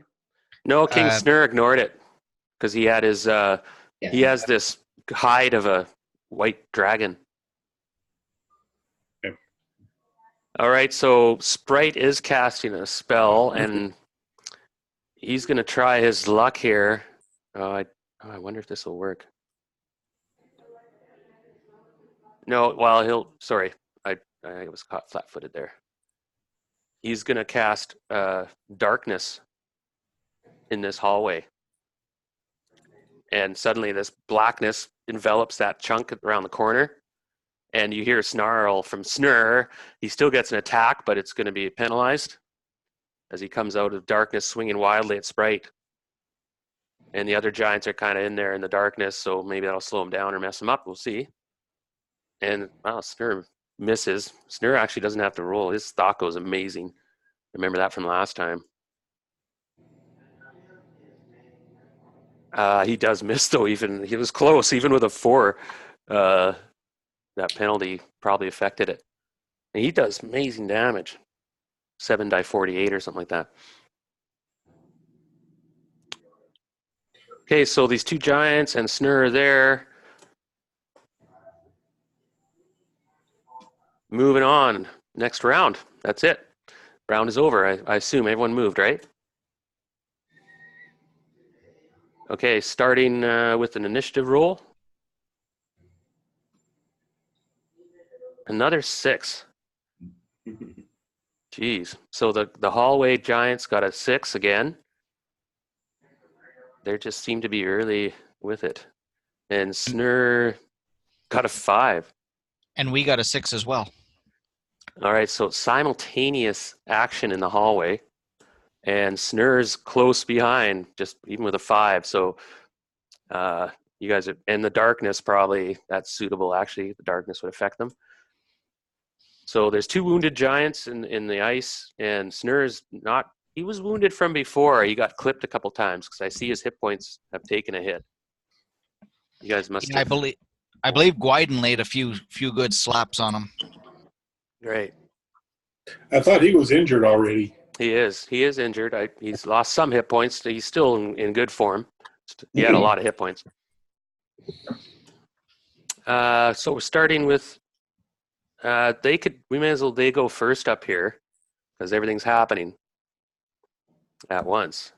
No, King Snur ignored it because he had his he has this hide of a white dragon. Okay. All right, so Sprite is casting a spell, and he's going to try his luck here. I wonder if this will work. No, well, sorry. I was caught flat-footed there. He's going to cast darkness in this hallway. And suddenly this blackness envelops that chunk around the corner. And you hear a snarl from Snur. He still gets an attack, but it's going to be penalized as he comes out of darkness swinging wildly at Sprite. And the other giants are kind of in there in the darkness, so maybe that'll slow him down or mess him up. We'll see. And, wow, Snur misses. Snur actually doesn't have to roll. His Thako is amazing. Remember that from last time. He does miss, though. He was close. Even with a 4, that penalty probably affected it. And he does amazing damage. 7 die 48 or something like that. Okay, so these 2 giants and Snur are there. Moving on. Next round. That's it. Round is over. I assume everyone moved, right? Okay, starting with an initiative roll. Another 6. Jeez. So the hallway giants got a 6 again. They just seem to be early with it. And Snur got a 5. And we got a 6 as well. All right, so simultaneous action in the hallway. And Snur's close behind, just even with a 5. So you guys are in the darkness, probably that's suitable. Actually, the darkness would affect them. So there's 2 wounded giants in the ice, and Snur's not. He was wounded from before. He got clipped a couple times because I see his hit points have taken a hit. You guys must. Yeah, I believe Gwyden laid a few good slaps on him. Great. I thought he was injured already. He is. He is injured. He's lost some hit points. He's still in good form. He had a lot of hit points. So we're starting with. We may as well they go first up here because everything's happening at once.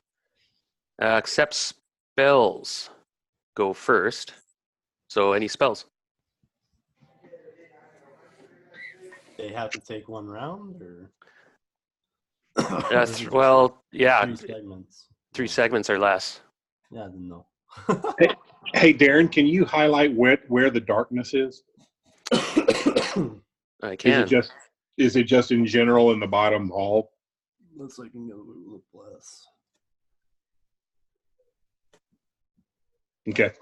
Except spells go first. So any spells? They have to take 1 round, or Well, yeah, 3 segments. 3 segments or less. Yeah, I didn't know. Hey, Darren, can you highlight where the darkness is? I can. Is it just in general in the bottom hall? Looks like I'm gonna move the bless. Okay,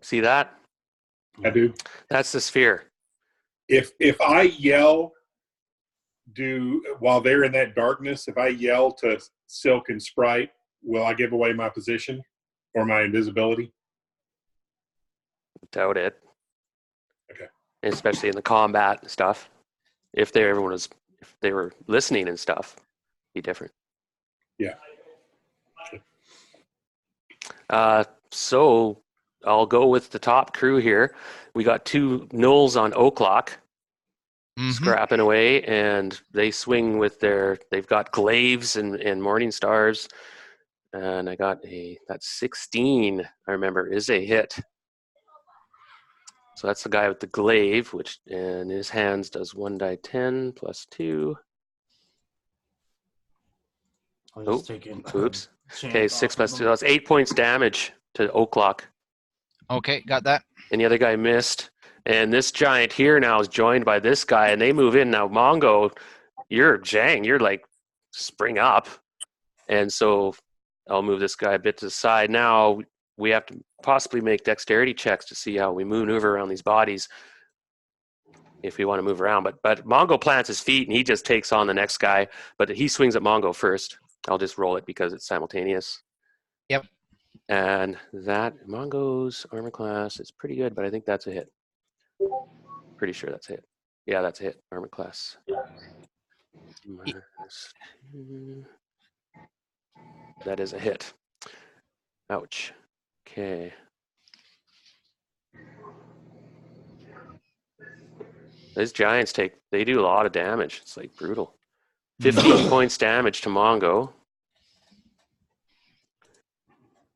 See that? I do. That's the sphere. If I yell, while they're in that darkness, if I yell to Silk and Sprite, will I give away my position or my invisibility? Doubt it. Okay. Especially in the combat and stuff. If they were listening and stuff, be different. Yeah. So I'll go with the top crew here. We got 2 gnolls on Oaklock scrapping away, and they swing with they've got glaives and morning stars. And I got that's 16, I remember, is a hit. So that's the guy with the glaive, which in his hands does 1d10 plus 2. I'm just taking. Oops. Chance Okay, off 6 of plus them. 2. That's 8 points damage to Oaklock. Okay, got that. And the other guy missed. And this giant here now is joined by this guy, and they move in. Now, Mongo, you're like, spring up. And so I'll move this guy a bit to the side. Now we have to possibly make dexterity checks to see how we maneuver around these bodies if we want to move around. But Mongo plants his feet, and he just takes on the next guy. But he swings at Mongo first. I'll just roll it because it's simultaneous. Yep. And that Mongo's armor class is pretty good, but I think that's a hit. Pretty sure that's a hit. Yeah, that's a hit. Armor class. -2. That is a hit. Ouch. Okay. These giants they do a lot of damage. It's like brutal. 15 points damage to Mongo.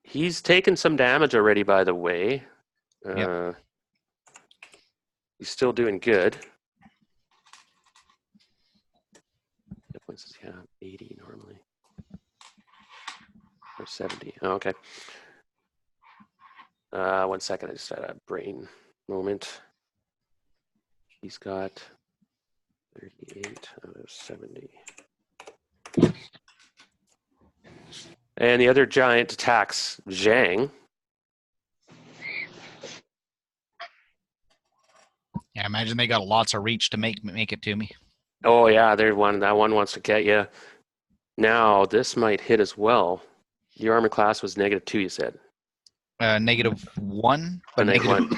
He's taken some damage already, by the way. Yep. He's still doing good. What points does he have? 80 normally. Or 70. Oh, okay. 1 second. I just had a brain moment. He's got 38 out of 70. And the other giant attacks Zhang. Yeah, I imagine they got lots of reach to make it to me. Oh yeah, that one wants to get you. Now this might hit as well. Your armor class was -2, you said. -1, but -1.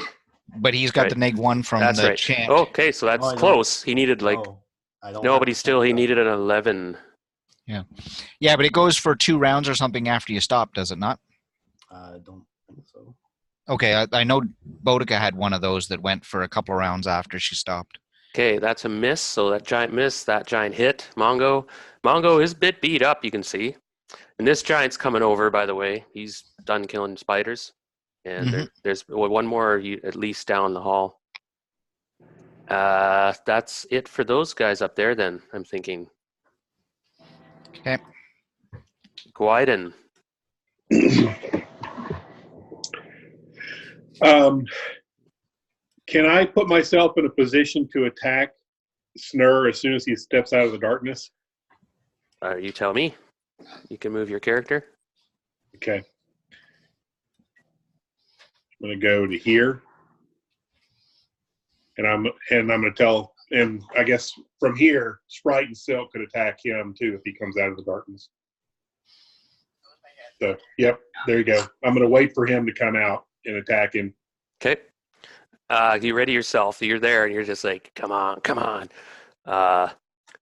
But he's got Right. the -1 from That's the right. chant. Okay, so that's close. He needed like I don't no, have but to he check needed an 11. Yeah, but it goes for 2 rounds or something after you stop, does it not? that. I don't think so. Okay, I know Boudica had one of those that went for a couple of rounds after she stopped. Okay, that's a miss. So that giant miss, that giant hit. Mongo is a bit beat up, you can see. And this giant's coming over, by the way. He's done killing spiders. And there's one more at least down the hall. That's it for those guys up there then, I'm thinking. Okay. Gwyden. Can I put myself in a position to attack Snur as soon as he steps out of the darkness? You tell me. You can move your character. Okay. I'm going to go to here. And I'm going to tell, and I guess from here, Sprite and Silk could attack him too if he comes out of the darkness. So, yep, there you go. I'm going to wait for him to come out and attack him. Okay. You ready yourself. You're there, and you're just like, come on, come on.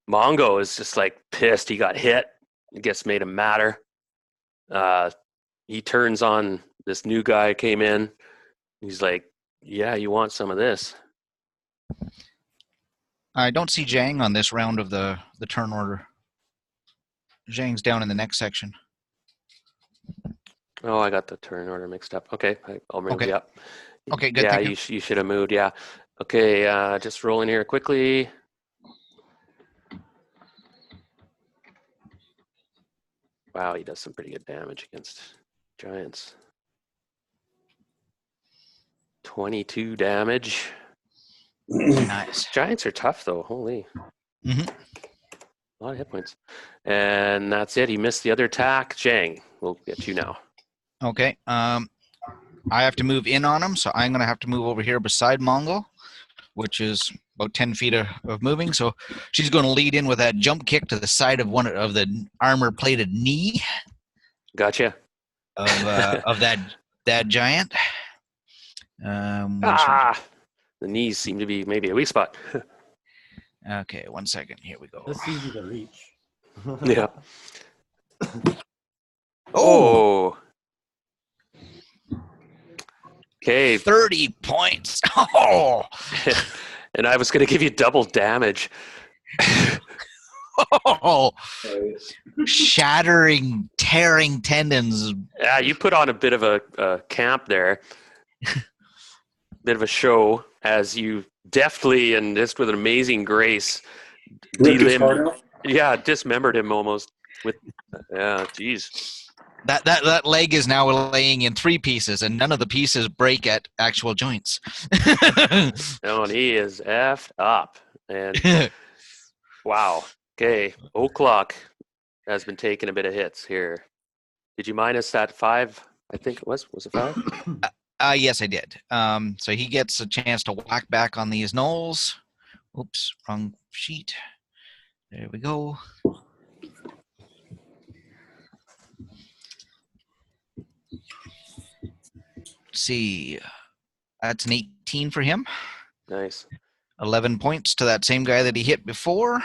Mongo is just like pissed. He got hit. It gets made him madder. He turns on this new guy came in. He's like, yeah, you want some of this. I don't see Zhang on this round of the turn order. Zhang's down in the next section. Oh, I got the turn order mixed up. Okay, I'll move you up. Okay, good. Yeah, Thank you should have moved. Yeah. Okay, just rolling here quickly. Wow, he does some pretty good damage against giants. 22 damage. Nice. Giants are tough, though. Holy. Mhm. A lot of hit points. And that's it. He missed the other attack. Zhang, we'll get you now. Okay. I have to move in on him, so I'm going to have to move over here beside Mongol, which is about 10 feet of moving. So she's going to lead in with that jump kick to the side of one of the armor-plated knee Gotcha. of that giant. The knees seem to be maybe a weak spot. Okay, 1 second. Here we go. It's easy to reach. Yeah. Oh! Okay. 30 points. Oh! And I was going to give you double damage. Oh! Shattering, tearing tendons. Yeah, you put on a bit of a camp there. Bit of a show as you deftly and just with an amazing grace dismembered him almost with geez. That leg is now laying in 3 pieces, and none of the pieces break at actual joints. No, and he is effed up. And wow. Okay, O'Clock has been taking a bit of hits here. Did you minus that 5? I think it was. Was it 5? Yes, I did. So he gets a chance to whack back on these gnolls. Oops, wrong sheet. There we go. Let's see. That's an 18 for him. Nice. 11 points to that same guy that he hit before.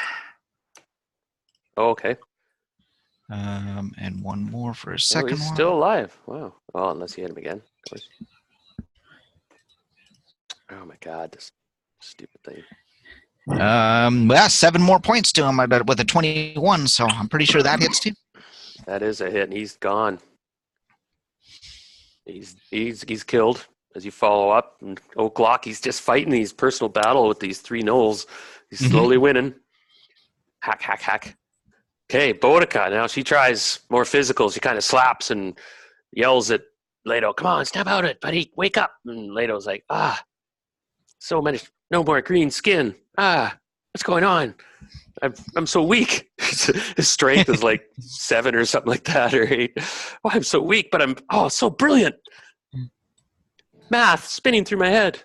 Oh, okay. And 1 more for a Oh, second he's one. still alive. Wow. Oh, unless you hit him again, of course. Oh my God, this stupid thing. Well, 7 more points to him with a 21, so I'm pretty sure that hits too. That is a hit, and he's gone. He's killed as you follow up. And O'Clock, he's just fighting these personal battle with these 3 gnolls. He's slowly winning. Hack, hack, hack. Okay, Boudica. Now she tries more physical. She kind of slaps and yells at Leto, "Come on, snap out it, buddy. Wake up." And Leto's like, so many, no more green skin. What's going on? I'm so weak. His strength is like 7 or something like that, or 8. Oh, I'm so weak, but I'm so brilliant. Math spinning through my head.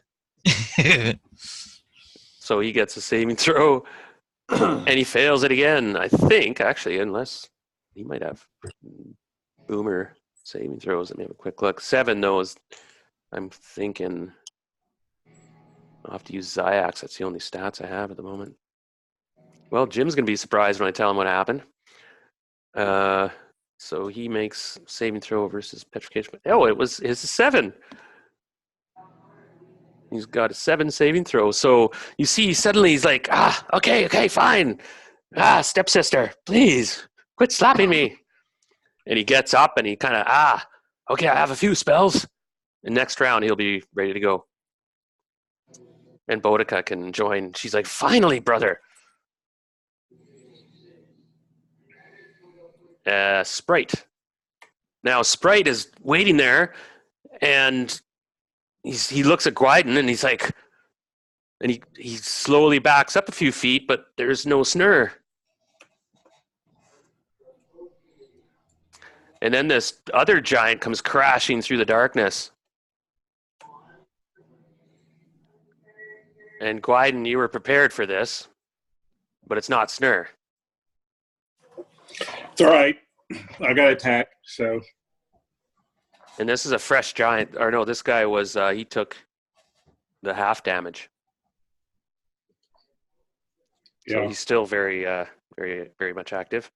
So he gets a saving throw, and he fails it again. I think actually, unless he might have boomer saving throws. Let me have a quick look. 7 those. I'm thinking I'll have to use Zyax. That's the only stats I have at the moment. Well, Jim's going to be surprised when I tell him what happened. So he makes saving throw versus petrification. Oh, it was his 7. He's got a 7 saving throw. So you see, suddenly he's like, okay, fine. Stepsister, please quit slapping me. And he gets up and he kind of, okay, I have a few spells. And next round he'll be ready to go. And Boudica can join. She's like, finally, brother. Sprite. Now, Sprite is waiting there, and he looks at Gwyden and he's like, and he slowly backs up a few feet, but there's no snur. And then this other giant comes crashing through the darkness. And Gwyden, you were prepared for this, but it's not snur. It's all right. I got attack, so. And this is a fresh giant. Or no, this guy was, he took the half damage. So Yeah. he's still very, very much active.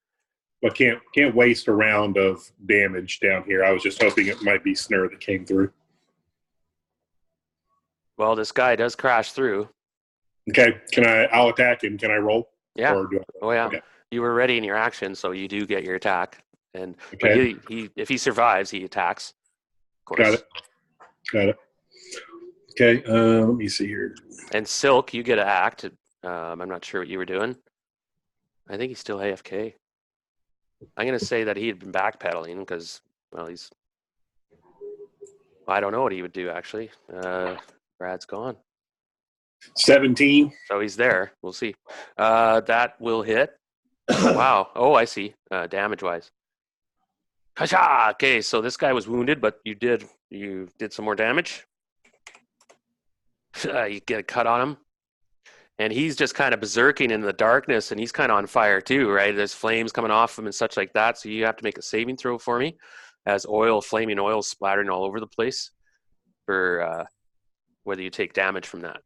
But can't waste a round of damage down here. I was just hoping it might be snare that came through. Well, this guy does crash through. Okay, I'll attack him. Can I roll? Yeah. Or do I, Oh yeah. Okay. You were ready in your action, so you do get your attack. And but Okay. he if he survives, he attacks. Of course. Got it. Okay, let me see here. And Silk, you get to act. I'm not sure what you were doing. I think he's still AFK. I'm going to say that he had been backpedaling because, well, I don't know what he would do, actually. Brad's gone. 17. So he's there. We'll see. That will hit. Wow. Oh, I see. Damage-wise. Kasha! Okay, so this guy was wounded, but you did some more damage. You get a cut on him. And he's just kind of berserking in the darkness, and he's kind of on fire too, right? There's flames coming off him and such like that. So you have to make a saving throw for me, as flaming oil splattering all over the place, for whether you take damage from that.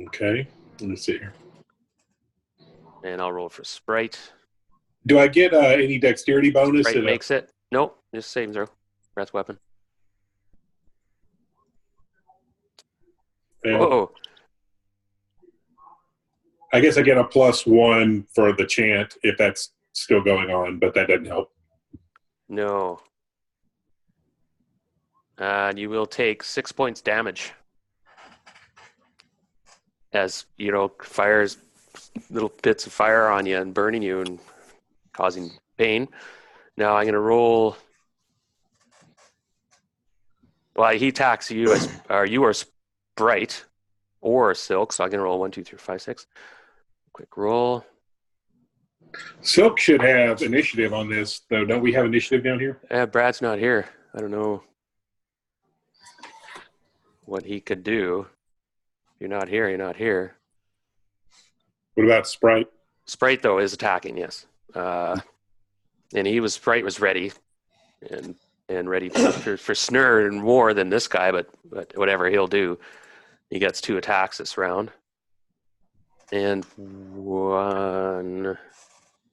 Okay, let me see here. And I'll roll for Sprite. Do I get any dexterity bonus? Sprite makes it. Nope, just saving throw. Breath weapon. Whoa. I guess I get a +1 for the chant if that's still going on, but that doesn't help. No. And you will take 6 points damage. As, fires little bits of fire on you and burning you and causing pain. Now I'm going to roll. Well, he attacks you you are Sprite or Silk, so I'm going to roll 1, 2, 3, 5, 6. Quick roll. Silk should have initiative on this, though. Don't we have initiative down here? Brad's not here. I don't know what he could do. You're not here. You're not here. What about Sprite? Sprite, though, is attacking, yes. And Sprite was ready and ready for snur and more than this guy, but whatever he'll do. He gets 2 attacks this round. And 1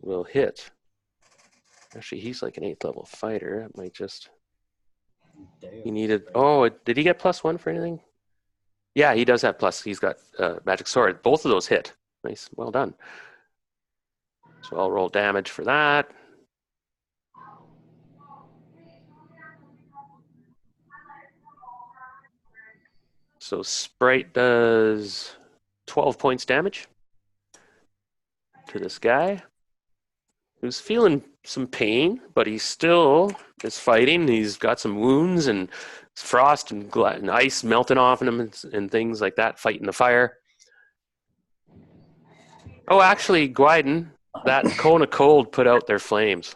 will hit. Actually, he's like an 8th level fighter. It might just... He needed... Oh, did he get +1 for anything? Yeah, he does have plus. He's got magic sword. Both of those hit. Nice. Well done. So I'll roll damage for that. So Sprite does 12 points damage to this guy, who's feeling some pain, but he still is fighting. He's got some wounds and frost and ice melting off him and things like that, fighting the fire. Oh, actually, Gwyden, that cone of cold put out their flames.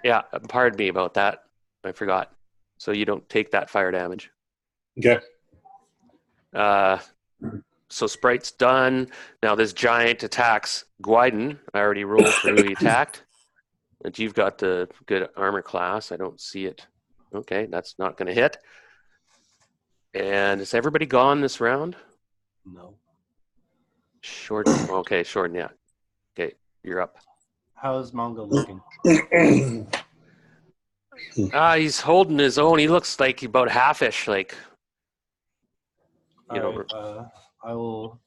Yeah, pardon me about that. I forgot. So you don't take that fire damage. Okay. So Sprite's done. Now this giant attacks Gwyden. I already rolled for who he attacked. But you've got the good armor class. I don't see it. Okay, that's not going to hit. And is everybody gone this round? No. Shorten. Okay, Shorten, yeah. Okay, you're up. How's Mongo looking? He's holding his own. He looks like about half-ish, like, Alright, I will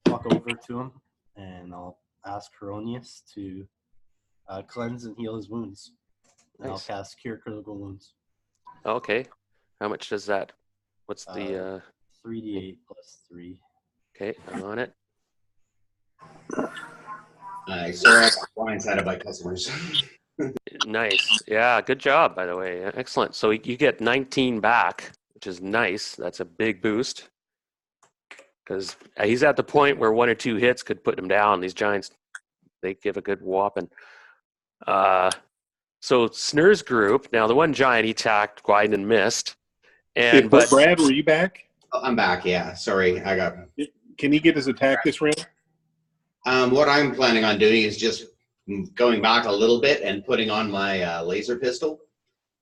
walk over to him and I'll ask Heronius to cleanse and heal his wounds. And Nice. I'll cast Cure Critical Wounds. Okay. How much does that? What's the 3d8 plus 3. okay, I'm on it. So blindsided by customers. Nice. Yeah, good job, by the way. Excellent. So you get 19 back, which is nice. That's a big boost. Because he's at the point where 1 or 2 hits could put him down. These giants, they give a good whopping. So Snur's group, now the one giant he attacked, Gwiden, and missed. But Brad, were you back? Oh, I'm back. Yeah, sorry, I got. Can he get his attack this round? What I'm planning on doing is just going back a little bit and putting on my laser pistol.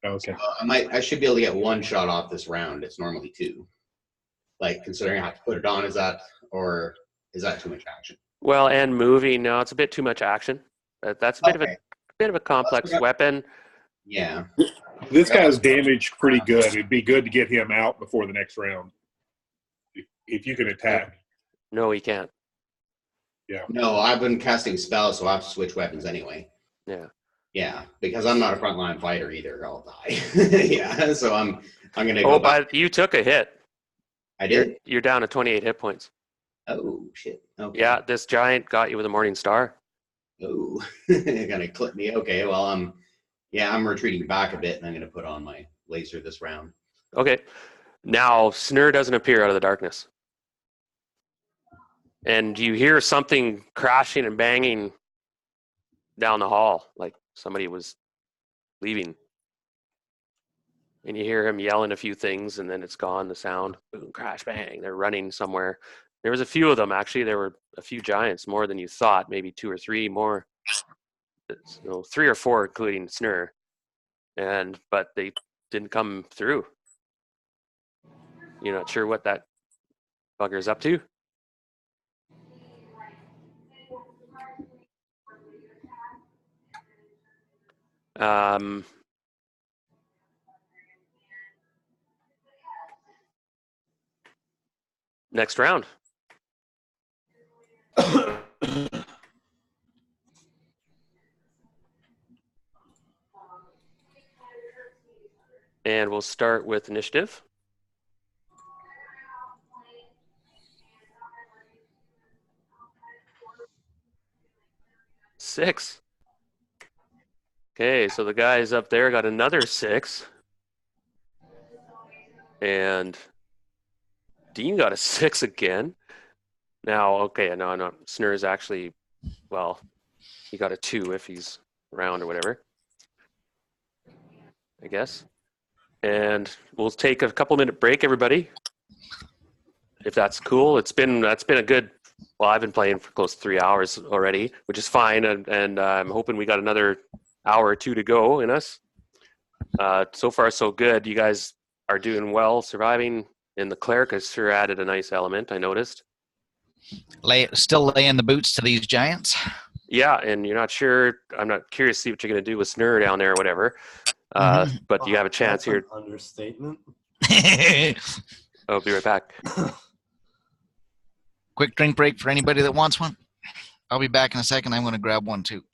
Okay. So I should be able to get 1 shot off this round. It's normally 2. Like, considering I have to put it on, is that too much action? Well, and moving, no, it's a bit too much action. That's a bit of a complex weapon. Yeah. This guy's damaged pretty good. It'd be good to get him out before the next round. If you can attack. No, he can't. Yeah. No, I've been casting spells, so I have to switch weapons anyway. Yeah. Yeah, because I'm not a frontline fighter either. I'll die. Yeah, so I'm gonna go. Oh, back. but you took a hit. I did. You're down to 28 hit points. Oh shit. Okay. Yeah, this giant got you with a morning star. Oh, gonna clip me. Okay, well I'm retreating back a bit, and I'm gonna put on my laser this round. Okay. Now Snur doesn't appear out of the darkness. And you hear something crashing and banging down the hall, like somebody was leaving. And you hear him yelling a few things, and then it's gone, the sound. Boom, crash, bang. They're running somewhere. There was a few of them, actually. There were a few giants, more than you thought, maybe 2 or 3 more. 3 or 4, including Snur. But they didn't come through. You're not sure what that bugger's up to? Next round. And we'll start with initiative. Six. Okay, so the guys up there got another 6. And Dean got a 6 again. Now, okay, no. Snur is actually, well, he got a 2 if he's around or whatever, I guess. And we'll take a couple-minute break, everybody, if that's cool. That's been a good. Well, I've been playing for close to 3 hours already, which is fine, and I'm hoping we got another hour or 2 to go in us. So far, so good. You guys are doing well, surviving, and the cleric has sure added a nice element, I noticed. Still laying the boots to these giants. Yeah, and you're not sure. I'm not curious to see what you're going to do with Snur down there or whatever. But you have a chance That's here. An understatement. I'll be right back. Quick drink break for anybody that wants one. I'll be back in a second. I'm going to grab one too.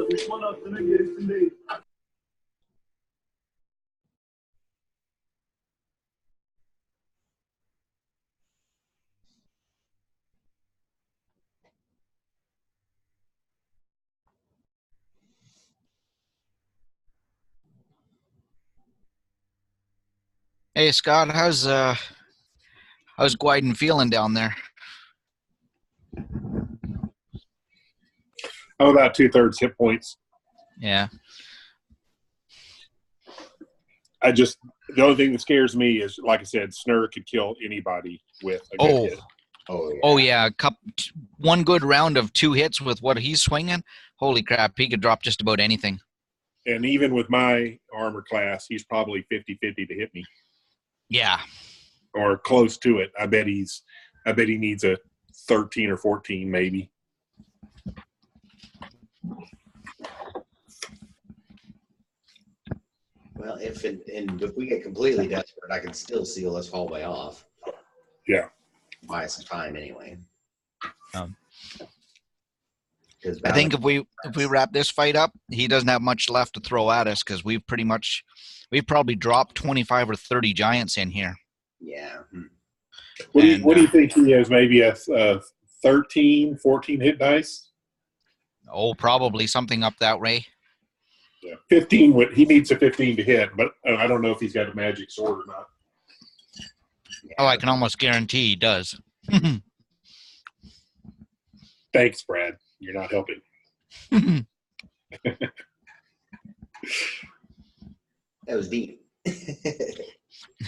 Düşman hattının gerisindeyiz. Hey Scott, how's Gwiden feeling down there? Oh, about 2/3 hit points. Yeah. The only thing that scares me is, like I said, Snur could kill anybody with a good hit. Oh yeah. Oh yeah, one good round of 2 hits with what he's swinging. Holy crap, he could drop just about anything. And even with my armor class, he's probably 50-50 to hit me. Yeah. Or close to it. I bet he needs a 13 or 14 maybe. Well, if we get completely desperate, I can still seal this hallway off. Yeah. Buy some time anyway. I think if we wrap this fight up, he doesn't have much left to throw at us because we've probably dropped 25 or 30 giants in here. Yeah. What do you think he has? Maybe a 13, 14 hit dice? Oh, probably something up that way. Yeah. 15. He needs a 15 to hit, but I don't know if he's got a magic sword or not. Yeah. Oh, I can almost guarantee he does. Thanks, Brad. You're not helping. That was deep.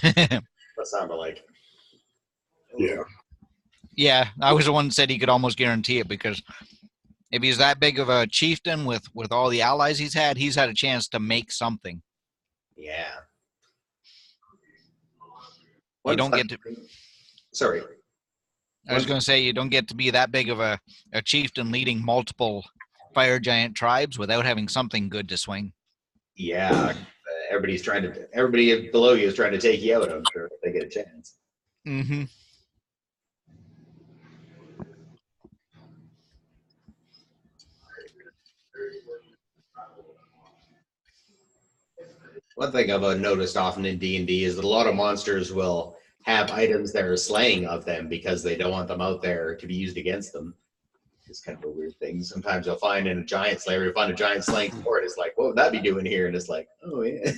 That sounded like. Yeah. Yeah, I was the one that said he could almost guarantee it because if he's that big of a chieftain with all the allies he's had a chance to make something. Yeah. You don't get to. Sorry. I was going to say you don't get to be that big of a chieftain leading multiple fire giant tribes without having something good to swing. Yeah. Everybody below you is trying to take you out, I'm sure, if they get a chance. Mm-hmm. One thing I've noticed often in D&D is that a lot of monsters will have items that are slaying of them because they don't want them out there to be used against them. It's kind of a weird thing. Sometimes you'll find in a giant slayer, you find a giant slaying sword. It's like, what would that be doing here? And it's like, oh yeah.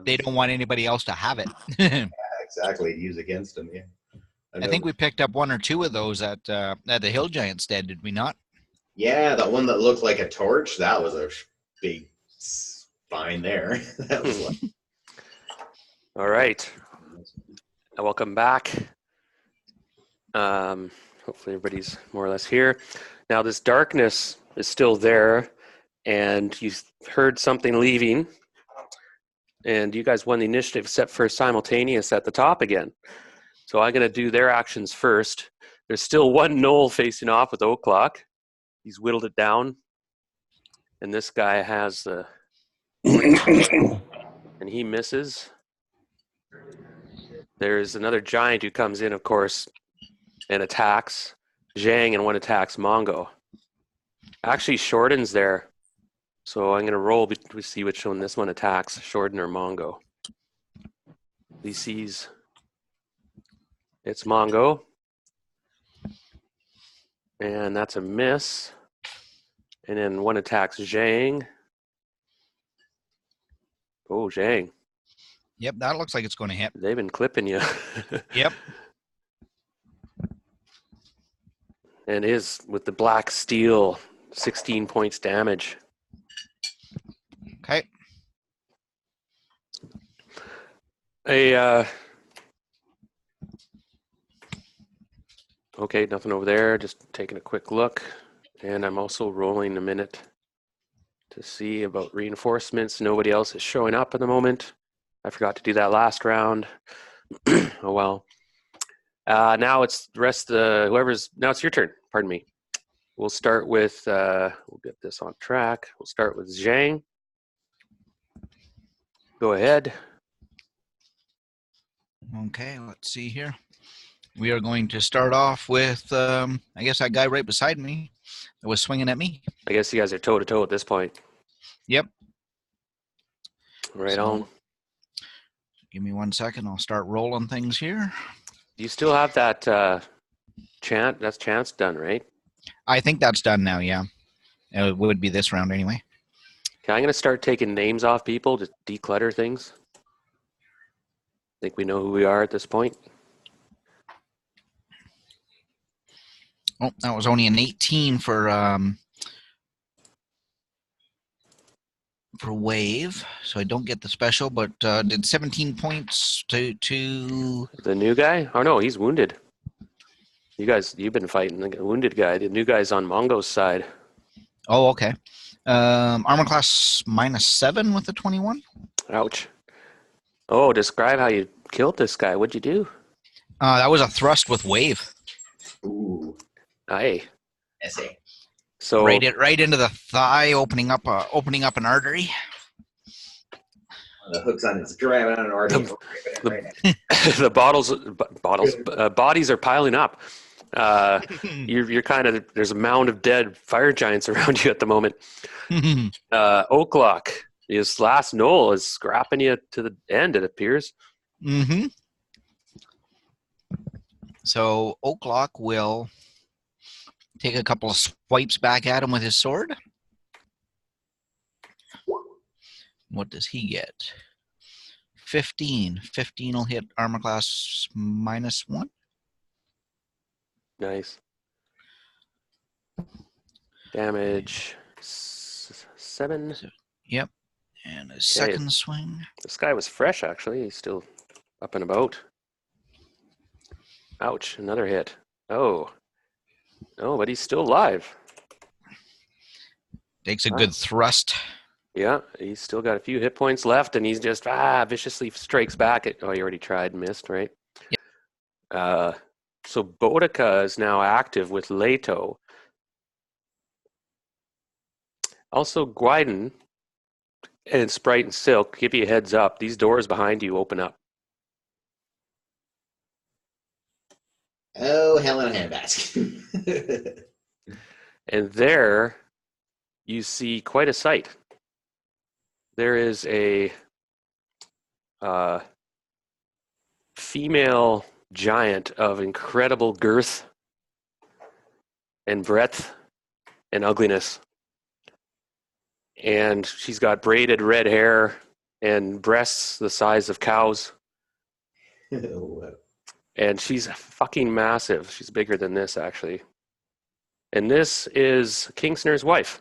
They don't want anybody else to have it. Yeah, exactly. To use against them. Yeah. I think we picked up 1 or 2 of those at the Hill Giant's den, did we not? Yeah, that one that looked like a torch. That was a big find there. That was like. All right. Welcome back. Hopefully everybody's more or less here. Now this darkness is still there, and you heard something leaving, and you guys won the initiative set for simultaneous at the top again. So I'm going to do their actions first. There's still one knoll facing off with Oak Clock. He's whittled it down, and this guy has the and he misses. There's another giant who comes in, of course, and attacks Zhang, and one attacks Mongo. Actually, Shorten's there. So I'm going to roll to see which one this one attacks, Shorten or Mongo. He sees it's Mongo. And that's a miss. And then one attacks Zhang. Oh, Zhang. Yep, that looks like it's going to hit. They've been clipping you. Yep. And his, with the black steel, 16 points damage. Okay. Okay, nothing over there. Just taking a quick look. And I'm also rolling a minute to see about reinforcements. Nobody else is showing up at the moment. I forgot to do that last round. Oh, well. Now it's the rest of the, now it's your turn. Pardon me. We'll start with, we'll get this on track. We'll start with Zhang. Go ahead. Okay, let's see here. We are going to start off with, I guess that guy right beside me that was swinging at me. I guess you guys are toe-to-toe at this point. Yep. Right on. Give me 1 second. I'll start rolling things here. Do you still have that chant? That's chant's done, right? I think that's done now, yeah. It would be this round anyway. Okay, I'm going to start taking names off people to declutter things. I think we know who we are at this point. Oh, that was only an 18 for wave, so I don't get the special, but did 17 points to The new guy? Oh, no, he's wounded. You've been fighting the wounded guy. The new guy's on Mongo's side. Oh, okay. Armor class -7 with the 21. Ouch. Oh, describe how you killed this guy. What'd you do? That was a thrust with wave. Ooh, Aye. essay. So Right into the thigh, opening up an artery. The hook's on his grabbing on an artery. the bodies are piling up. You're kind of, there's a mound of dead fire giants around you at the moment. Oaklock, his last knoll is scrapping you to the end, it appears. Mm-hmm. So Oaklock will take a couple of swipes back at him with his sword. What does he get? 15. 15 will hit armor class -1. Nice. Damage 7. Yep. And a second swing. This guy was fresh, actually. He's still up and about. Ouch, another hit. Oh, but he's still alive. Takes a good thrust. Yeah, he's still got a few hit points left, and he's just viciously strikes back at. Oh, he already tried and missed, right? Yeah. So Boudica is now active with Leto. Also, Guiden and Sprite and Silk, give you a heads up. These doors behind you open up. Oh, hell in a handbasket. And there you see quite a sight. There is a female giant of incredible girth and breadth and ugliness. And she's got braided red hair and breasts the size of cows. And she's fucking massive. She's bigger than this, actually. And this is Kingsner's wife.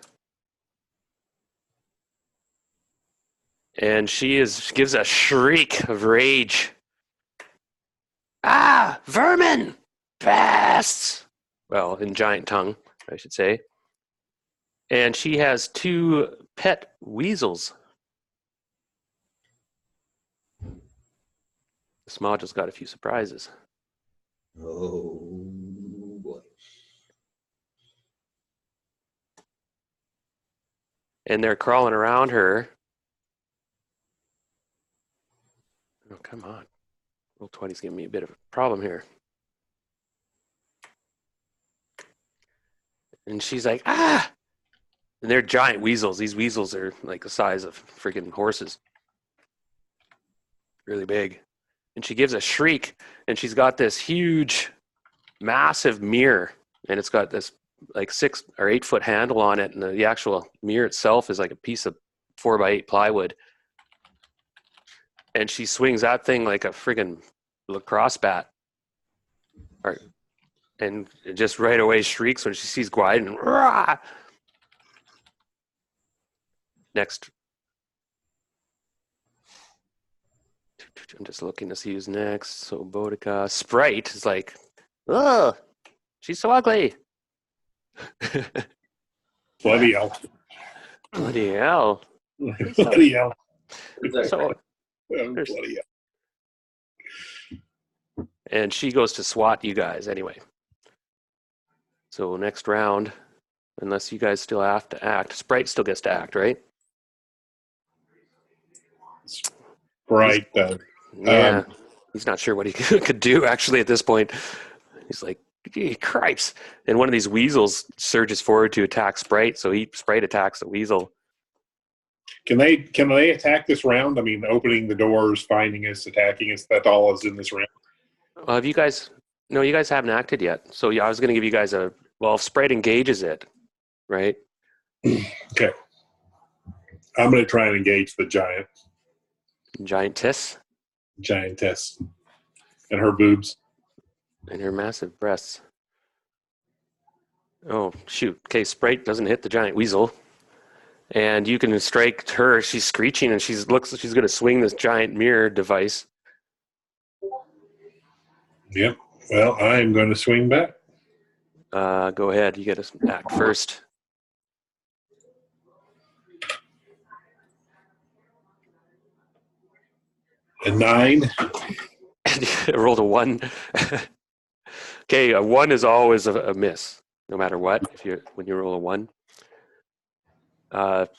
And she gives a shriek of rage. Ah, vermin! Pests! Well, in giant tongue, I should say. And she has 2 pet weasels. This module's got a few surprises. Oh, boy. And they're crawling around her. Oh, come on. Roll 20's giving me a bit of a problem here. And she's like, ah! And they're giant weasels. These weasels are like the size of freaking horses. Really big. And she gives a shriek, and she's got this huge, massive mirror. And it's got this like 6 or 8 foot handle on it. And the actual mirror itself is like a piece of 4x8 plywood. And she swings that thing like a friggin' lacrosse bat. And just right away shrieks when she sees Guiden. And rah! Next. I'm just looking to see who's next. So Boudica. Sprite is like, oh, she's so ugly. Bloody hell. Bloody hell. Bloody hell. So, Bloody hell. and she goes to SWAT you guys anyway. So next round, unless you guys still have to act, Sprite still gets to act, right? Right, though. Yeah. He's not sure what he could do actually at this point. He's like, gee, cripes. And one of these weasels surges forward to attack Sprite, so Sprite attacks the weasel. Can they attack this round? I mean, opening the doors, finding us, attacking us, that all is in this round. Have you guys... No, you guys haven't acted yet. So yeah, I was going to give you guys if Sprite engages it, right? Okay. I'm going to try and engage the Giantess. giantess and her boobs. And her massive breasts. Oh, shoot. Okay, Sprite doesn't hit the giant weasel. And you can strike her. She's screeching, and she's going to swing this giant mirror device. Yep. Well, I am going to swing back. Go ahead. You get to act first. A 9. I rolled a 1. Okay, a 1 is always a miss, no matter what. When you roll a 1,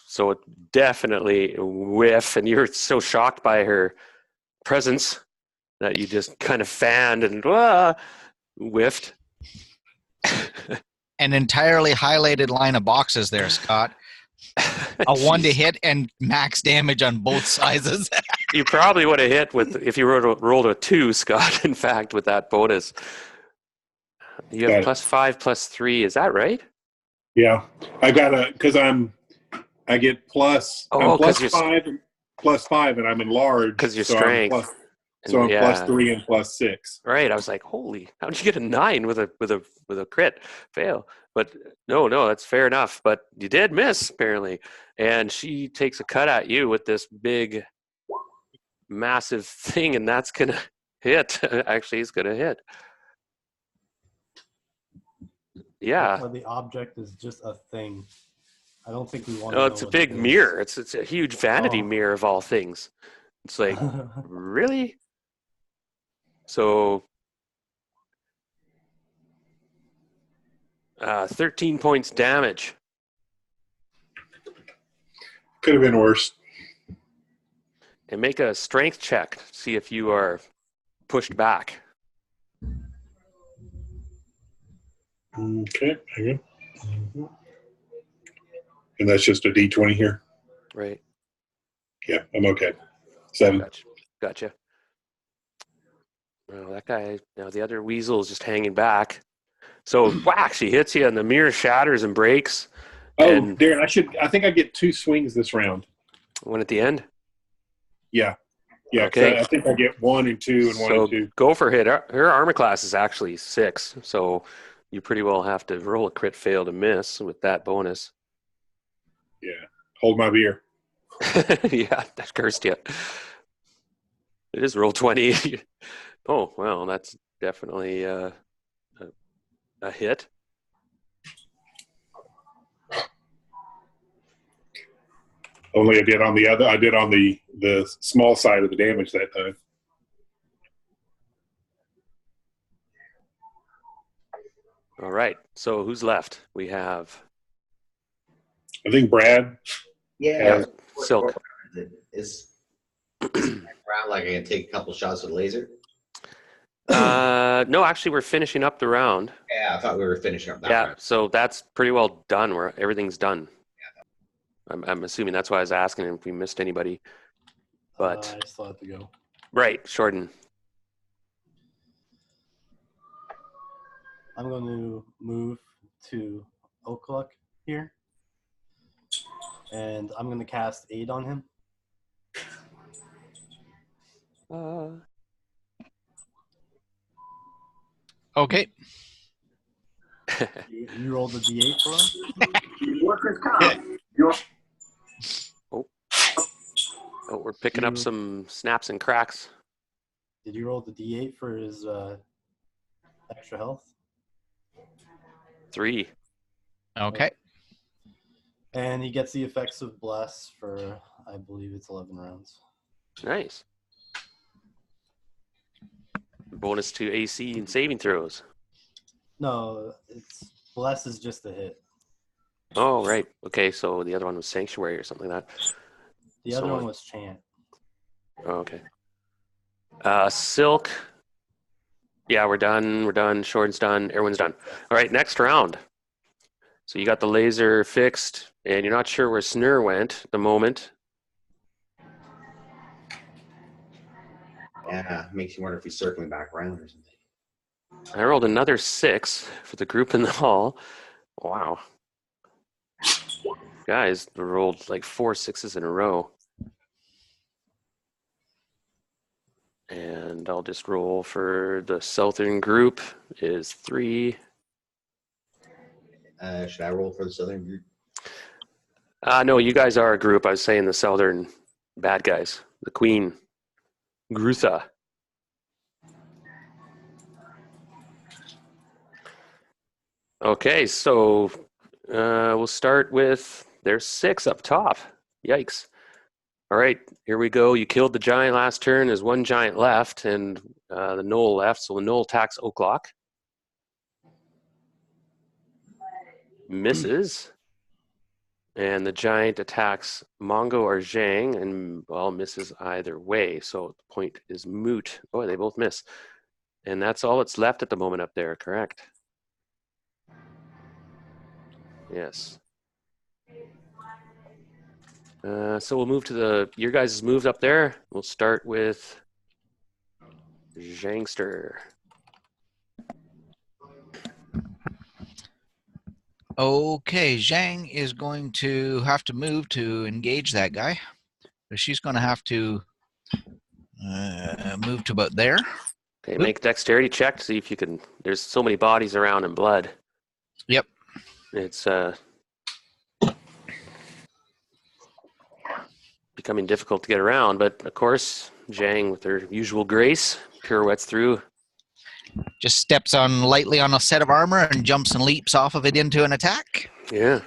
so it definitely whiff, and you're so shocked by her presence that you just kind of fanned and whiffed. An entirely highlighted line of boxes there, Scott. A 1 to Jeez. hit and max damage on both sizes. You probably would have hit if you rolled a 2, Scott. In fact, with that bonus, you have +5, +3. Is that right? Yeah, I got because I get plus. Oh, I'm plus 'cause +5, and I'm enlarged 'cause your so strength. I'm Yeah. +3 and +6. Right. I was like, holy, how'd you get a 9 with a crit fail? But no, that's fair enough. But you did miss, apparently. And she takes a cut at you with this big, massive thing, and that's gonna hit. Actually, it's gonna hit. Yeah. Or the object is just a thing. I don't think we want to No, know it's a what big it is. mirror. It's a huge vanity Oh. mirror of all things. It's like, really? So 13 points damage. Could have been worse. And make a strength check. See if you are pushed back. Okay, hang on. And that's just a D20 here. Right. Yeah, I'm okay. 7. Gotcha. Well, that guy, now the other weasel is just hanging back. So whack, she hits you and the mirror shatters and breaks. Oh, And Darren, I think I get 2 swings this round. one at the end. Yeah. Yeah, Okay. I think I get 1 and 2 and 1 and 2. Go for it. Her armor class is actually 6, so you pretty well have to roll a crit fail to miss with that bonus. Yeah. Hold my beer. Yeah, that cursed you. It is roll 20. Oh, well, that's definitely a hit. Only I did on the small side of the damage that time. All right. So who's left? We have I think Brad. Yeah. Silk. Is around like I can take a couple shots with laser? No, actually, we're finishing up the round. Yeah, I thought we were finishing up that Yeah, round. so that's pretty well done. Everything's done. I'm assuming that's why I was asking if we missed anybody. But I still have to go. right, Shorten. I'm going to move to Oakluck here. And I'm going to cast Aid on him. Okay. You rolled the D8 for us? Workers' comp. Oh, we're picking up some snaps and cracks. Did you roll the D8 for his extra health? 3. Okay. And he gets the effects of Bless for, I believe it's 11 rounds. Nice. Bonus to AC and saving throws. No, Bless is just a hit. Oh, right. Okay, so the other one was Sanctuary or something like that. The other one was Chant. Oh, okay. Silk. Yeah, we're done. Shorten's done. Everyone's done. All right, next round. So you got the laser fixed, and you're not sure where Snur went at the moment. Yeah, makes you wonder if he's circling back around or something. I rolled another 6 for the group in the hall. Wow. Guys rolled like 4 6s in a row. And I'll just roll for the southern group is 3. Should I roll for the southern group? No, you guys are a group. I was saying the southern bad guys. The Queen. Grutha. Okay, so we'll start with there's 6 up top. Yikes. All right, here we go. You killed the giant last turn. There's 1 giant left and the gnoll left. So the gnoll attacks O'Clock. Misses. And the giant attacks Mongo or Zhang and, well, misses either way. So the point is moot. Boy, they both miss. And that's all that's left at the moment up there, correct? Yes. So we'll move to your guys' moves up there. We'll start with Zhangster. Okay, Zhang is going to have to move to engage that guy. So she's going to have to move to about there. Okay, make a dexterity check to see if you can. There's so many bodies around and blood. Yep. It's becoming difficult to get around, but of course, Zhang, with her usual grace, pirouettes through. Just steps on lightly on a set of armor and jumps and leaps off of it into an attack. Yeah.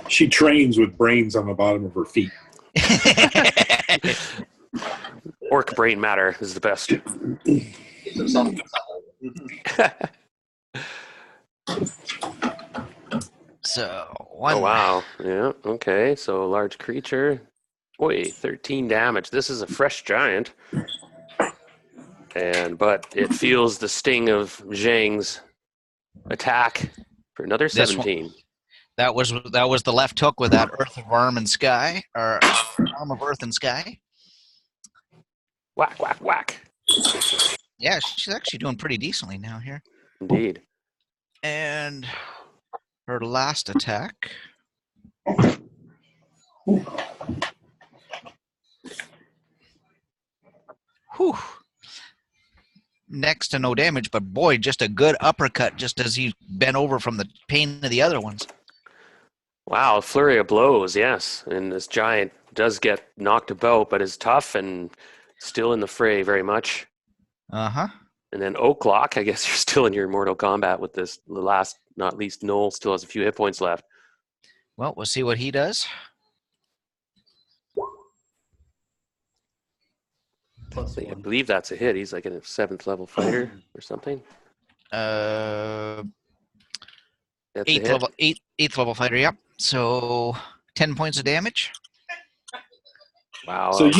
She trains with brains on the bottom of her feet. Orc brain matter is the best. So one. Oh, wow. Yeah, okay. So large creature. Boy, 13 damage. This is a fresh giant. But it feels the sting of Zhang's attack for another 17. That was the left hook with that Earth of Arm and Sky, or Arm of Earth and Sky. Whack, whack, whack. Yeah, she's actually doing pretty decently now here. Indeed. And her last attack. Whew. Next to no damage, but boy, just a good uppercut just as he bent over from the pain of the other ones. Wow, flurry of blows, yes. And this giant does get knocked about, but is tough and still in the fray very much. Uh-huh. And then O'Clock, I guess you're still in your Mortal Kombat with this. The last, not least, Noel still has a few hit points left. Well, we'll see what he does. I believe that's a hit. He's like a 7th level fighter or something. That's Eighth level, eighth level fighter, yep. So 10 points of damage. Wow. So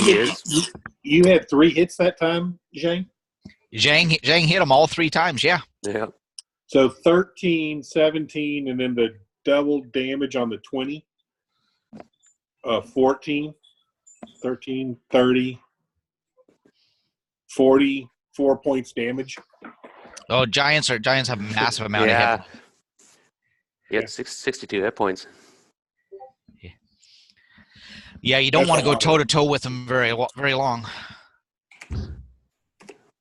you had 3 hits that time, Zhang? Zhang hit him all 3 times, yeah. Yeah. So 13, 17, and then the double damage on the 20. 14, 13, 30, 44 points damage. Oh, giants have a massive amount of hit. He had 62 hit points. Yeah, you don't want to go toe-to-toe with them very long.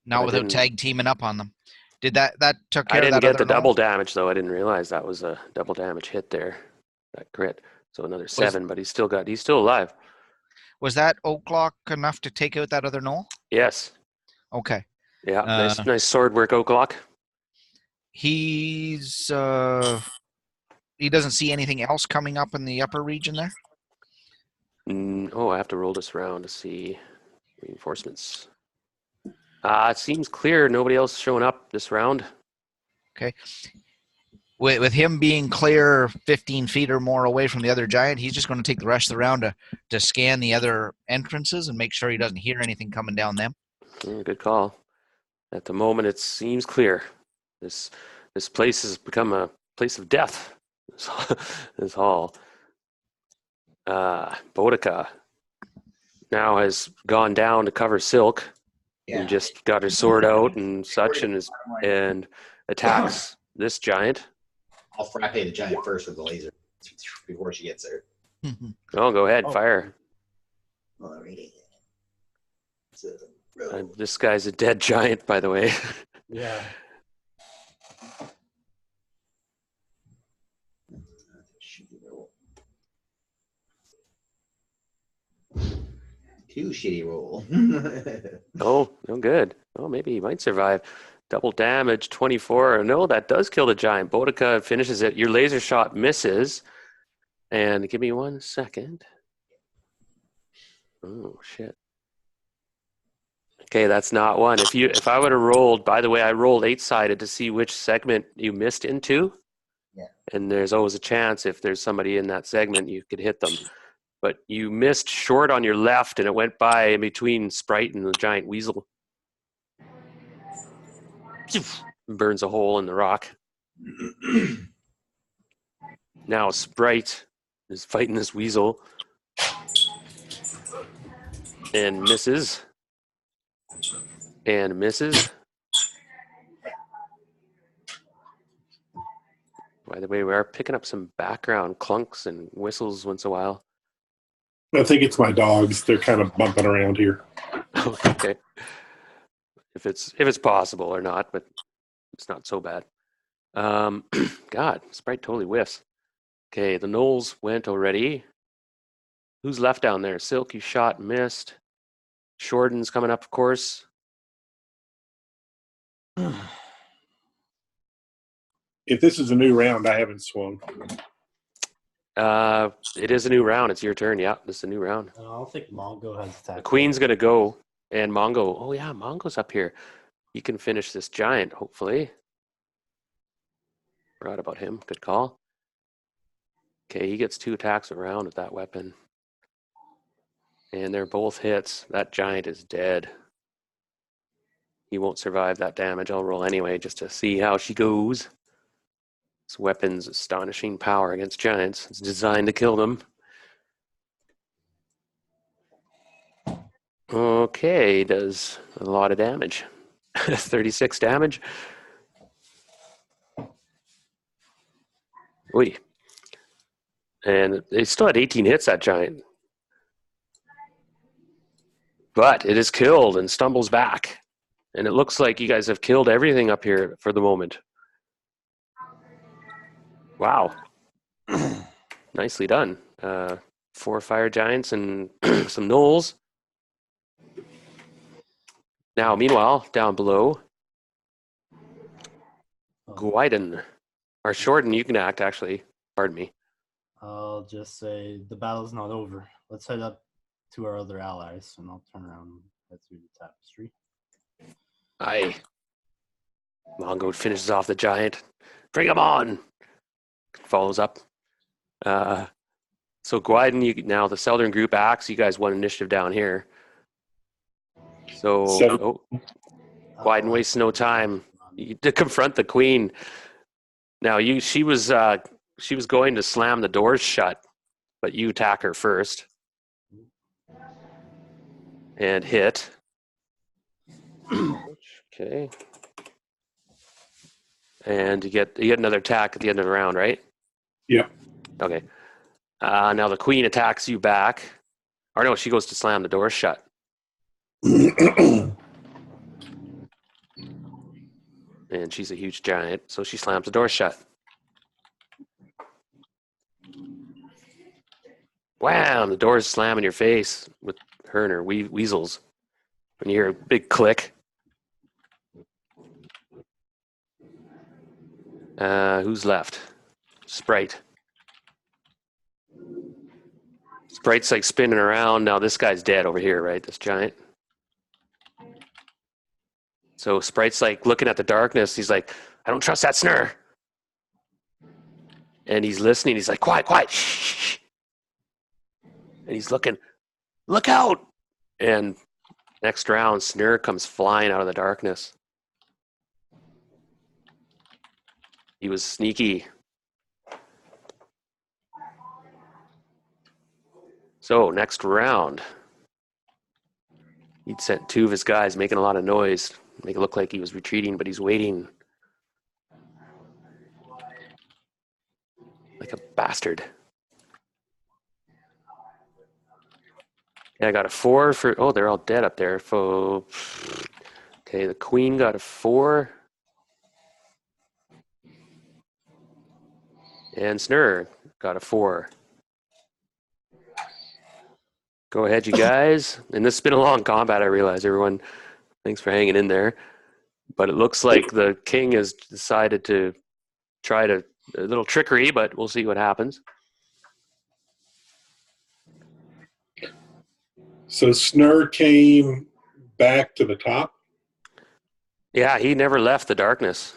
Not without tag teaming up on them. Did that took care of that? I didn't get the double damage, though. I didn't realize that was a double damage hit there. That crit. So another 7, but he's still alive. Was that O'Clock enough to take out that other gnoll? Yes. Okay. Yeah, nice sword work, O'Clock. He doesn't see anything else coming up in the upper region there? I have to roll this round to see reinforcements. It seems clear. Nobody else showing up this round. Okay. With him being clear 15 feet or more away from the other giant, he's just going to take the rest of the round to scan the other entrances and make sure he doesn't hear anything coming down them. Good call. At the moment, it seems clear. This place has become a place of death. This hall. Boudica now has gone down to cover Silk and just got her sword out and such and attacks this giant. I'll frappe the giant first with the laser before she gets there. Go ahead, fire. Alrighty. This guy's a dead giant, by the way. Yeah. Too shitty roll. Oh, no good. Oh, maybe he might survive. Double damage, 24. No, that does kill the giant. Boudica finishes it. Your laser shot misses. And give me 1 second. Oh, shit. Okay, that's not one. If I would have rolled, by the way, I rolled 8-sided to see which segment you missed into. Yeah. And there's always a chance if there's somebody in that segment, you could hit them. But you missed short on your left, and it went by in between Sprite and the giant weasel. Burns a hole in the rock. Now Sprite is fighting this weasel and misses and misses. By the way, we are picking up some background clunks and whistles once in a while. I think it's my dogs. They're kind of bumping around here. Okay. If it's possible or not, but it's not so bad. God, Sprite totally whiffs. Okay, the Knolls went already. Who's left down there? Silk, you shot, missed. Shorten's coming up, of course. If this is a new round, I haven't swung. It is a new round. It's your turn. Yeah, this is a new round. I don't think Mongo has attacked. The Queen's going to go, and Mongo. Oh, yeah, Mongo's up here. He can finish this giant, hopefully. Forgot about him. Good call. Okay, he gets 2 attacks around with that weapon. And they're both hits. That giant is dead. He won't survive that damage. I'll roll anyway just to see how she goes. This weapon's astonishing power against giants. It's designed to kill them. Okay, does a lot of damage. 36 damage. Oy. And they still had 18 hits, that giant. But it is killed and stumbles back. And it looks like you guys have killed everything up here for the moment. Wow. Nicely done. 4 fire giants and some gnolls. Now, meanwhile, down below, Guiden. Or Shorten, you can act, actually. Pardon me. I'll just say the battle's not over. Let's head up to our other allies, and I'll turn around and head through the tapestry. Aye. Mongo finishes off the giant. Bring him on! Follows up. So Guiden, now the Southern group acts. You guys won initiative down here. So Guiden wastes no time to confront the Queen. Now she was going to slam the doors shut, but you attack her first and hit. Okay. And you get another attack at the end of the round, right? Yep. Okay. Now the Queen attacks you back. Or no, she goes to slam the door shut. And she's a huge giant, so she slams the door shut. Wham! The doors slam in your face with her and her weasels. And you hear a big click. Who's left? Sprite. Sprite's like spinning around. Now this guy's dead over here, right? This giant. So Sprite's like looking at the darkness. He's like, I don't trust that snur. And he's listening. He's like, quiet, quiet. Shh. And he's looking, look out. And next round, Snur comes flying out of the darkness. He was sneaky. So next round, he'd sent 2 of his guys making a lot of noise, make it look like he was retreating, but he's waiting like a bastard. Yeah, I got a 4 for. Oh, they're all dead up there. Okay, the Queen got a 4. And Snur got a 4. Go ahead, you guys. And this has been a long combat, I realize, everyone. Thanks for hanging in there. But it looks like the king has decided to try a little trickery, but we'll see what happens. So Snur came back to the top. Yeah, he never left the darkness.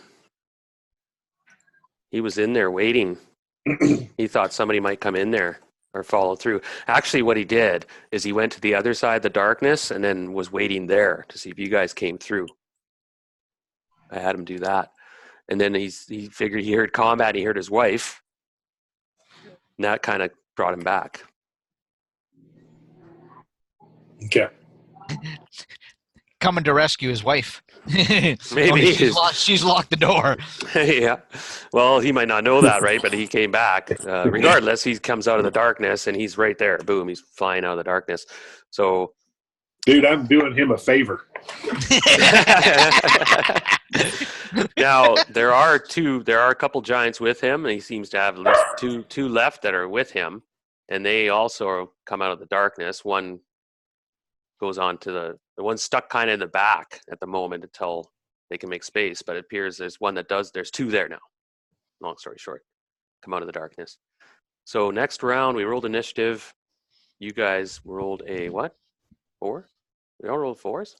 He was in there waiting. He thought somebody might come in there or follow through. Actually, what he did is he went to the other side of the darkness and then was waiting there to see if you guys came through. I had him do that. And then he figured he heard combat and he heard his wife. And that kind of brought him back. Okay. Coming to rescue his wife. Maybe. She's locked the door. Yeah. Well, he might not know that, right? But he came back. Regardless, he comes out of the darkness and he's right there. Boom, he's flying out of the darkness. So, Dude, I'm doing him a favor. now there are a couple giants with him, and he seems to have at least two left that are with him, and they also come out of the darkness. One goes on to the one stuck kind of in the back at the moment until they can make space, but it appears there's one that does. There's two there now. Long story short, come out of the darkness. So next round we rolled initiative. You guys rolled a what? 4? We all rolled 4s.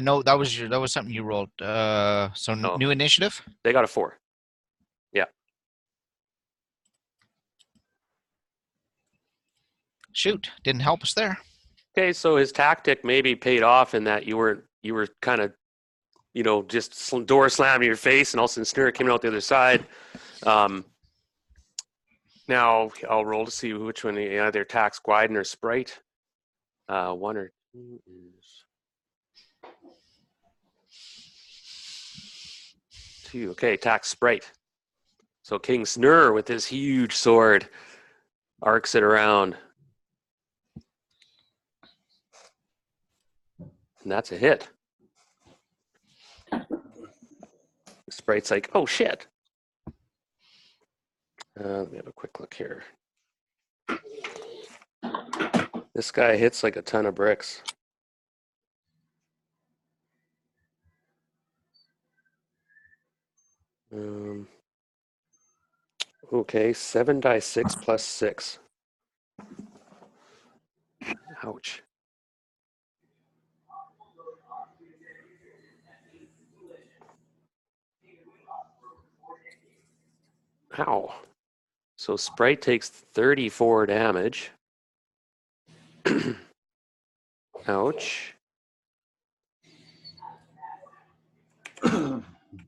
No, that was something you rolled. New initiative. They got a 4. Yeah. Shoot, didn't help us there. Okay, so his tactic maybe paid off in that you were kind of, just door slammed in your face, and all of a sudden Snur came out the other side. Now I'll roll to see which one either attacks Gwyden or Sprite. 1 or 2 is 2. Okay, attacks Sprite. So King Snur with his huge sword arcs it around. And that's a hit. Sprite's like, oh shit. Let me have a quick look here. This guy hits like a ton of bricks. Okay, 7 die 6 plus 6. Ouch. Ow. So Sprite takes 34 damage. Ouch.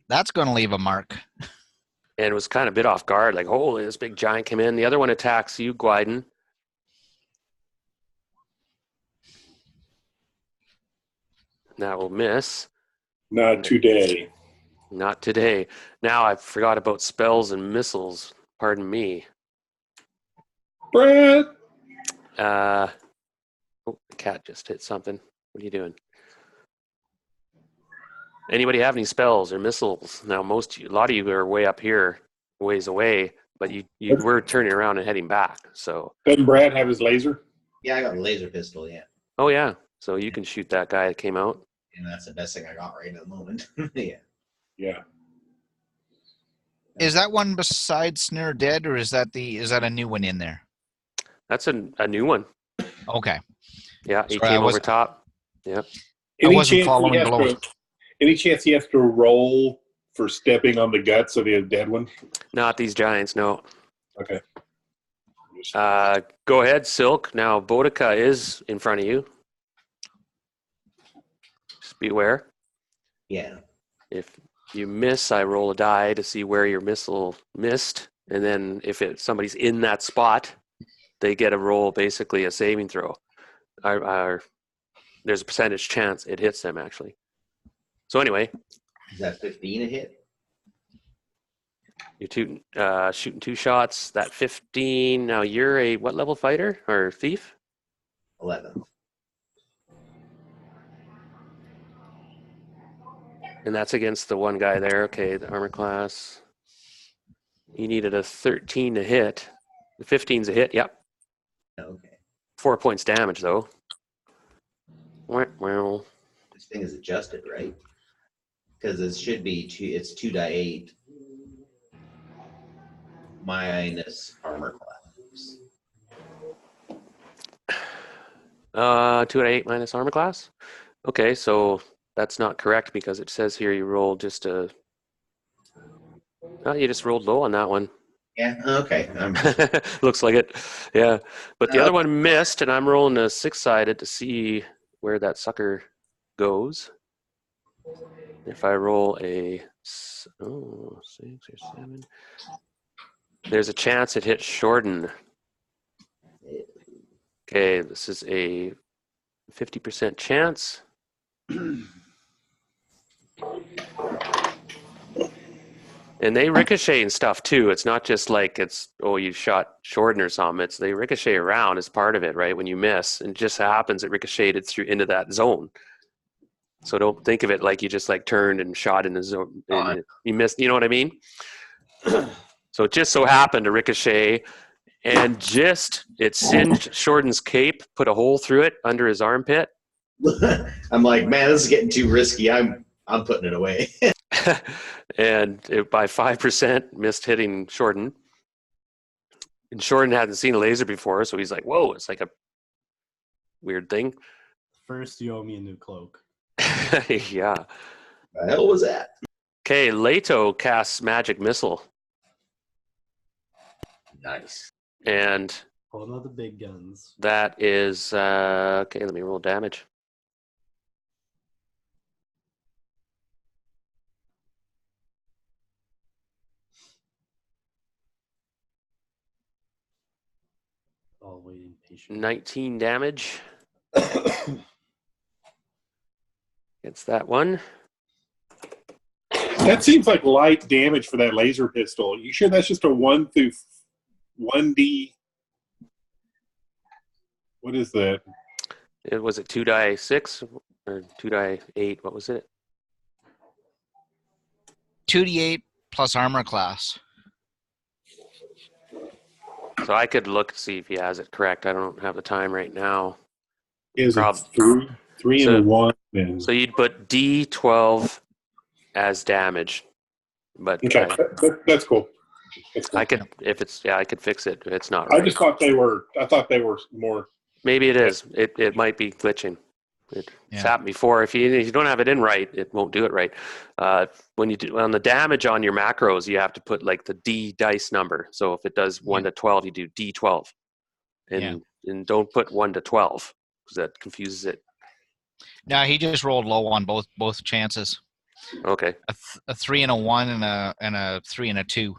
That's going to leave a mark. And was kind of bit off guard, like, holy, this big giant came in. The other one attacks you, Gwyden. That will miss. Not today. Not today. Now I forgot about spells and missiles. Pardon me. Brad! Oh, the cat just hit something. What are you doing? Anybody have any spells or missiles? Now, a lot of you are way up here, ways away, but you were turning around and heading back. So Doesn't Brad have his laser? Yeah, I got a laser pistol, yeah. oh yeah, so you can shoot that guy that came out. And that's the best thing I got right at the moment. Yeah. Yeah. Is that one beside Snare dead, or is that a new one in there? That's a new one. Okay. Yeah, he Sorry, came over top. Yeah. I wasn't following below. Any chance he has to roll for stepping on the guts of the dead one? Not these giants, no. Okay. Go ahead, Silk. Now, Boudica is in front of you. Just beware. Yeah. If you miss, I roll a die to see where your missile missed. And then if somebody's in that spot, they get a roll, basically a saving throw. There's a percentage chance it hits them, actually. So anyway. Is that 15 a hit? You're shooting 2 shots. That 15. Now you're a what level fighter or thief? 11. And that's against the one guy there. Okay, the armor class. You needed a 13 to hit. The 15's a hit. Yep. Okay. 4 points damage though. Well, thing is adjusted, right? Because it should be it's 2 die 8 minus armor class. 2 to 8 minus armor class. Okay, so that's not correct because it says here you rolled just a. Oh, you just rolled low on that one. Yeah. Okay. Looks like it. Yeah, but the other one missed, and I'm rolling a 6-sided to see where that sucker goes. If I roll a 6 or 7, there's a chance it hits Shorten. Okay, this is a 50% chance. And they ricochet and stuff too. It's not just like it's, oh, you shot Shorten or something. It's they ricochet around as part of it, right? When you miss, and it just happens it ricocheted through into that zone. So don't think of it like you just like turned and shot in the zone and you missed. You know what I mean? So it just so happened to ricochet, and just it singed Shorten's cape, put a hole through it under his armpit. I'm like, man, this is getting too risky. I'm putting it away. And it, by 5% missed hitting Shorten. And Shorten hadn't seen a laser before, so he's like, whoa, it's like a weird thing. First, you owe me a new cloak. Yeah. The hell was that? Okay, Leto casts Magic Missile. Nice. And One of the big guns. that is, okay, let me roll damage. All waiting patiently. 19 damage. It's that one. That seems like light damage for that laser pistol. You sure that's just a 1 through 1D? What is that? It was it 2 die 6 or 2 die 8? What was it? 2d8 plus armor class. So I could look to see if he has it correct. I don't have the time right now. Is Prob- it three So- and a 1? And, So you'd put D12 as damage, but okay, that's cool. That's cool. I could, if it's, I could fix it. If it's not I right. just thought they were. I thought they were more. Maybe it is. It might be glitching. It's Yeah. happened before. If you don't have it in right, it won't do it right. When you do on the damage on your macros, you have to put like the D dice number. So if it does 1 to 12, you do D12, and don't put 1 to 12 because that confuses it. No, he just rolled low on both chances. Okay. A 3 and a 1 and a 3 and a 2.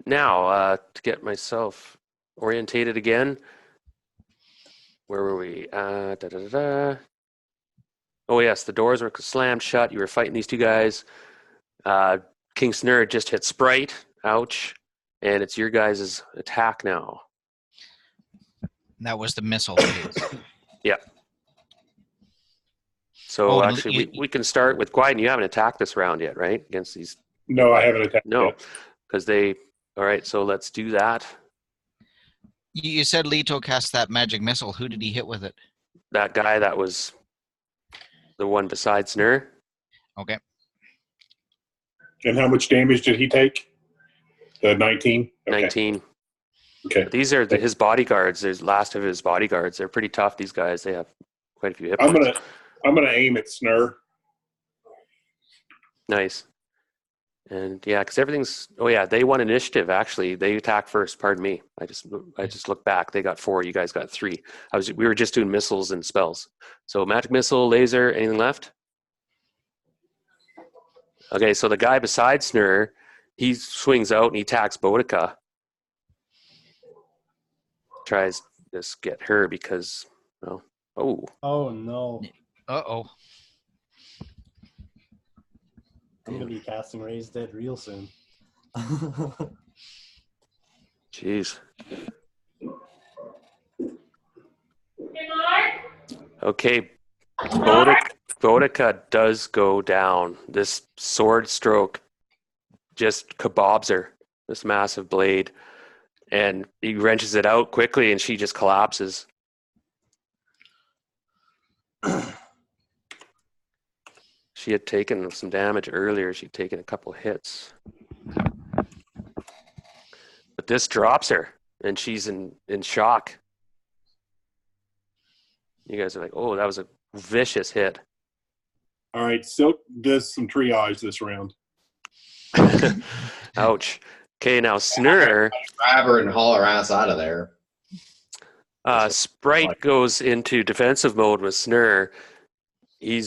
Now to get myself orientated again. Where were we? Oh yes, the doors were slammed shut. You were fighting these two guys. King Snur just hit Sprite. Ouch. And it's your guys' attack now. That was the missile phase. Yeah. So Oh, actually, we can start with Gwyden. You haven't attacked this round yet, right? Against these? No, I haven't attacked. No, yet. because they. All right, so let's do that. You said Leto cast that magic missile. Who did he hit with it? That guy that was the one beside Snur. Okay. And how much damage did he take? The 19. Okay. 19. Okay. But these are his bodyguards. There's last of his bodyguards. They're pretty tough. These guys. They have quite a few hit I'm points. gonna aim at Snur. Nice. And yeah, because everything's. Oh yeah, they won initiative. Actually, they attack first. Pardon me. I just looked back. They got 4. You guys got 3. We were just doing missiles and spells. So magic missile, laser. Anything left? Okay, so the guy beside Snur, he swings out and he attacks Boudica. Tries to just get her because, well, oh. Oh no. Uh-oh. I'm gonna be casting Raise Dead real soon. Jeez. Okay, Boudica does go down. This sword stroke just kebabs her, this massive blade. And he wrenches it out quickly and she just collapses. She had taken some damage earlier. She'd taken a couple hits. But this drops her, and she's in shock. You guys are like, oh, that was a vicious hit. All right, Silk does some triage this round. Ouch. Okay, now Snur. Grab her and haul her ass out of there. Sprite goes into defensive mode with Snur. He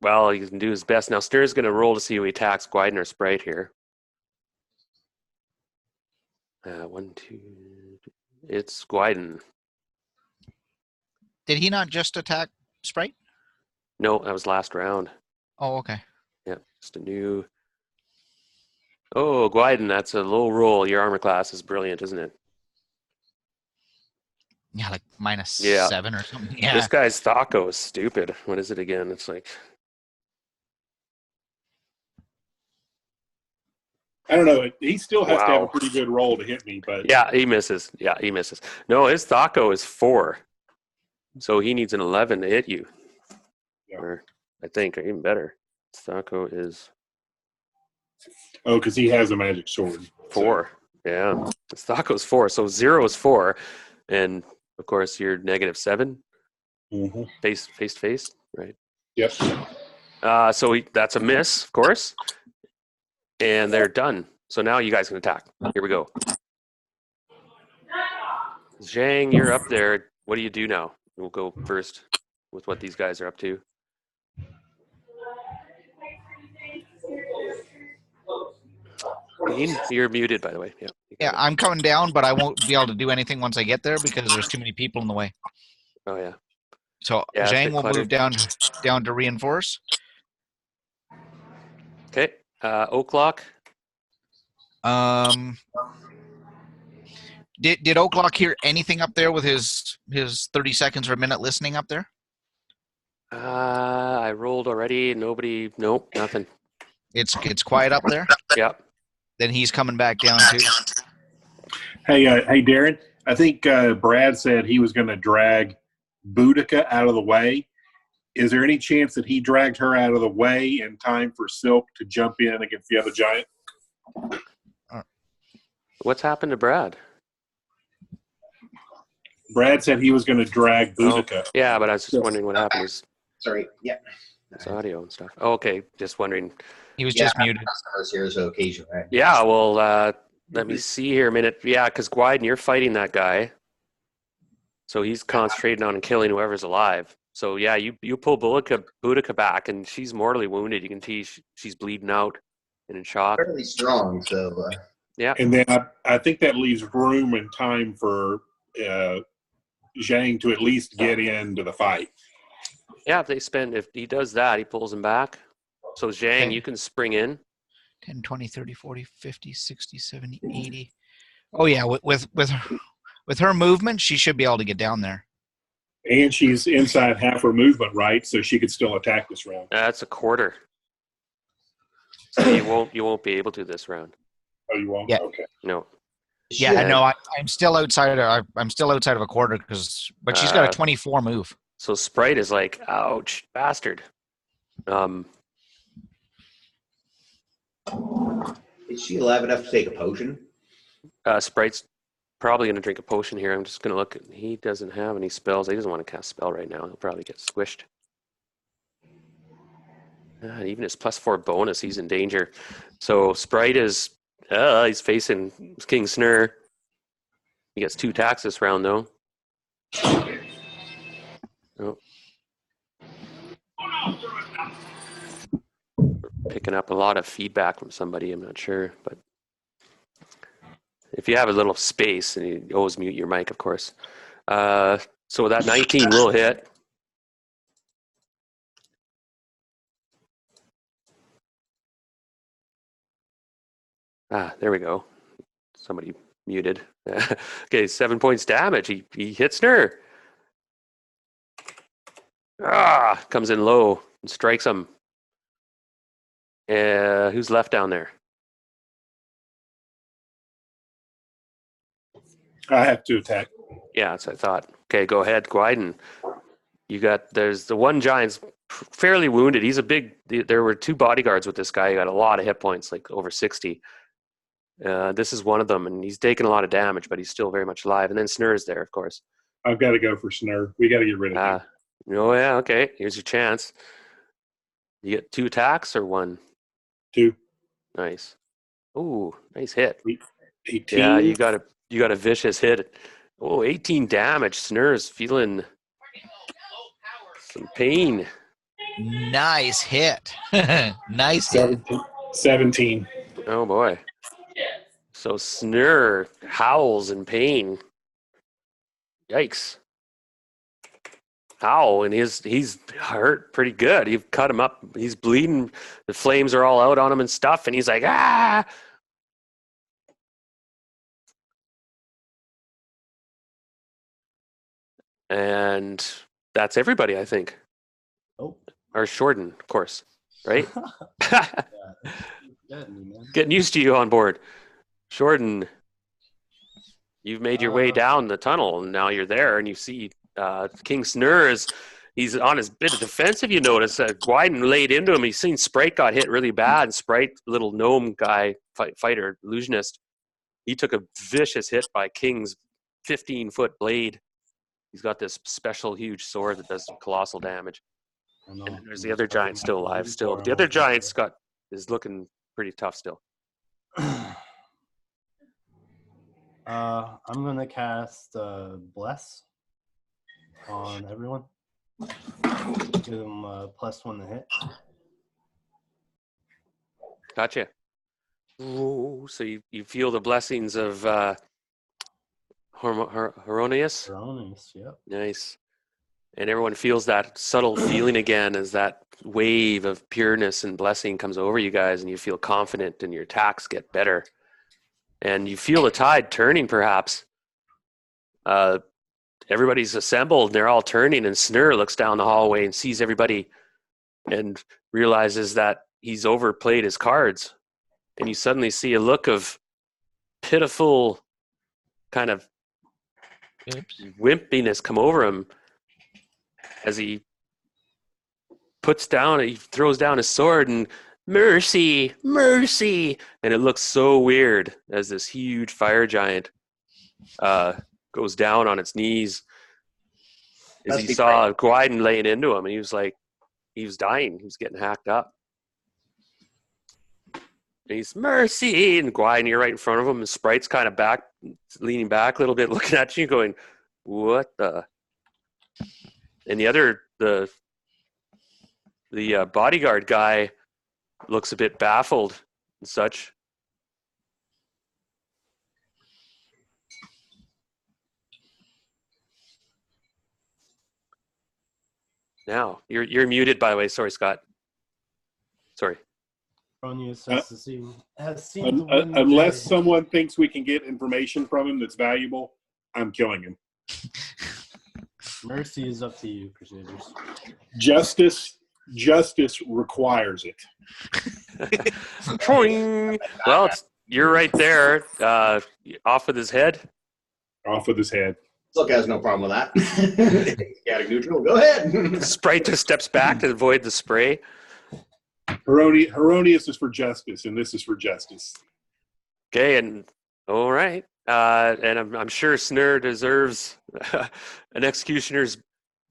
can do his best. Now Snur's going to roll to see who he attacks, Gwyden or Sprite here. 1, 2. It's Gwyden. Did he not just attack Sprite? No, that was last round. Oh, okay. Yeah, just a new. Oh, Gwyden, that's a low roll. Your armor class is brilliant, isn't it? Yeah, like minus Yeah. 7 or something. Yeah. This guy's Thaco is stupid. What is it again? It's like, I don't know. He still has to have Wow. a pretty good roll to hit me, but yeah, he misses. Yeah, he misses. No, his Thaco is 4. So he needs an 11 to hit you. Yeah. Or I think, or even better. Thaco is because he has a magic sword. 4. Yeah. His Thaco's 4. So 0 is 4. And of course you're -7. Mm-hmm. Face to face, right? Yep. So that's a miss, of course. And they're done. So now you guys can attack. Here we go. Zhang, you're up there. What do you do now? We'll go first with what these guys are up to. Dean, you're muted, by the way. Yeah. Yeah, I'm coming down, but I won't be able to do anything once I get there because there's too many people in the way. Oh, yeah. So Yeah, it's a Zhang bit will cluttered. move down to reinforce. Okay. Oaklock. Did Oaklock hear anything up there with his 30 seconds or a minute listening up there? I rolled already. Nope, nothing. It's quiet up there. Yep. Then he's coming back down too. Hey, Darren. I think Brad said he was going to drag Boudica out of the way. Is there any chance that he dragged her out of the way in time for Silk to jump in against the other giant? What's happened to Brad? Brad said he was going to drag Boudica. Yeah, but I was just wondering what happened. Sorry. Yeah. His audio and stuff. Oh, okay, just wondering. He was just muted. Customers here, so occasionally. Right? Yeah, well, let me see here a minute. Yeah, because Gwyden, you're fighting that guy. So he's concentrating on killing whoever's alive. So yeah, you pull Boudica back, and she's mortally wounded. You can see she's bleeding out and in shock. Fairly strong, so. Yeah. And then I think that leaves room and time for Zhang to at least get into the fight. Yeah, if he does that, he pulls him back. So Zhang, Okay. you can spring in. 10, 20, 30, 40, 50, 60, 70, 80. Oh yeah, with her movement, she should be able to get down there. And she's inside half her movement, right? So she could still attack this round. That's a quarter. So you won't be able to this round. Oh, you won't? Yeah. Okay. No. Yeah, I know. I'm still outside of. I'm still outside of a quarter but she's got a 24 move. So Sprite is like, ouch, bastard. Is she alive enough to take a potion? Sprite's probably going to drink a potion here. I'm just going to look. He doesn't have any spells. He doesn't want to cast a spell right now. He'll probably get squished. Even his +4 bonus, he's in danger. So Sprite is, he's facing King Snur. He gets 2 attacks this round, though. Oh. Picking up a lot of feedback from somebody, I'm not sure, but if you have a little space, and you always mute your mic, of course. So that 19 will hit. There we go. Somebody muted. Okay, 7 points damage. He hits her. Comes in low and strikes him. Who's left down there? I have to attack. Yeah, that's what I thought. Okay, go ahead, Gwyden. there's the one giant's fairly wounded. He's a big. There were 2 bodyguards with this guy. He got a lot of hit points, like over 60. This is one of them, and he's taken a lot of damage, but he's still very much alive. And then Snur's there, of course. I've got to go for Snur. We got to get rid of him. Oh yeah, okay. Here's your chance. You get 2 attacks or 1? 2. Nice. Ooh, nice hit. 18. Yeah, you got a vicious hit. Oh, 18 damage. Snur's feeling some pain. Nice hit. Nice hit. 17. Oh boy. So Snur howls in pain. Yikes. Howl, and he's hurt pretty good. You've cut him up. He's bleeding. The flames are all out on him and stuff, and he's like, ah. And that's everybody, I think. Oh. Or Shorten, of course. Right? Yeah, man. Getting used to you on board. Shorten, you've made your way down the tunnel, and now you're there, and you see King Snur he's on his bit of defensive, you notice. Gwyden laid into him. He's seen Sprite got hit really bad, and Sprite, little gnome guy, fighter, illusionist, he took a vicious hit by King's 15-foot blade. He's got this special huge sword that does colossal damage. And there's the other giant still alive still. But the other giant's is looking pretty tough still. I'm gonna cast Bless on everyone. Give them +1 to hit. Gotcha. Ooh, so you feel the blessings of Heronius? Erroneous, yep. Nice. And everyone feels that subtle feeling again as that wave of pureness and blessing comes over you guys, and you feel confident and your attacks get better. And you feel the tide turning, perhaps. Everybody's assembled, and they're all turning, and Snur looks down the hallway and sees everybody and realizes that he's overplayed his cards. And you suddenly see a look of pitiful kind of wimpiness come over him as he throws down his sword and mercy, mercy. And it looks so weird as this huge fire giant goes down on its knees as he saw Gwyden laying into him, and he was dying. He was getting hacked up. And he's mercy, and Gwyden, you're right in front of him, and Sprite's kind of leaning back a little bit, looking at you, going, "What the?" And the bodyguard guy looks a bit baffled and such. Now you're muted, by the way. Sorry, Scott. Sorry. Erroneous has seen the wind Unless day. someone thinks we can get information from him that's valuable, I'm killing him. Mercy is up to you, Crusaders. Justice requires it. Well, you're right there, off with his head. Off with his head. Look, has no problem with that. Chaotic neutral. Go ahead. Sprite just steps back to avoid the spray. Heronius is for justice, and this is for justice. Okay, and all right, and I'm sure Snur deserves an executioner's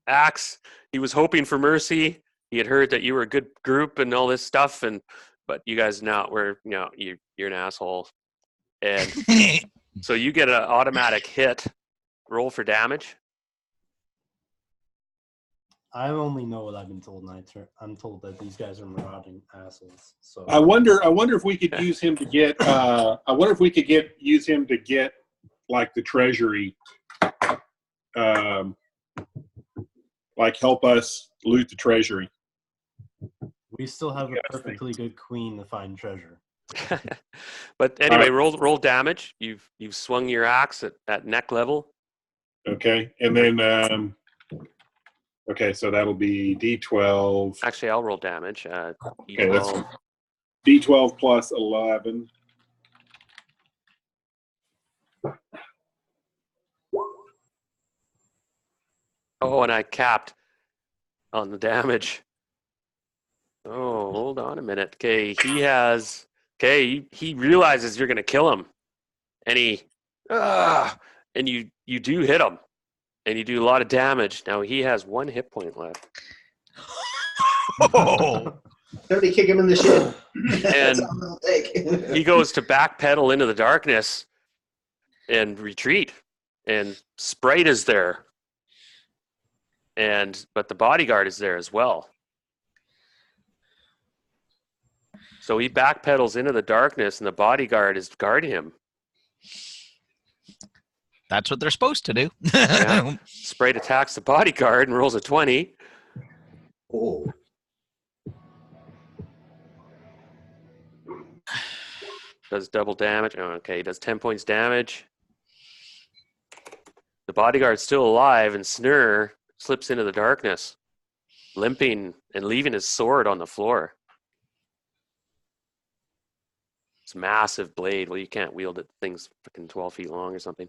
axe. He was hoping for mercy. He had heard that you were a good group and all this stuff, but you guys you're an asshole, and so you get an automatic hit. Roll for damage. I only know what I've been told, and I'm told that these guys are marauding assholes. So I wonder if we could use him to get. Use him to get like the treasury, like help us loot the treasury. we still have a perfectly good queen to find treasure. But anyway, roll damage. You've swung your axe at neck level. Okay, and then okay, so that'll be D12. Actually, I'll roll damage. Okay, that's D12 plus 11. Oh, and I capped. on the damage. Oh, hold on a minute. Okay, he realizes you're gonna kill him, and and you do hit him, and you do a lot of damage. Now he has 1 hit point left. Oh, Somebody kick him in the shit. That's And all it'll take. he goes to backpedal into the darkness and retreat, and Sprite is there, but the bodyguard is there as well. So he backpedals into the darkness, and the bodyguard is guarding him. that's what they're supposed to do. Yeah. Sprite attacks the bodyguard and rolls a 20. Oh. Does double damage. Oh, okay, he does 10 points damage. The bodyguard's still alive, and Snur slips into the darkness, limping and leaving his sword on the floor. It's a massive blade. Well, you can't wield it. The thing's fucking 12 feet long or something.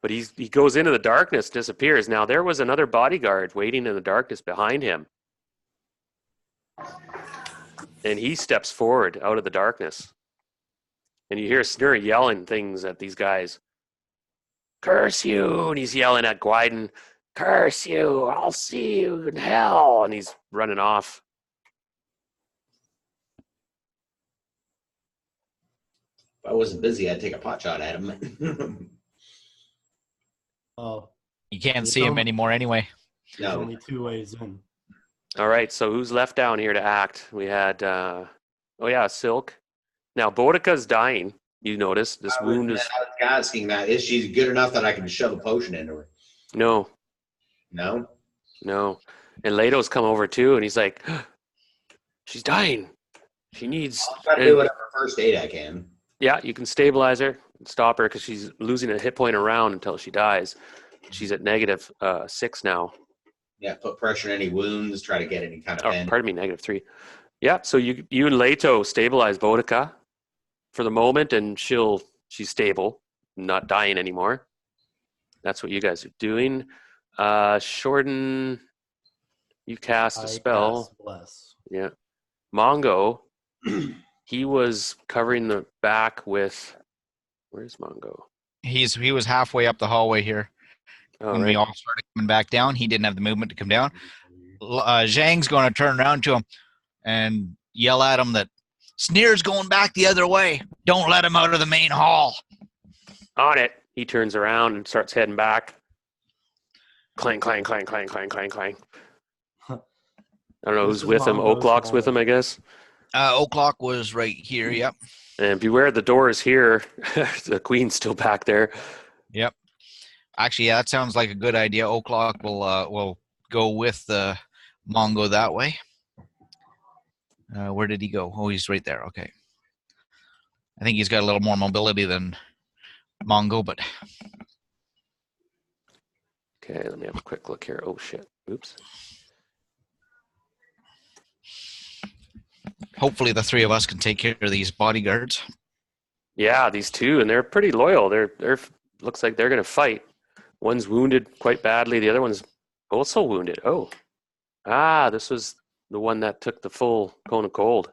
But he goes into the darkness, disappears. Now, there was another bodyguard waiting in the darkness behind him. And he steps forward out of the darkness. And you hear Snur yelling things at these guys. Curse you! And he's yelling at Gwyden, curse you! I'll see you in hell! And he's running off. If I wasn't busy, I'd take a pot shot at him. Oh, You can't see him anymore anyway. there's No. only 2 ways in. All right, so who's left down here to act? We had, Silk. Now, Boudica's dying. You notice this wound is... I was asking that. Is she good enough that I can shove a potion into her? No, No? And Leto's come over too, and he's like, she's dying. She needs... I'll try to do whatever first aid I can. Yeah, you can stabilize her and stop her because she's losing a hit point around until she dies. She's at negative 6 now. Yeah, put pressure on any wounds, try to get any kind of Oh, bend. pardon me, negative 3. Yeah, so you and Leto stabilize Boudica for the moment, and she's stable, not dying anymore. That's what you guys are doing. Shorten, you cast a I spell. cast Bless. Yeah. Mongo, he was covering the back with... Where's Mongo? He was halfway up the hallway here Oh, when we all started coming back down. He didn't have the movement to come down. Zhang's going to turn around to him and yell at him that Sneer's going back the other way. Don't let him out of the main hall. On it. He turns around and starts heading back. Clang, clang, clang, clang, clang, clang, clang. I don't know who's This is with him. Mongo's Oaklock's with him, moment. I guess. O'Clock was right here. Yep. And beware the door is here. The queen's still back there. Yep. Actually, yeah, that sounds like a good idea. O'Clock will go with the Mongo that way. Where did he go? Oh, he's right there. Okay. I think he's got a little more mobility than Mongo, but Okay, let me have a quick look here. Oh, shit. Oops. hopefully the 3 of us can take care of these bodyguards. Yeah, these 2, and they're pretty loyal. They're looks like they're going to fight. One's wounded quite badly. The other one's also wounded. Oh. This was the one that took the full cone of cold.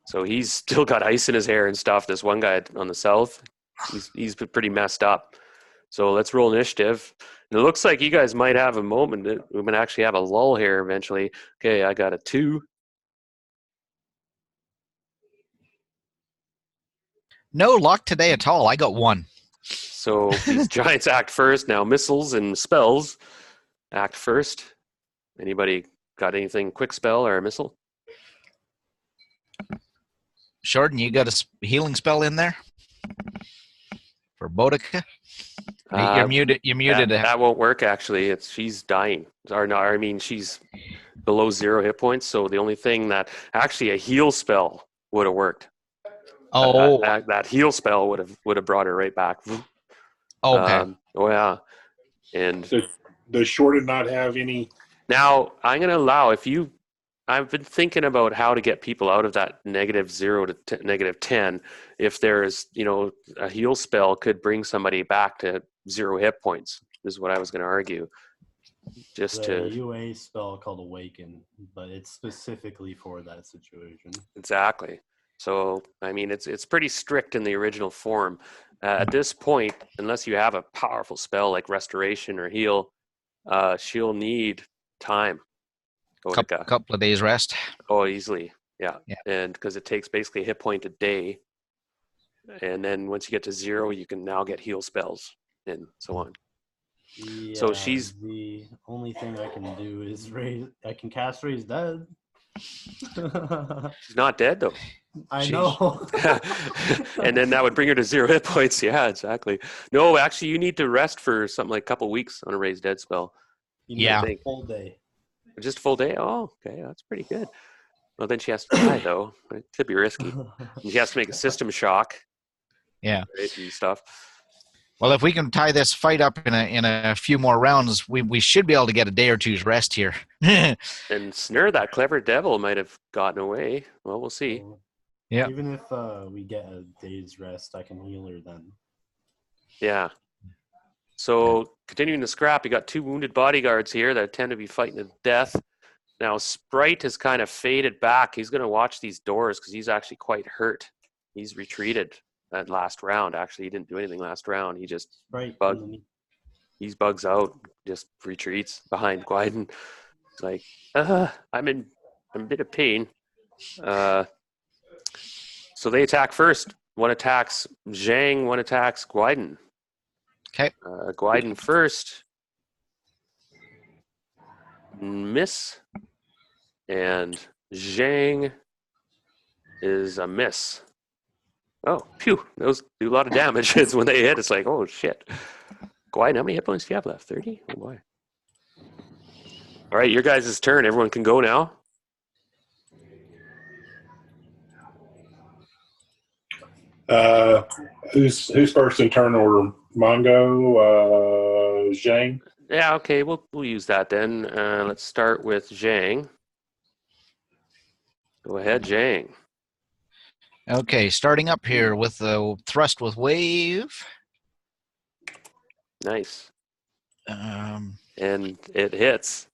So he's still got ice in his hair and stuff. This one guy on the south, he's pretty messed up. So let's roll initiative. And it looks like you guys might have a moment. We might actually have a lull here eventually. Okay, I got a 2. No luck today at all. I got 1. So these giants act first. Now missiles and spells act first. Anybody got anything quick spell or a missile? Shorten, you got a healing spell in there for Boudica? You're muted. You're muted. That won't work actually. She's dying. Or no, I mean she's below 0 hit points. So the only thing that actually a heal spell would have worked. Oh, That heal spell would have brought her right back. okay. Oh yeah, and Does Shorten not have any? now I'm going to allow I've been thinking about how to get people out of that -0 to -10. If there's, a heal spell could bring somebody back to 0 hit points, is what I was going to argue. just The to UA spell called Awaken, but it's specifically for that situation. exactly. So I mean, it's pretty strict in the original form. At this point, unless you have a powerful spell like Restoration or Heal, she'll need time. Boudica. Couple of days rest. Oh, easily, yeah. Yeah. And because it takes basically a hit point a day, and then once you get to 0, you can now get heal spells and so on. Yeah, So she's the only thing I can do is raise. I can cast Raise Dead. she's not dead though. I She's- know. And then that would bring her to 0 hit points. Yeah, exactly. No, actually, you need to rest for something like a couple weeks on a raised dead spell. You Yeah. need a full day. Just a full day. Oh, okay, that's pretty good. Well, then she has to die though. It could be risky. And she has to make a system shock. Yeah. Right, and stuff. Well, if we can tie this fight up in a few more rounds, we should be able to get a day or two's rest here. And Snur, that clever devil, might have gotten away. Well, we'll see. So, Yeah. Even if we get a day's rest, I can heal her then. Yeah. So continuing the scrap, you got 2 wounded bodyguards here that tend to be fighting to death. Now Sprite has kind of faded back. He's going to watch these doors because he's actually quite hurt. He's retreated that last round. Actually, he didn't do anything last round. He just Right. he's bugs out, just retreats behind Gwyden. It's like, I'm in a bit of pain. So they attack first. One attacks Zhang, one attacks Gwyden. Okay. Gwyden first. Miss. And Zhang is a miss. Oh, phew. Those do a lot of damage. It's when they hit, it's like, oh, shit. Gwyden, how many hit points do you have left? 30? Oh, boy. All right, your guys' turn. Everyone can go now. Who's first in turn order? Mongo, Zhang. Yeah, okay, we'll use that then. Let's start with Zhang. Go ahead, Zhang. Okay, starting up here with the thrust with wave. Nice. Um, And it hits.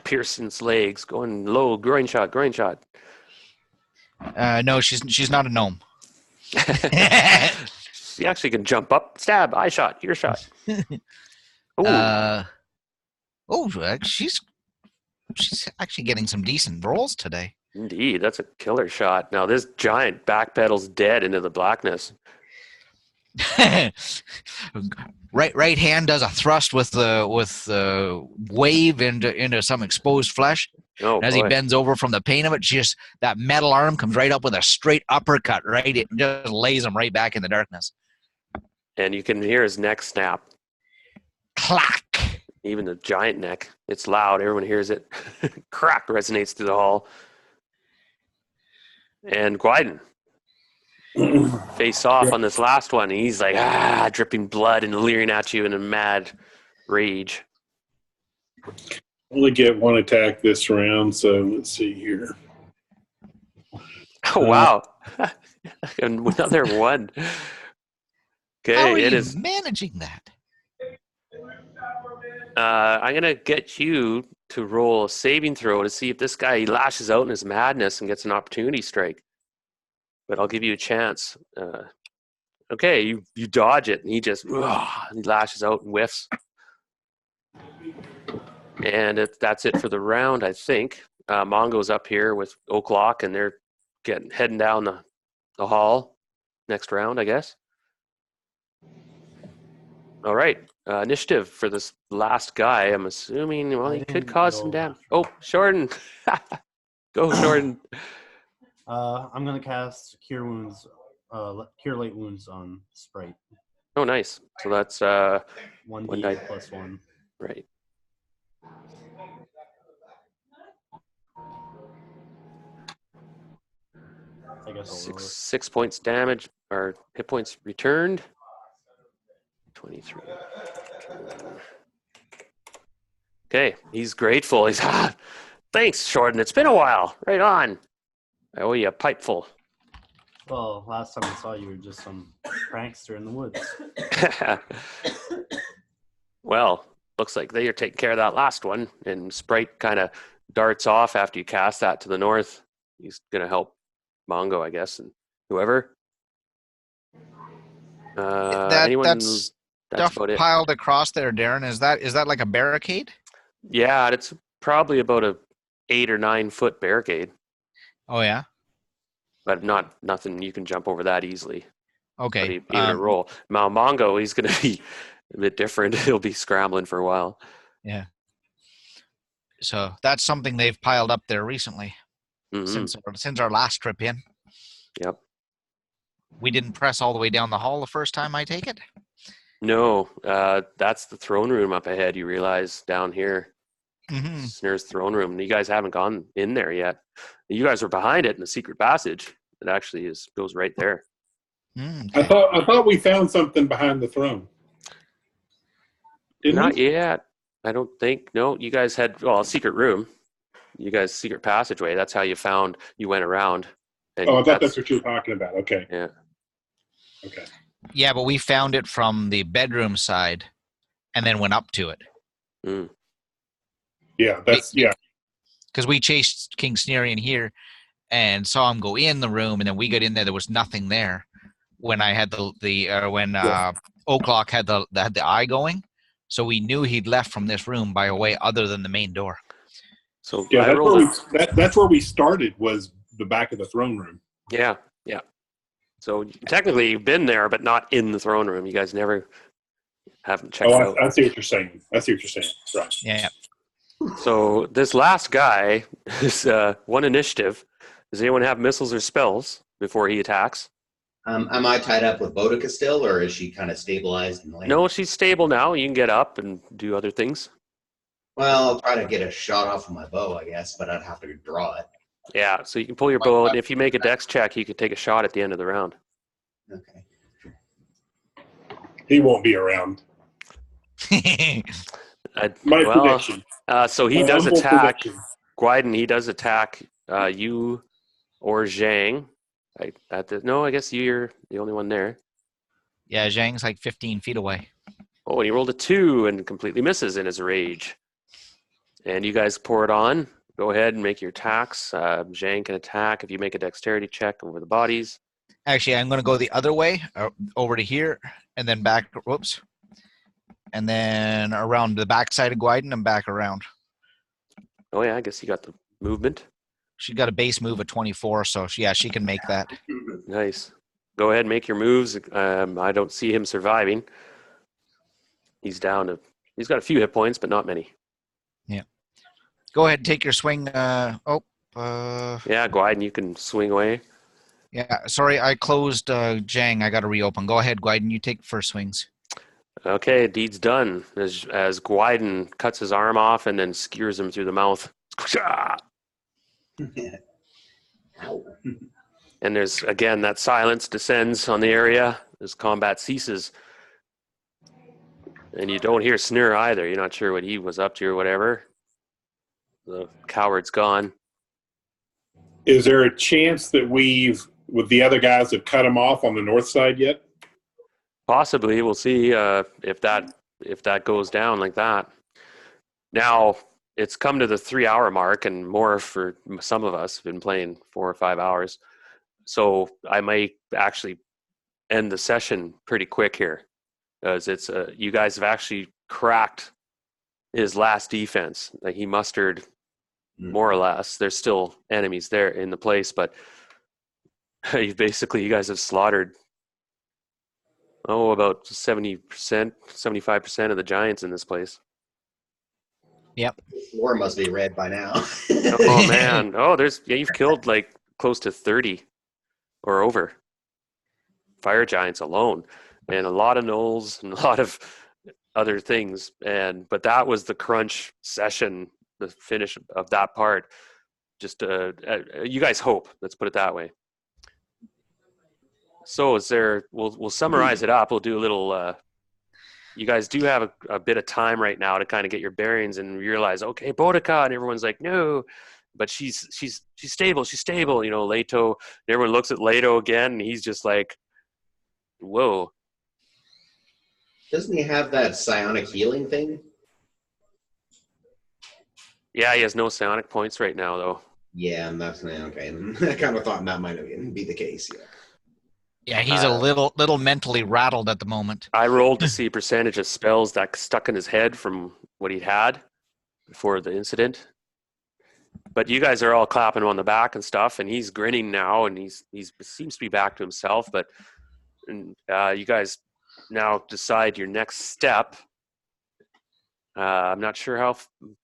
Pearson's legs going low. Groin shot. no, she's not a gnome. She actually can jump up, stab, eye shot, ear shot. She's actually getting some decent rolls today. Indeed, that's a killer shot. Now this giant backpedals dead into the blackness. Right hand does a thrust with the wave into some exposed flesh. Oh, As boy. he bends over from the pain of it, just that metal arm comes right up with a straight uppercut. Right, it just lays him right back in the darkness. And you can hear his neck snap. Clack. Even the giant neck. It's loud. Everyone hears it. Crack resonates through the hall. And Gwyden face off on this last one. And he's like, dripping blood and leering at you in a mad rage. Only get one attack this round, so let's see here. Oh, wow. And another one. How Okay, are it you is. managing that? I'm going to get you to roll a saving throw to see if this guy lashes out in his madness and gets an opportunity strike. But I'll give you a chance. Okay, you dodge it, and he just he lashes out and whiffs. And that's it for the round, I think. Mongo's up here with Oaklock, and they're heading down the hall. Next round, I guess. All right. Initiative for this last guy. I'm assuming, well, he could cause some damage. Oh, Shorten. Go, Shorten. I'm gonna cast Cure Wounds, Cure Light Wounds on Sprite. Oh, nice. So that's 1d die. plus 1. right. I guess I'll roll it. 6 points damage, or hit points returned. 23. Okay, he's grateful. He's, thanks, Shorten. It's been a while. Right on. I owe you a pipeful. Well, last time I saw you were just some prankster in the woods. Well, looks like they are taking care of that last one. And Sprite kind of darts off after you cast that to the north. He's going to help Mongo, I guess, and whoever. Anyone? That's That's stuff about it. piled across there, Darren. Is that like a barricade? Yeah, it's probably about a 8 or 9 foot barricade, Oh yeah. but nothing you can jump over that easily. Okay. Even a roll. Now Mongo, he's going to be a bit different. He'll be scrambling for a while. Yeah. So that's something they've piled up there recently Mhm. since our last trip in. Yep. We didn't press all the way down the hall the first time, I take it? No, that's the throne room up ahead. You realize down here, Mm-hmm. Snur's throne room. And you guys haven't gone in there yet. You guys are behind it in the secret passage. It actually goes right there. I thought we found something behind the throne. Didn't Not we? yet. I don't think. No, you guys had a secret room. You guys secret passageway. That's how you went around. And Oh, I thought that's what you were talking about. Okay. Yeah. Okay. Yeah, but we found it from the bedroom side and then went up to it. Mm. Yeah, Because we chased King Snerian here and saw him go in the room, and then we got in there. There was nothing there when I had O'Clock had the eye going. So we knew he'd left from this room by a way other than the main door. So Yeah, I rolled that's where we started, was the back of the throne room. Yeah. So technically you've been there, but not in the throne room. You guys haven't checked it out. I see what you're saying. Right. Yeah. So this last guy is one initiative. Does anyone have missiles or spells before he attacks? Am I tied up with Boudica still, or is she kind of stabilized and laying? No, she's stable now. You can get up and do other things. Well, I'll try to get a shot off with my bow, I guess, but I'd have to draw it. Yeah, so you can pull your bow, and if you make a dex check, you can take a shot at the end of the round. Okay. He won't be around. My prediction. So he My does humble attack. prediction. Guiden, he does attack you or Zhang. No, I guess you're the only one there. Yeah, Zhang's like 15 feet away. Oh, and he rolled a 2 and completely misses in his rage. And you guys pour it on. Go ahead and make your attacks. Zhang can attack if you make a dexterity check over the bodies. Actually, I'm going to go the other way, over to here, and then back. Whoops. And then around the backside of Guiden and back around. Oh, yeah, I guess you got the movement. She's got a base move of 24, so she can make that. Nice. Go ahead and make your moves. I don't see him surviving. He's got a few hit points, but not many. Yeah. Go ahead and take your swing. Yeah, Guiden, you can swing away. Yeah, sorry, I closed Zhang. I got to reopen. Go ahead, Guiden. You take first swings. Okay, deed's done. As Guiden cuts his arm off and then skewers him through the mouth. Ow. And there's, again, that silence descends on the area as combat ceases. And you don't hear Snur either. You're not sure what he was up to or whatever. The coward's gone. Is there a chance that with the other guys, have cut him off on the north side yet? Possibly. We'll see if that goes down like that. Now, it's come to the 3-hour mark and more for some of us. Been playing 4 or 5 hours. So I might actually end the session pretty quick here. Because it's you guys have actually cracked his last defense. Like, he mustered more or less. There's still enemies there in the place, but you guys have slaughtered about 70%, 75% of the giants in this place. Yep. The floor must be red by now. Oh man. You've killed like close to 30 or over fire giants alone, and a lot of gnolls and a lot of other things. But that was the crunch session, the finish of that part. Just you guys hope. Let's put it that way. So we'll summarize it up. We'll do a little. You guys do have a bit of time right now to kind of get your bearings and realize, okay, Boudica, and everyone's like, no, but she's stable. She's stable. You know, Leto. And everyone looks at Leto again, and he's just like, whoa. Doesn't he have that psionic healing thing? Yeah, he has no psionic points right now, though. Yeah, and that's okay. I kind of thought that might be the case. Yeah. Yeah, he's a little mentally rattled at the moment. I rolled to see percentage of spells that stuck in his head from what he'd had before the incident. But you guys are all clapping him on the back and stuff, and he's grinning now, and he's seems to be back to himself. But you guys now decide your next step. I'm not sure how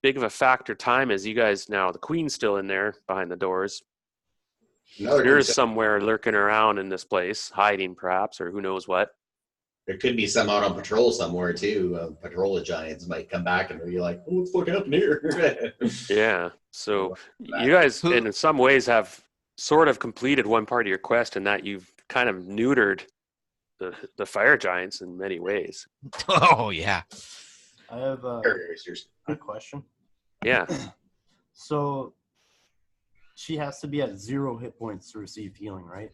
big of a factor time is. You guys now, the queen's still in there behind the doors. There's somewhere lurking around in this place, hiding perhaps, or who knows what. There could be some out on patrol somewhere too. Patrol of giants might come back and be like, "Oh, what the fuck happened here?" Yeah. So you guys, in some ways, have sort of completed one part of your quest, in that you've kind of neutered the fire giants in many ways. Oh yeah. I have a question. Yeah. So she has to be at 0 hit points to receive healing, right?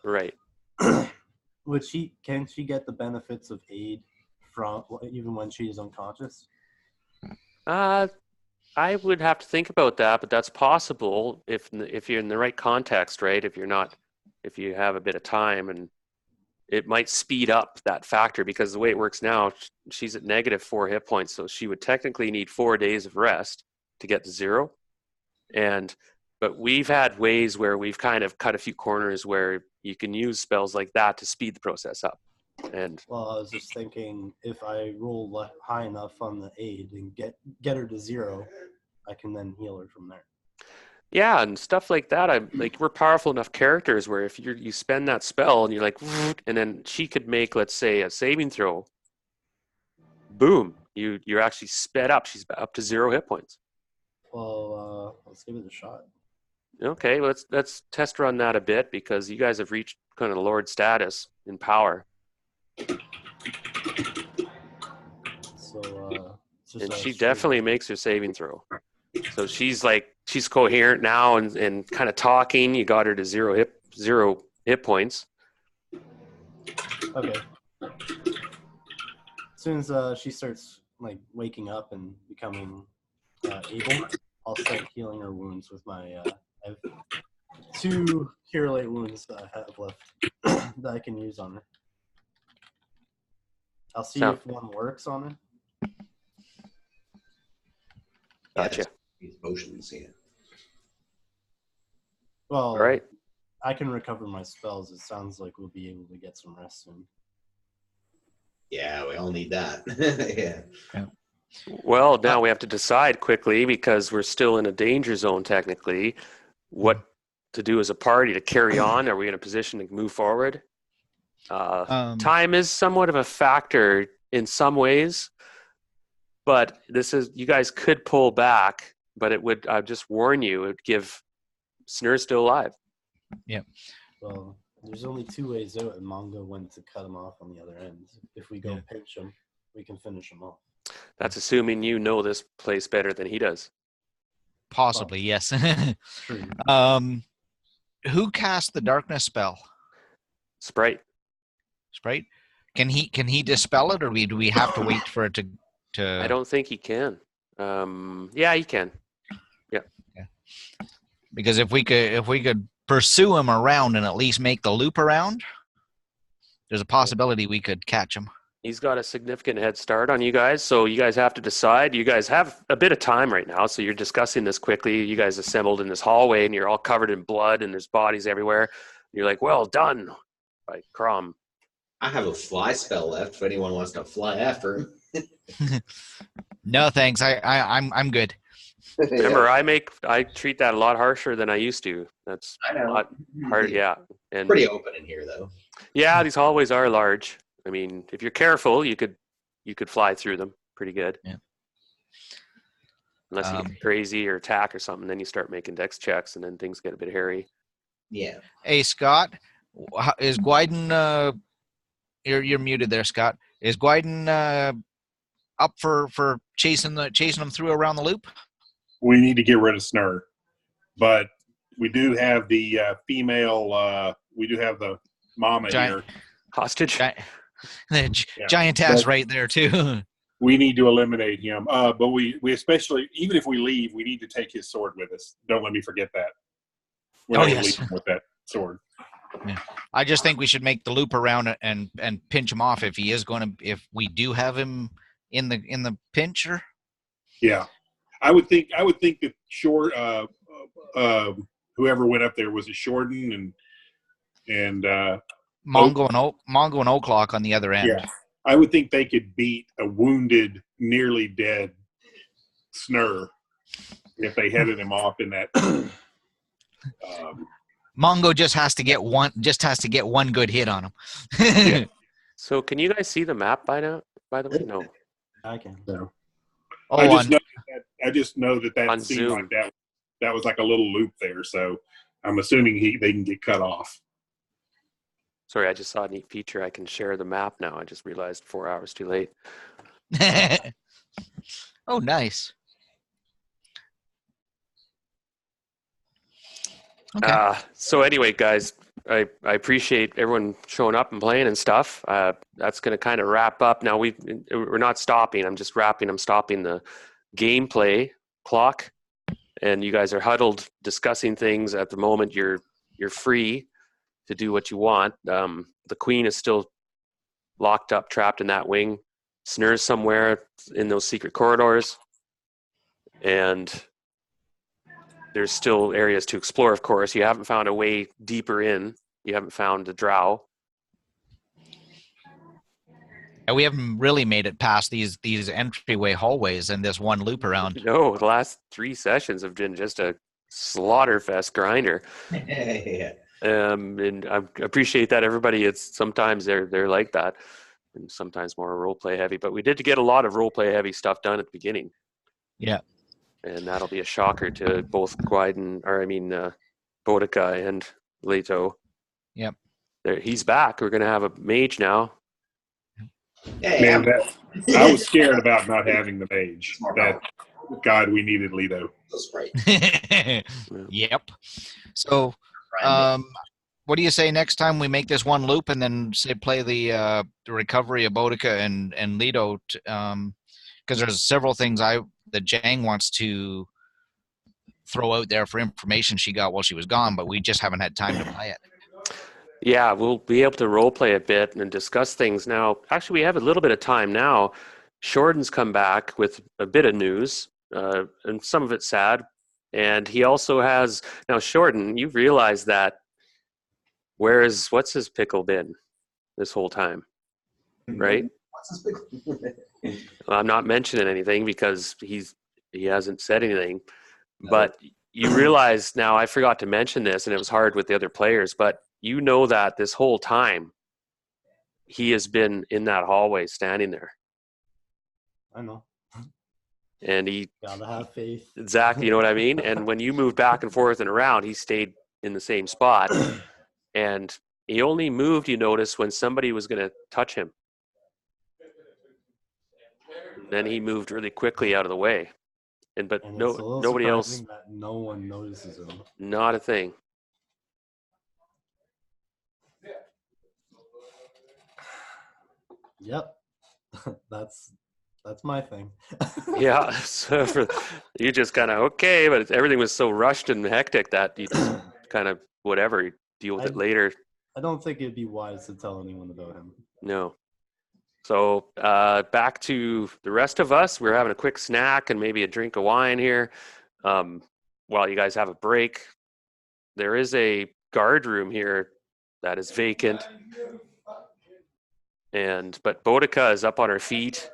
Right. Can she get the benefits of aid from even when she is unconscious? I would have to think about that, but that's possible if you're in the right context, right? If you have a bit of time, and it might speed up that factor, because the way it works now, she's at -4 hit points, so she would technically need 4 days of rest to get to 0. But we've had ways where we've kind of cut a few corners where you can use spells like that to speed the process up. And well, I was just thinking, if I roll high enough on the aid and get her to 0, I can then heal her from there. yeah, and stuff like that. We're powerful enough characters where if you spend that spell and you're like, and then she could make, let's say, a saving throw. Boom! You're actually sped up. She's up to 0 hit points. Well, let's give it a shot. Okay, let's test run that a bit, because you guys have reached kind of Lord status in power. So, and she definitely makes her saving throw. So she's coherent now and kind of talking. You got her to 0 hit points. Okay. As soon as she starts waking up and becoming able, I'll start healing her wounds with my. I have 2 cure light wounds that I have left that I can use on her. I'll see if one works on her. Gotcha. These potions, yeah. Well, all right. I can recover my spells. It sounds like we'll be able to get some rest soon. Yeah, we all need that. Yeah. Well, now we have to decide quickly, because we're still in a danger zone technically, what to do as a party to carry on. Are we in a position to move forward? Time is somewhat of a factor in some ways, but you guys could pull back, but it would, I'd just warn you, it would give Snur's still alive. Yeah. Well, there's only 2 ways out, and Mongo went to cut him off on the other end. If we go pinch him, we can finish him off. That's assuming you know this place better than he does. Possibly, yes. True. Who cast the darkness spell? Sprite. Sprite? Can he dispel it, or do we have to wait for it to? I don't think he can. Yeah, he can. Yeah. Because if we could pursue him around and at least make the loop around, there's a possibility we could catch him. He's got a significant head start on you guys, so you guys have to decide. You guys have a bit of time right now, so you're discussing this quickly. You guys assembled in this hallway, and you're all covered in blood, and there's bodies everywhere. You're like, well done, by Crom. I have a fly spell left if anyone wants to fly after him. No, thanks. I'm good. Remember, I treat that a lot harsher than I used to. That's a lot harder, yeah. And pretty open in here, though. Yeah, these hallways are large. I mean, if you're careful, you could fly through them pretty good. Yeah. Unless you get crazy or attack or something, then you start making dex checks, and then things get a bit hairy. Yeah. Hey, Scott, is Gwyden? You're muted there, Scott. Is Gwyden up for chasing them through around the loop? We need to get rid of Snur, but we do have the female. We do have the mama here. Hostage. Giantess right there too. We need to eliminate him. But we especially, even if we leave, we need to take his sword with us. Don't let me forget that. We're Oh, not gonna yes. leave him with that sword. I just think we should make the loop around and pinch him off if he is going to. If we do have him in the pincher. Yeah, I would think that whoever went up there was it Shorten and Mongo and O'Clock on the other end. yeah, I would think they could beat a wounded, nearly dead Snur if they headed him off in that. Mongo just has to get one good hit on him. Yeah. So can you guys see the map by now? By the way, no. I can. So, Oh, I just know that On seemed Zoom. like that was like a little loop there. So I'm assuming they can get cut off. Sorry, I just saw a neat feature. I can share the map now. I just realized 4 hours too late. Oh, nice. Okay. So anyway, guys, I appreciate everyone showing up and playing and stuff. That's going to kind of wrap up. Now we're not stopping. I'm stopping the gameplay clock, and you guys are huddled discussing things at the moment. You're free to do what you want. The queen is still locked up, trapped in that wing. Snur's somewhere in those secret corridors, and there's still areas to explore, of course. You haven't found a way deeper in. You haven't found the drow. And we haven't really made it past these entryway hallways and this one loop around. No, the last 3 sessions have been just a slaughterfest grinder. Yeah. And I appreciate that, everybody. Sometimes they're like that, and sometimes more role play heavy. But we did get a lot of role play heavy stuff done at the beginning. Yeah. And that'll be a shocker to both Boudica and Leto. Yep. He's back. We're going to have a mage now. Hey, Man, I was scared about not having the mage. God, we needed Leto. that's right. Yep. So, what do you say next time we make this one loop and then play the recovery of Boudica and Leto? Because there's several things that Jang wants to throw out there for information she got while she was gone, but we just haven't had time to play it. Yeah, we'll be able to role play a bit and discuss things now. Actually, we have a little bit of time now. Shorten's come back with a bit of news, and some of it sad. And he also has now. Shorten, you've realized that. What's his pickle been this whole time, right? What's this big? Well, I'm not mentioning anything because he hasn't said anything. But you realize now, I forgot to mention this, and it was hard with the other players, but you know that this whole time he has been in that hallway standing there. I know. And he Gotta have faith. exactly, you know what I mean? And when you moved back and forth and around, he stayed in the same spot. And he only moved, you notice, when somebody was going to touch him. And then he moved really quickly out of the way. But And it's a little nobody else, surprising that no one notices him. not a thing. Yep. That's my thing. Yeah, so you just kind of okay, but everything was so rushed and hectic that you just kind of whatever, you deal with it later. I don't think it'd be wise to tell anyone about him. No. So back to the rest of us. We're having a quick snack and maybe a drink of wine here while you guys have a break. There is a guard room here that is vacant, but Boudica is up on her feet,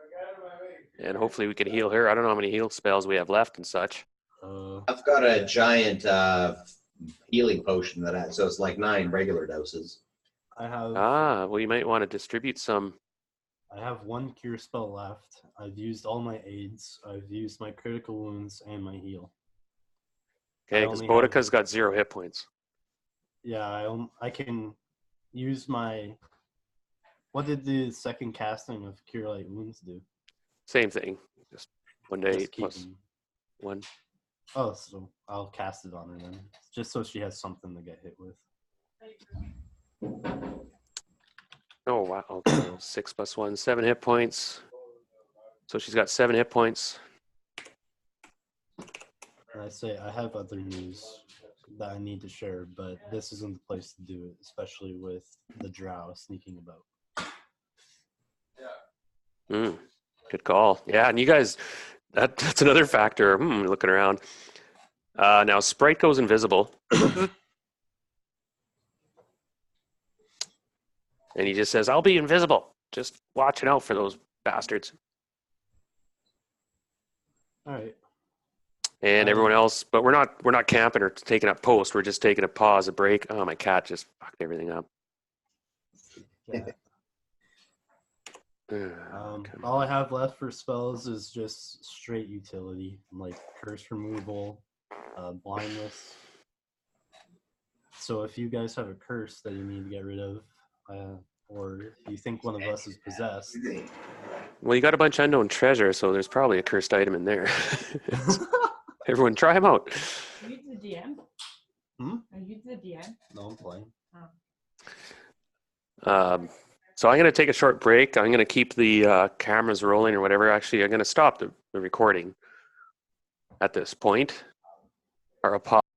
and hopefully we can heal her. I don't know how many heal spells we have left and such. I've got a giant healing potion so it's like 9 regular doses. I have. Well, you might want to distribute some. I have 1 cure spell left. I've used all my aids. I've used my critical wounds and my heal. Okay, because Boudica's got 0 hit points. Yeah, I can use my. What did the second casting of Cure Light Wounds do? Same thing. Just 1d8 Just plus keeping- 1. Oh, so I'll cast it on her then, just so she has something to get hit with. Oh, wow. Okay, 6 plus 1, 7 hit points. So she's got 7 hit points. And I say I have other news that I need to share, but this isn't the place to do it, especially with the drow sneaking about. Good call. Yeah, and you guys, that's another factor. Looking around. Now, Sprite goes invisible. And he just says, I'll be invisible. Just watching out for those bastards. All right. And everyone else, but we're not camping or taking up post. We're just taking a pause, a break. Oh, my cat just fucked everything up. Yeah. Okay. All I have left for spells is just straight utility, like curse removal, blindness. So if you guys have a curse that you need to get rid of, or you think one of us is possessed, Well, you got a bunch of unknown treasure, so there's probably a cursed item in there. Everyone, try them out. Are you the DM? Are you the DM? no, I'm playing. So I'm going to take a short break. I'm going to keep the cameras rolling or whatever. Actually, I'm going to stop the recording at this point. Or a pause.